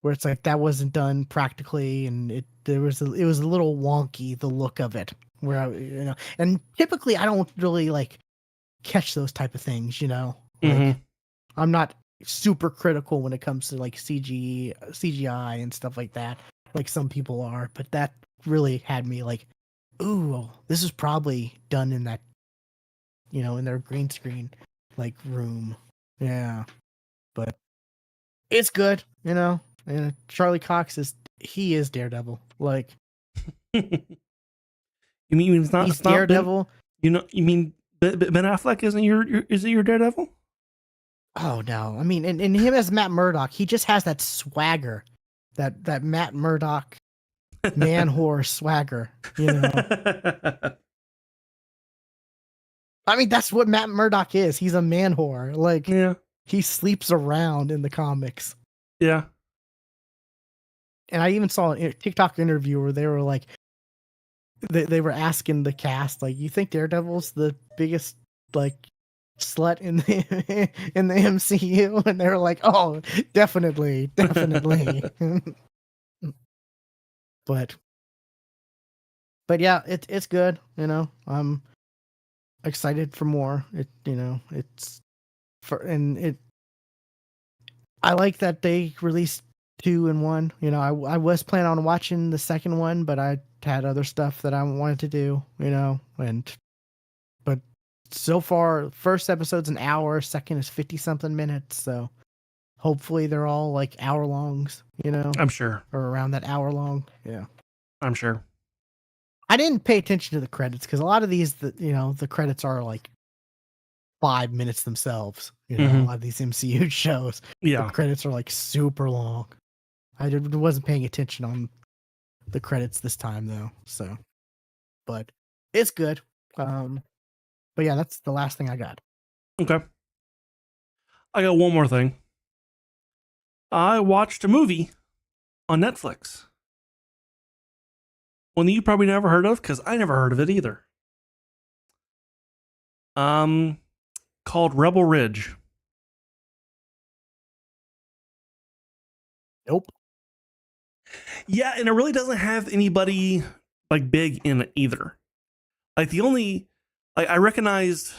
where it's like that wasn't done practically, and it was a little wonky, the look of it, where and typically I don't really like catch those type of things, like I'm not super critical when it comes to like CGI and stuff like that, like some people are, but that really had me like, ooh, this is probably done in that, in their green screen like room. Yeah, but it's good, and Charlie Cox is Daredevil. Like, You mean it's not? he's It's not Ben. Daredevil. You mean Ben Affleck isn't is it your Daredevil? Oh no, I mean, and him as Matt Murdock, he just has that swagger, that Matt Murdock man whore swagger. I mean, that's what Matt Murdock is. He's a man whore. Like, Yeah. he sleeps around in the comics. Yeah. and I even saw a TikTok interview where they were like, they were asking the cast, like, you think Daredevil's the biggest like slut in the in the MCU? And they were like, oh, definitely, definitely. but yeah, it's good. You know, I'm excited for more. It's for and it. I like that they released 2 and 1. You know, I was planning on watching the second one, but I had other stuff that I wanted to do. You know, but so far, first episode's an hour, second is 50 something minutes. So hopefully they're all like hour longs. You know, I'm sure. or around that hour long. Yeah. I'm sure. I didn't pay attention to the credits because a lot of these, the credits are like 5 minutes themselves. You know, a lot of these MCU shows, the Yeah. credits are like super long. Wasn't paying attention on the credits this time though. So, but it's good. But yeah, that's the last thing I got. Okay. I got one more thing. I watched a movie on Netflix. One that you probably never heard of, because I never heard of it either. Called Rebel Ridge. Nope. Yeah, and it really doesn't have anybody like big in it either. Like the only, like I recognized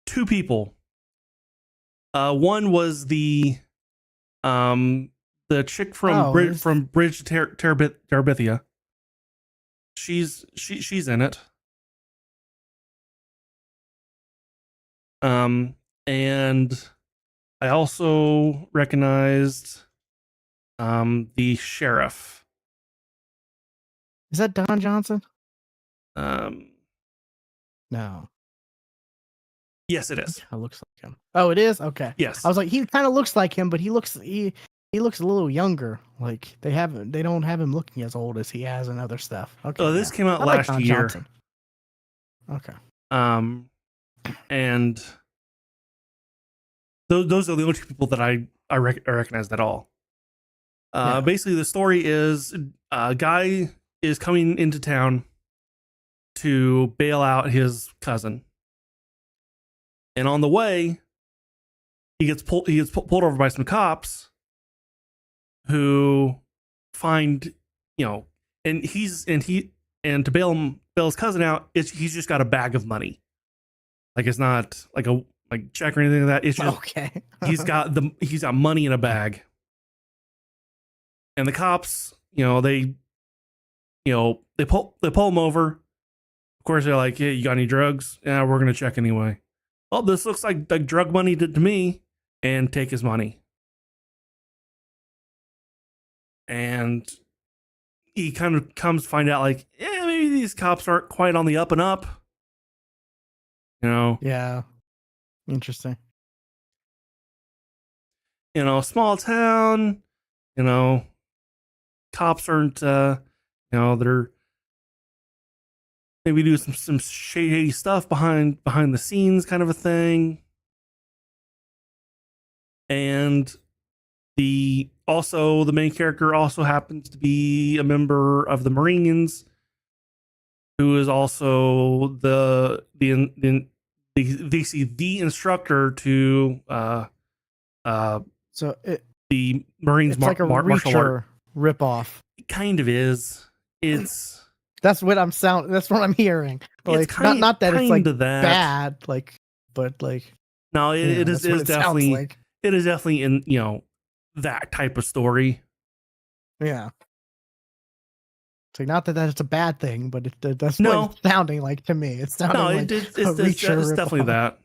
2 people. One was the chick from from Bridge to Terabithia. She's in it. And I also recognized the sheriff. Is that Don Johnson? No. Yes, it is. It looks like him. Oh, it is? Okay. Yes. I was like, he kind of looks like him, but he looks a little younger. Like they don't have him looking as old as he has in other stuff. Okay. Oh, this came out last year. Johnson. Okay. And those are the only 2 people that I recognized at all. Basically, the story is a guy is coming into town to bail out his cousin, and on the way, he gets pulled over by some cops who find, and to bail his cousin out, he's just got a bag of money. Like it's not like a check or anything like that. It's just okay. he's got money in a bag. And the cops, they pull him over. Of course, they're like, "Hey, you got any drugs?" Yeah, we're gonna check anyway. Well, this looks like drug money to me, and take his money. And he kind of comes to find out, like, maybe these cops aren't quite on the up and up. Yeah. Interesting. Small town. Cops aren't. They're maybe do some shady stuff behind the scenes, kind of a thing. And the main character also happens to be a member of the Marines, who is also the instructor to the Marines. It's like a martial art ripoff. It kind of is. It's that's what I'm hearing. Like not that it's like bad, but no, it is definitely like. It is definitely in that type of story. Yeah. It's like not that it's a bad thing, but that's what it's sounding like to me. It's sounding it's definitely that.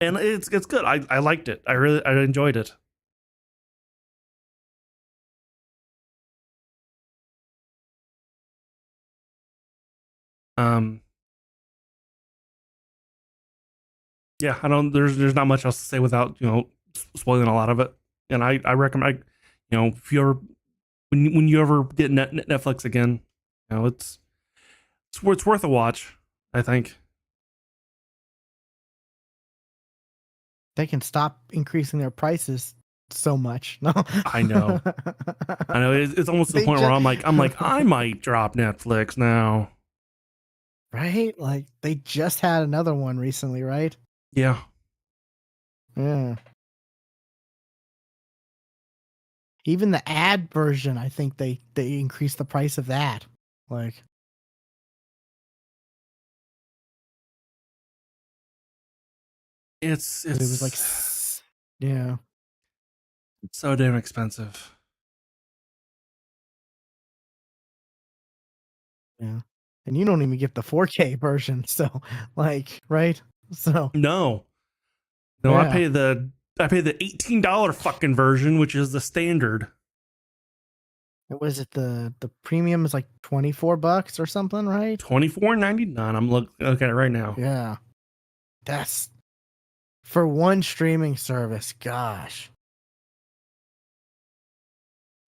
And it's good. I liked it. I enjoyed it. Yeah, there's not much else to say without, spoiling a lot of it. And I recommend, if you ever, when you ever get Netflix again, it's worth a watch, I think. They can stop increasing their prices so much. No. I know. I know. It's almost to the They point where just I'm like, I might drop Netflix now. right? Like they just had another one recently, right? Yeah. Yeah. Even the ad version, I think they increased the price of that. Like It's 'cause it was like it's yeah. it's so damn expensive. Yeah. And you don't even get the 4K version, so like, right? So, No. No, yeah. I pay the $18 fucking version, which is the standard. Was it the premium is like $24 or something, right? $24.99. I'm looking at it right now. Yeah. That's for one streaming service. Gosh.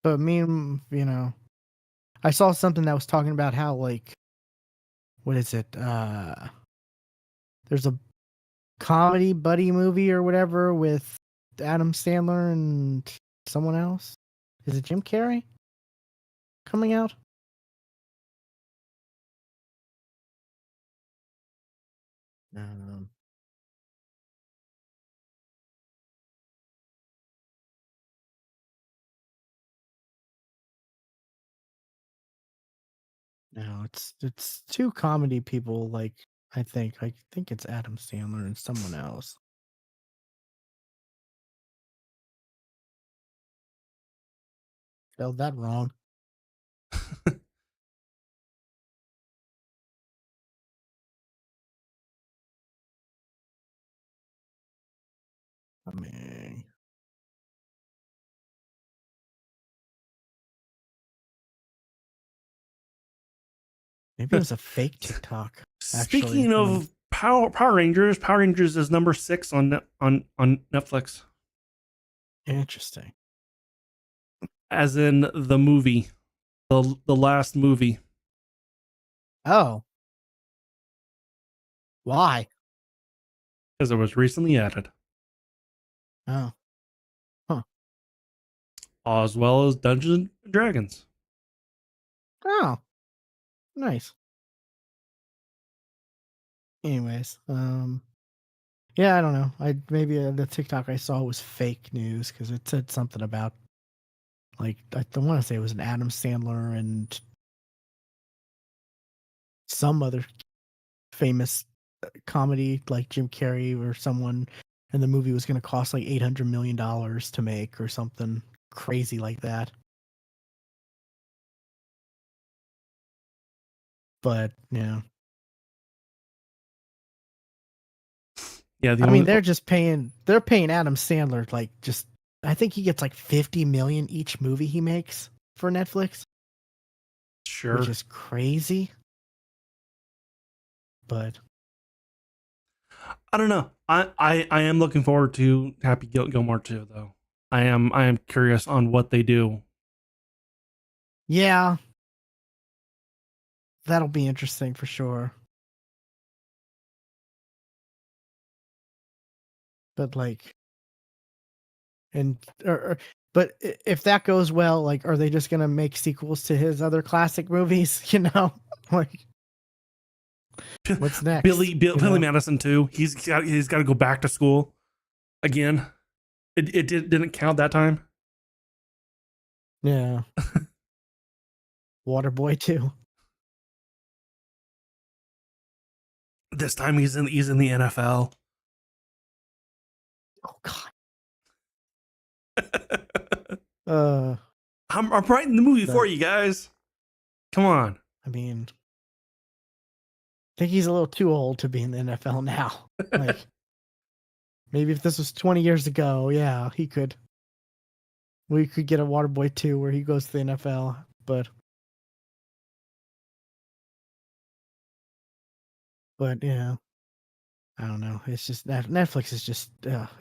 But I saw something that was talking about how like what is it? There's a comedy buddy movie or whatever with Adam Sandler and someone else. Is it Jim Carrey coming out? Um, no, it's two comedy people. Like I think it's Adam Sandler and someone else. Spelled that wrong. I mean, maybe it was a fake TikTok. Actually, Speaking of Power Rangers, Power Rangers is number 6 on Netflix, interesting. as in the movie, the last movie, Oh, why? because it was recently added, Oh, huh. as well as Dungeons and Dragons. Oh, nice. Anyways, yeah, I don't know. I maybe the TikTok I saw was fake news because it said something about like I don't want to say it was an Adam Sandler and some other famous comedy like Jim Carrey or someone, and the movie was going to cost like $800 million to make or something crazy like that. But yeah, Yeah, the I mean only they're paying Adam Sandler like just I think he gets like 50 million each movie he makes for Netflix, which sure. is crazy. But I don't know. I am looking forward to Happy Gilmore 2 though. I am curious on what they do. yeah, that'll be interesting for sure. But like, and but if that goes well, like, are they just gonna make sequels to his other classic movies? Like, what's next? Billy Madison too. He's got to go back to school again. It didn't count that time. Yeah, Waterboy too. This time he's in the NFL. Oh God. I'm Uh, writing the movie for but you guys. Come on. I mean, I think he's a little too old to be in the NFL now. Like, maybe if this was 20 years ago, yeah, he could. We could get a Waterboy 2 where he goes to the NFL, but yeah, I don't know. It's just Netflix is just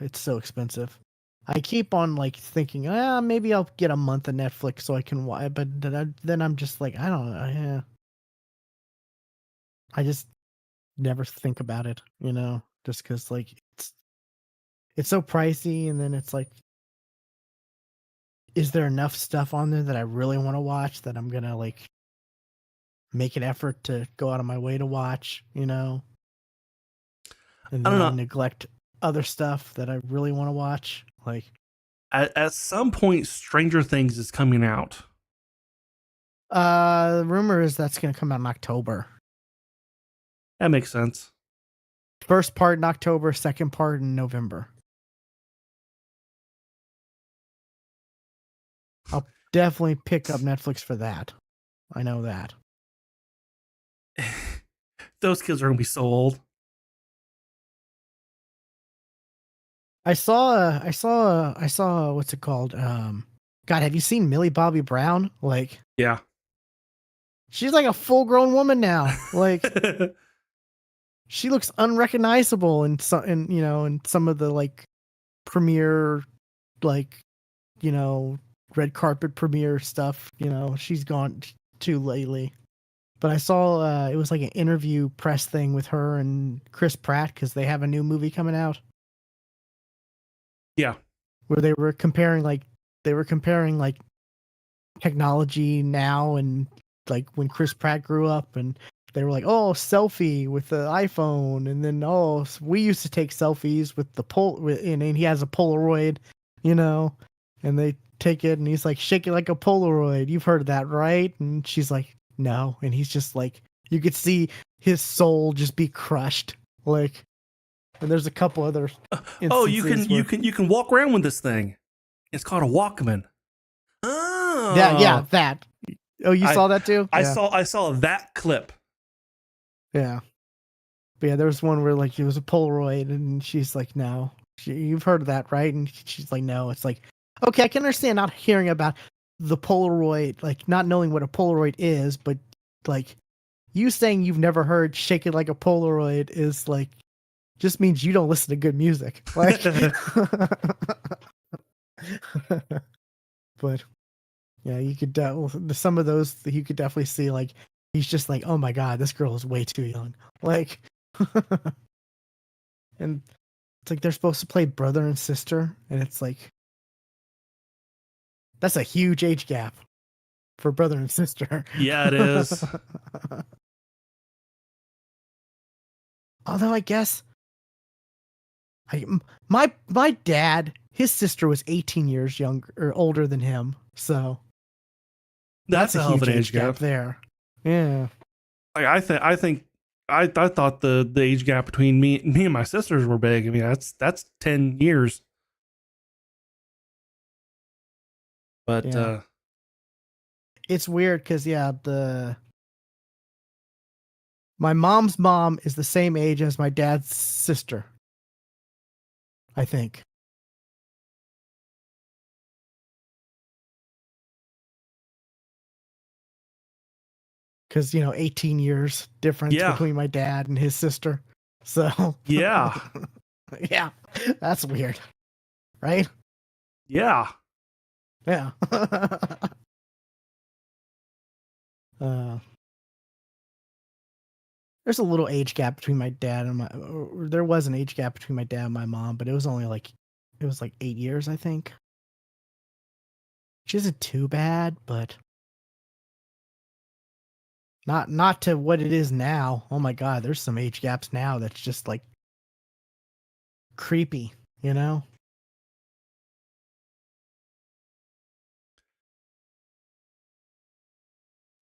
it's so expensive. I keep on like thinking, maybe I'll get a month of Netflix so I can watch. But then I'm just like, I don't know. Yeah, I just never think about it, just because like it's so pricey, and then it's like is there enough stuff on there that I really want to watch that I'm gonna like make an effort to go out of my way to watch, you know? And I then don't I'll know. neglect other stuff that I really want to watch. Like, At some point, Stranger Things is coming out. the rumor is that's gonna come out in October. That makes sense. First part in October, second part in November. I'll definitely pick up Netflix for that. I know that. Those kids are gonna be so old. I saw what's it called? God, have you seen Millie Bobby Brown? Like, Yeah. she's like a full-grown woman now. Like, she looks unrecognizable in some, in some of the like premiere, like, red carpet premiere stuff. She's gone too lately. But I saw it was like an interview press thing with her and Chris Pratt because they have a new movie coming out Yeah. where they were comparing like technology now and like when Chris Pratt grew up, and they were like, oh, selfie with the iPhone, and then we used to take selfies with the and he has a Polaroid, you know, and they take it and he's like, shake it like a Polaroid. You've heard of that, right? And she's like, no, and he's just like, you could see his soul just be crushed, like. And there's a couple other Oh, instances where you can walk around with this thing. It's called a Walkman. yeah, Oh, that. Oh, you saw that too? Yeah. I saw that clip. Yeah. But yeah, there was one where like it was a Polaroid, and she's like, "No, you've heard of that, right?" And she's like, "No." It's like, okay, I can understand not hearing about the Polaroid, like not knowing what a Polaroid is, but like you saying you've never heard "Shake It Like a Polaroid" is like just means you don't listen to good music, like. But yeah, you could some of those you could definitely see like he's just like, oh my god, this girl is way too young, like. And it's like they're supposed to play brother and sister, and it's like that's a huge age gap for brother and sister. Yeah, it is. Although I guess my dad, his sister was 18 years younger or older than him, so That's that's a a hell of huge an age age gap gap. there. Yeah, Like I thought the age gap between me and my sisters were big. I mean, that's 10 years. But yeah. It's weird because yeah, the my mom's mom is the same age as my dad's sister, I think. Because 18 years difference yeah. between my dad and his sister, so Yeah. yeah, that's weird, right? Yeah. Yeah. uh there's a little age gap between my dad and or there was an age gap between my dad and my mom, but it was only like it was like 8 years, I think, which isn't too bad, but not to what it is now. Oh my god, there's some age gaps now that's just like creepy, you know?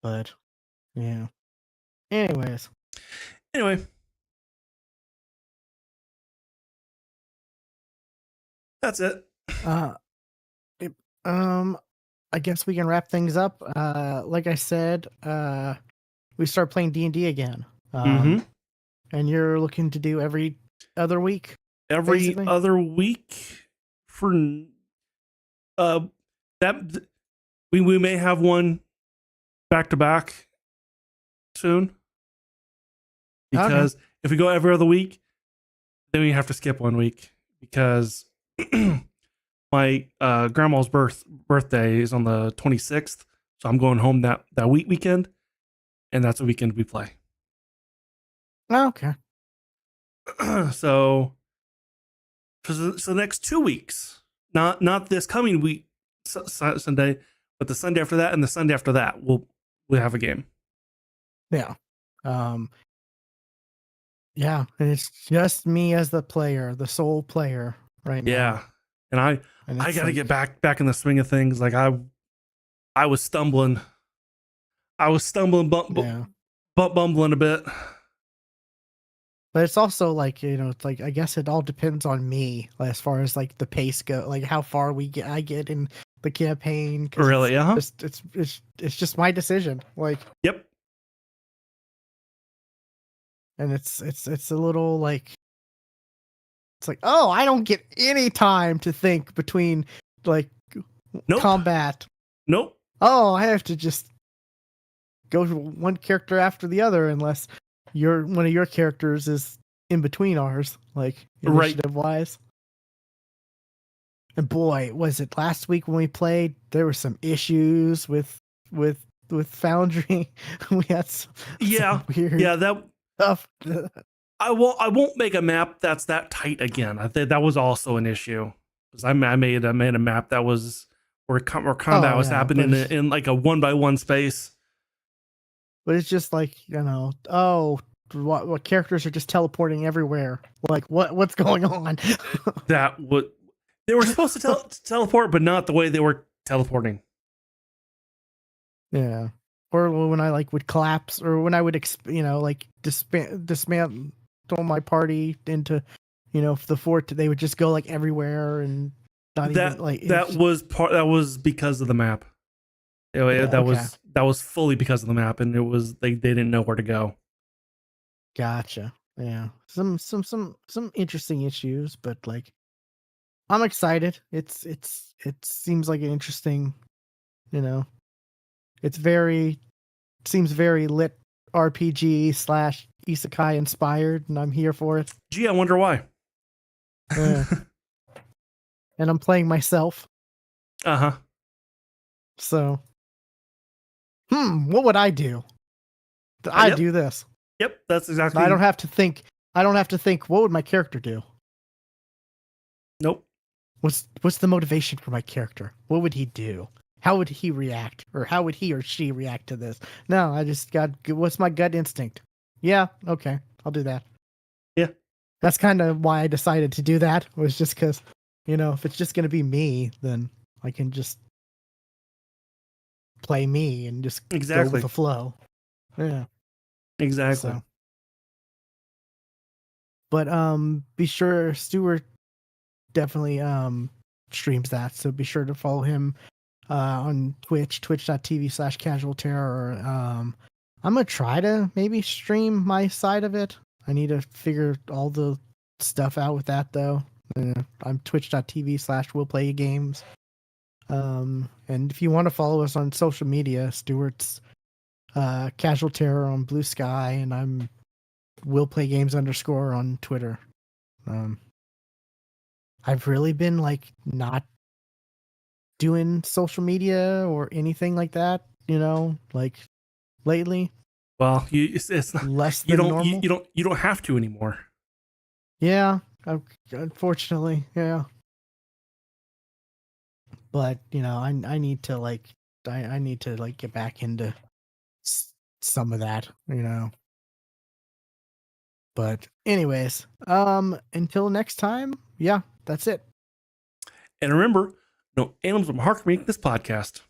But yeah. Anyways, Anyway, that's it. uh, it, um, I guess we can wrap things up. Like I said, we start playing D&D again. Mm-hmm. And you're looking to do every other week, Every basically? other week for uh that we may have one back to back soon, Okay. because if we go every other week, then we have to skip 1 week because my grandma's birthday is on the 26th, so I'm going home that weekend, and that's the weekend we play. Okay. So for the next 2 weeks, not this coming week, Sunday, but the Sunday after that and the Sunday after that, we'll have a game. Yeah. Yeah, and it's just me as the player, the sole player right Yeah, now. and I got to like, get back in the swing of things. Like I was stumbling, yeah. bumbling a bit. But it's also like, it's like I guess it all depends on me as far as like the pace go, like how far I get in the campaign, because it's Really? just it's just my decision. Like, Yep. and it's a little like, it's like, oh, I don't get any time to think between like Nope. combat. Nope. Oh, I have to just go to one character after the other unless one of your characters is in between ours, like initiative wise. And boy, was it last week when we played, there were some issues with Foundry. We had some weird that stuff. I won't make a map that's that tight again. I think that was also an issue because I made a map that was where combat was happening in like a 1x1 space. But it's just like, what characters are just teleporting everywhere. Like what's going on? That would they were supposed to teleport, but not the way they were teleporting. Yeah. Or when I like would collapse, or when I would like dismantle my party into the fort, they would just go like everywhere and not even like that was because of the map. Anyway, that was fully because of the map, and it was they didn't know where to go. Gotcha. Yeah. Some interesting issues, but like I'm excited. It seems like an interesting, it's seems very lit RPG / isekai inspired, and I'm here for it. Gee, I wonder why. Yeah. And I'm playing myself. Uh-huh. So, what would I do? I do this. Yep, that's exactly. I don't have to think. What would my character do? Nope. What's the motivation for my character? What would he do? How would he react, or how would he or she react to this? No, I just got what's my gut instinct. Yeah, okay, I'll do that. Yeah, that's kind of why I decided to do that. Was just because, if it's just gonna be me, then I can just play me and just go with the flow. Yeah, exactly. So. But be sure Stuart definitely streams that, so be sure to follow him on twitch.tv/casualterror. I'm gonna try to maybe stream my side of it. I need to figure all the stuff out with that though. I'm twitch.tv/willplaygames. And if you want to follow us on social media, Stuart's Casual Terror on Blue Sky, and I'm willplaygames _ on Twitter. I've really been like not doing social media or anything like that, like lately. Well, it's not less than normal. You don't have to anymore. Yeah, unfortunately, yeah. But I need to like I need to like get back into some of that, But anyways, until next time, yeah, that's it. And remember, no animals will harm make this podcast.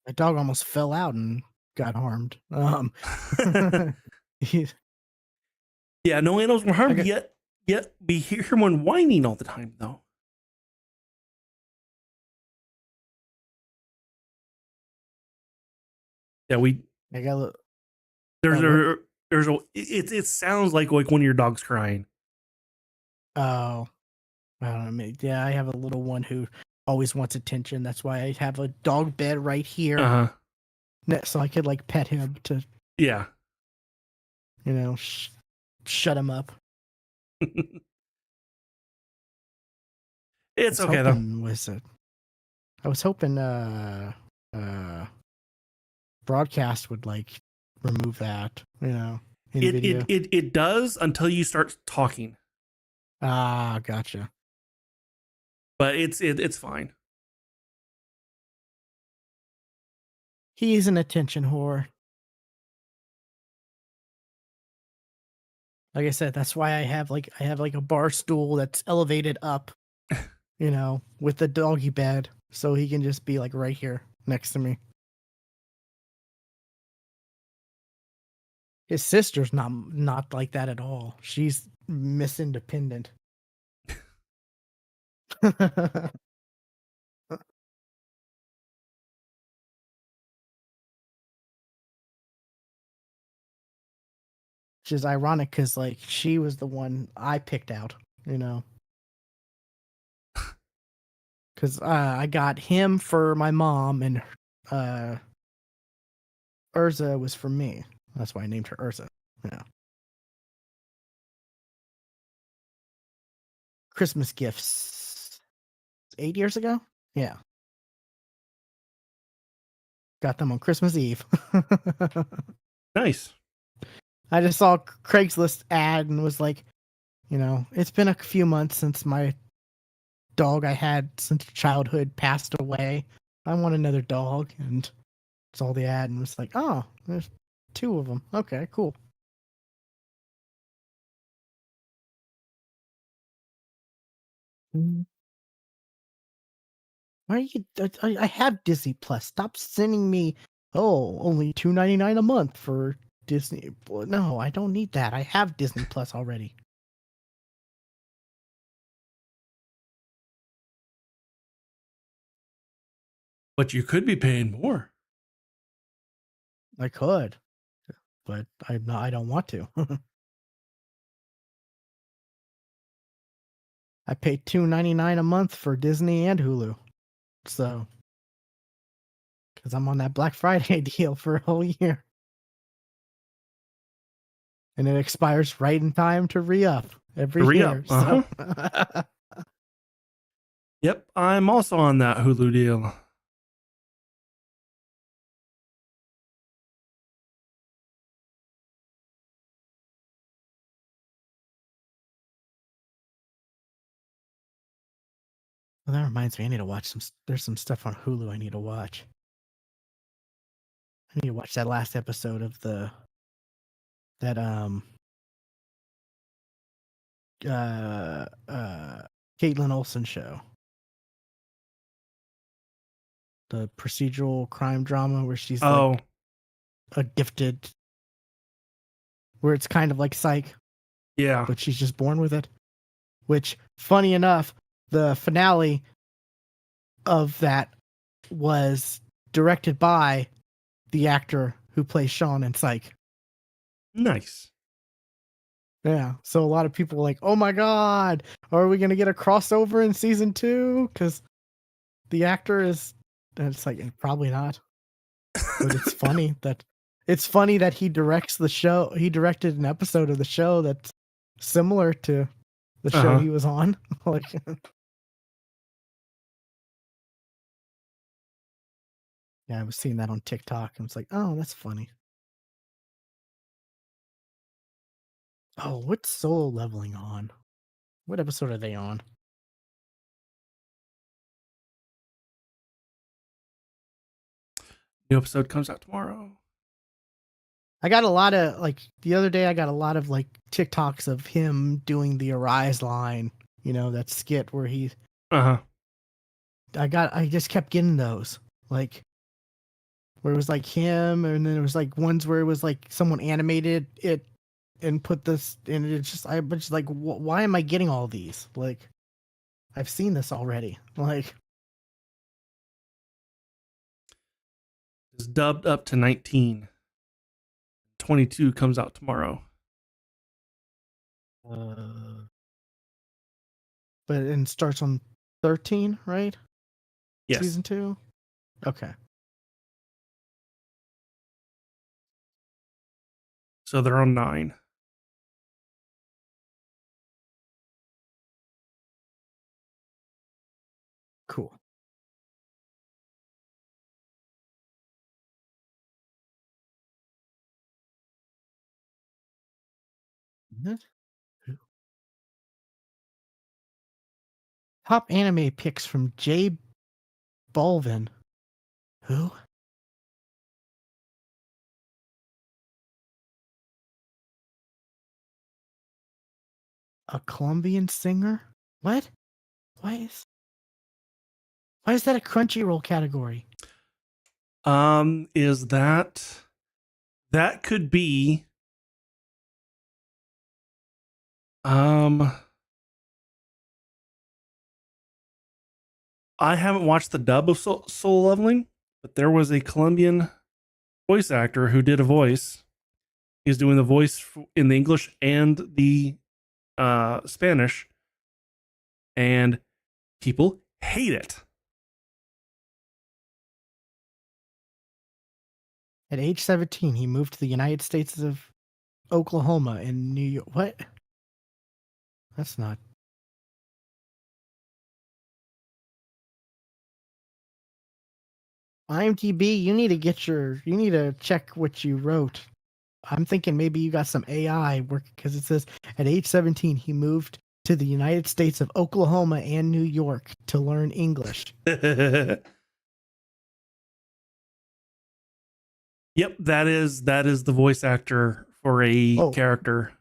My dog almost fell out and got harmed. Yeah, no animals were harmed yet. We hear him whining all the time, though. Yeah, I got it sounds like one of your dogs crying. Oh, I don't know. Yeah, I have a little one who always wants attention. That's why I have a dog bed right here, so I could like pet him to, shut him up. It's okay though. I was hoping broadcast would like remove that, in video. It does until you start talking, Ah, gotcha. but it's fine. He's an attention whore. Like I said, that's why I have like a bar stool that's elevated up, with the doggy bed, so he can just be like right here next to me. His sister's not like that at all. She's Miss Independent. Which is ironic because like she was the one I picked out, because I got him for my mom and uh, Urza was for me. That's why I named her Urza. Yeah. Christmas gifts 8 years ago. Yeah, got them on Christmas Eve. Nice. I just saw Craigslist ad and was like, it's been a few months since my dog I had since childhood passed away. I want another dog, and saw the ad and was like, oh, there's 2 of them. Okay, cool. Mm. Why are you? I have Disney Plus. Stop sending me. Oh, only $2.99 a month for Disney. No, I don't need that. I have Disney Plus already. But you could be paying more. I could, but I'm not. I don't want to. I pay $2.99 a month for Disney and Hulu, so because I'm on that Black Friday deal for a whole year, and it expires right in time to re-up every Re-up. year. So Yep, I'm also on that Hulu deal. well, that reminds me, I need to watch some. There's some stuff on Hulu I need to watch. I need to watch that last episode of that uh uh Caitlin Olsen show. The procedural crime drama where she's Oh, like a gifted, where it's kind of like Psych, yeah. but she's just born with it. Which, funny enough, the finale of that was directed by the actor who plays Sean in Psych. Nice. Yeah, so a lot of people were like, "Oh my god, are we gonna get a crossover in season 2?" Because the actor is. And it's like probably not, but it's funny that he directs the show. He directed an episode of the show that's similar to the show he was on. Like, yeah, I was seeing that on TikTok. I was like, oh, that's funny. Oh, what's Solo Leveling on? What episode are they on? New episode comes out tomorrow. I got a lot of like the other day. I got a lot of like TikToks of him doing the Arise line. That skit where he. I just kept getting those like where it was like him, and then it was like ones where it was like someone animated it and put this, and it's just I was just like, why am I getting all these? Like, I've seen this already. Like, It's dubbed up to 19. 22 comes out tomorrow. but it starts on 13, right? Yes. Season 2. Okay. So they're on 9. Cool. Top anime picks from J Balvin. Who? A Colombian singer? What? Why is that a Crunchyroll category? Is that could be I haven't watched the dub of Soul Leveling, but there was a Colombian voice actor who did a voice. He's doing the voice in the English and the Spanish, and people hate it. At age 17, he moved to the United States of Oklahoma in New York. What? That's not. IMDb, you need to check what you wrote. I'm thinking maybe you got some AI work because it says at age 17 he moved to the United States of Oklahoma and New York to learn English. Yep, that is the voice actor for a character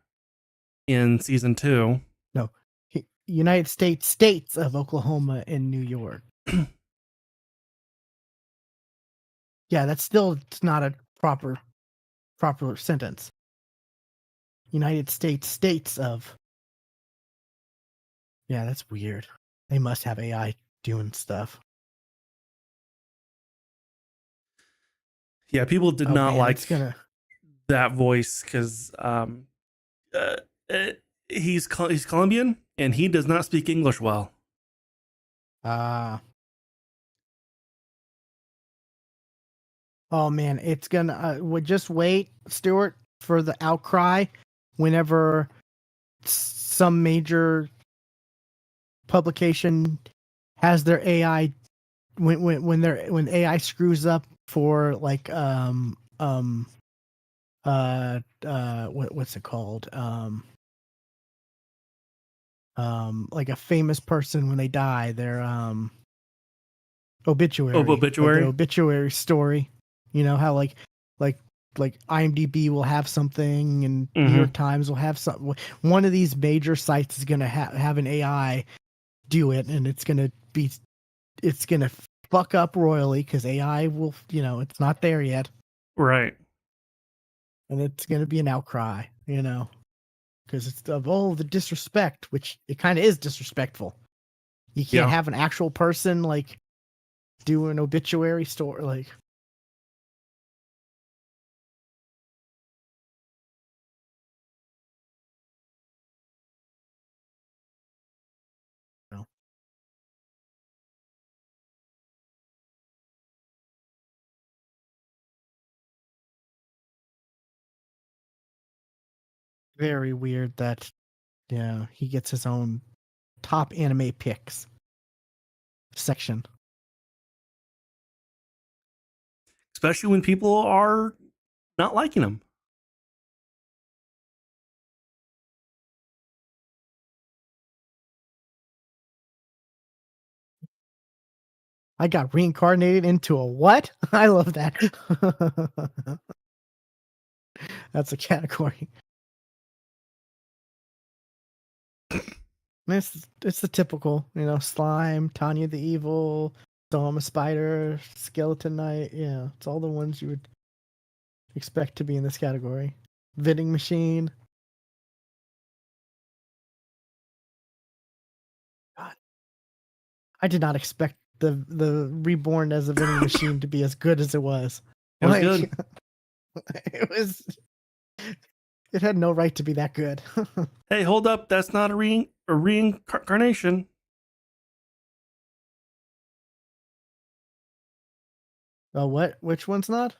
in season 2. No, United States of Oklahoma and New York. Yeah, that's still not a proper sentence. United States of. Yeah, that's weird. They must have AI doing stuff. Yeah, people did not like that voice because he's Colombian and he does not speak English well. Oh man, it's gonna. Just wait, Stuart, for the outcry whenever some major publication has their AI when AI screws up for like what's it called like a famous person when they die, their obituary. Like their obituary story. You know how like IMDb will have something and New York Times will have something. One of these major sites is gonna have an AI do it, and it's gonna fuck up royally because AI will, it's not there yet, right? And it's gonna be an outcry, because it's of the disrespect, which it kind of is disrespectful. You can't have an actual person like do an obituary story, like. Very weird that, he gets his own top anime picks section. Especially when people are not liking him. I got reincarnated into a what? I love that. That's a category. It's the typical, slime, Tanya the Evil, Storm a Spider, Skeleton Knight. Yeah, it's all the ones you would expect to be in this category. Vending machine. God, I did not expect the Reborn as a vending machine to be as good as it was. It was good. It had no right to be that good. Hey, hold up! That's not a reincarnation. What? Which one's not?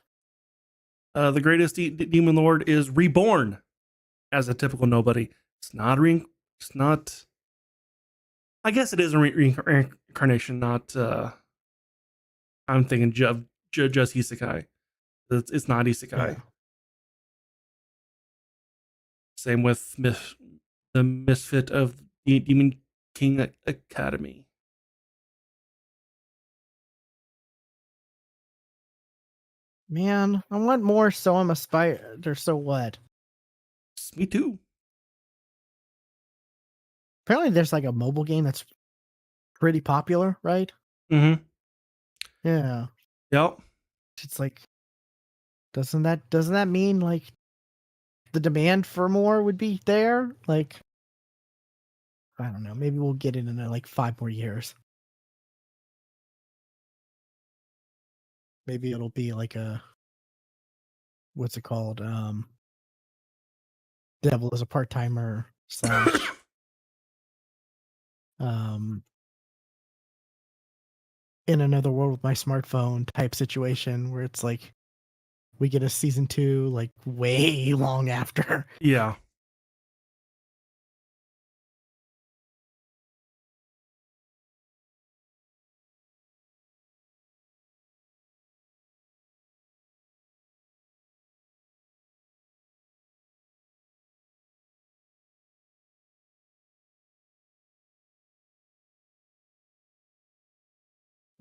The greatest demon lord is reborn as a typical nobody. It's not I guess it is a reincarnation, not. I'm thinking just isekai. It's not Yeah. isekai. Same with the Misfit of the Demon King Academy. Man, I want more. So I'm a spider. So what? Me too. Apparently, there's like a mobile game that's pretty popular, right? Mm-hmm. Yeah. Yep. It's like, doesn't that mean like the demand for more would be there? Like, I don't know. Maybe we'll get it in like 5 more years. Maybe it'll be like a what's it called? Devil is a part timer slash um in another world with my smartphone type situation where it's like we get a season 2 like way long after. Yeah.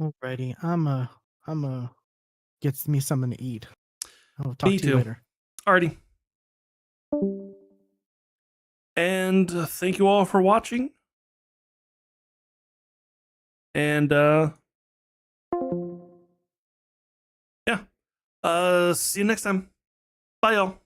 Alrighty, I'm get me something to eat. I'll talk Me to you too. later. Alrighty. And thank you all for watching. And yeah. See you next time. Bye, y'all.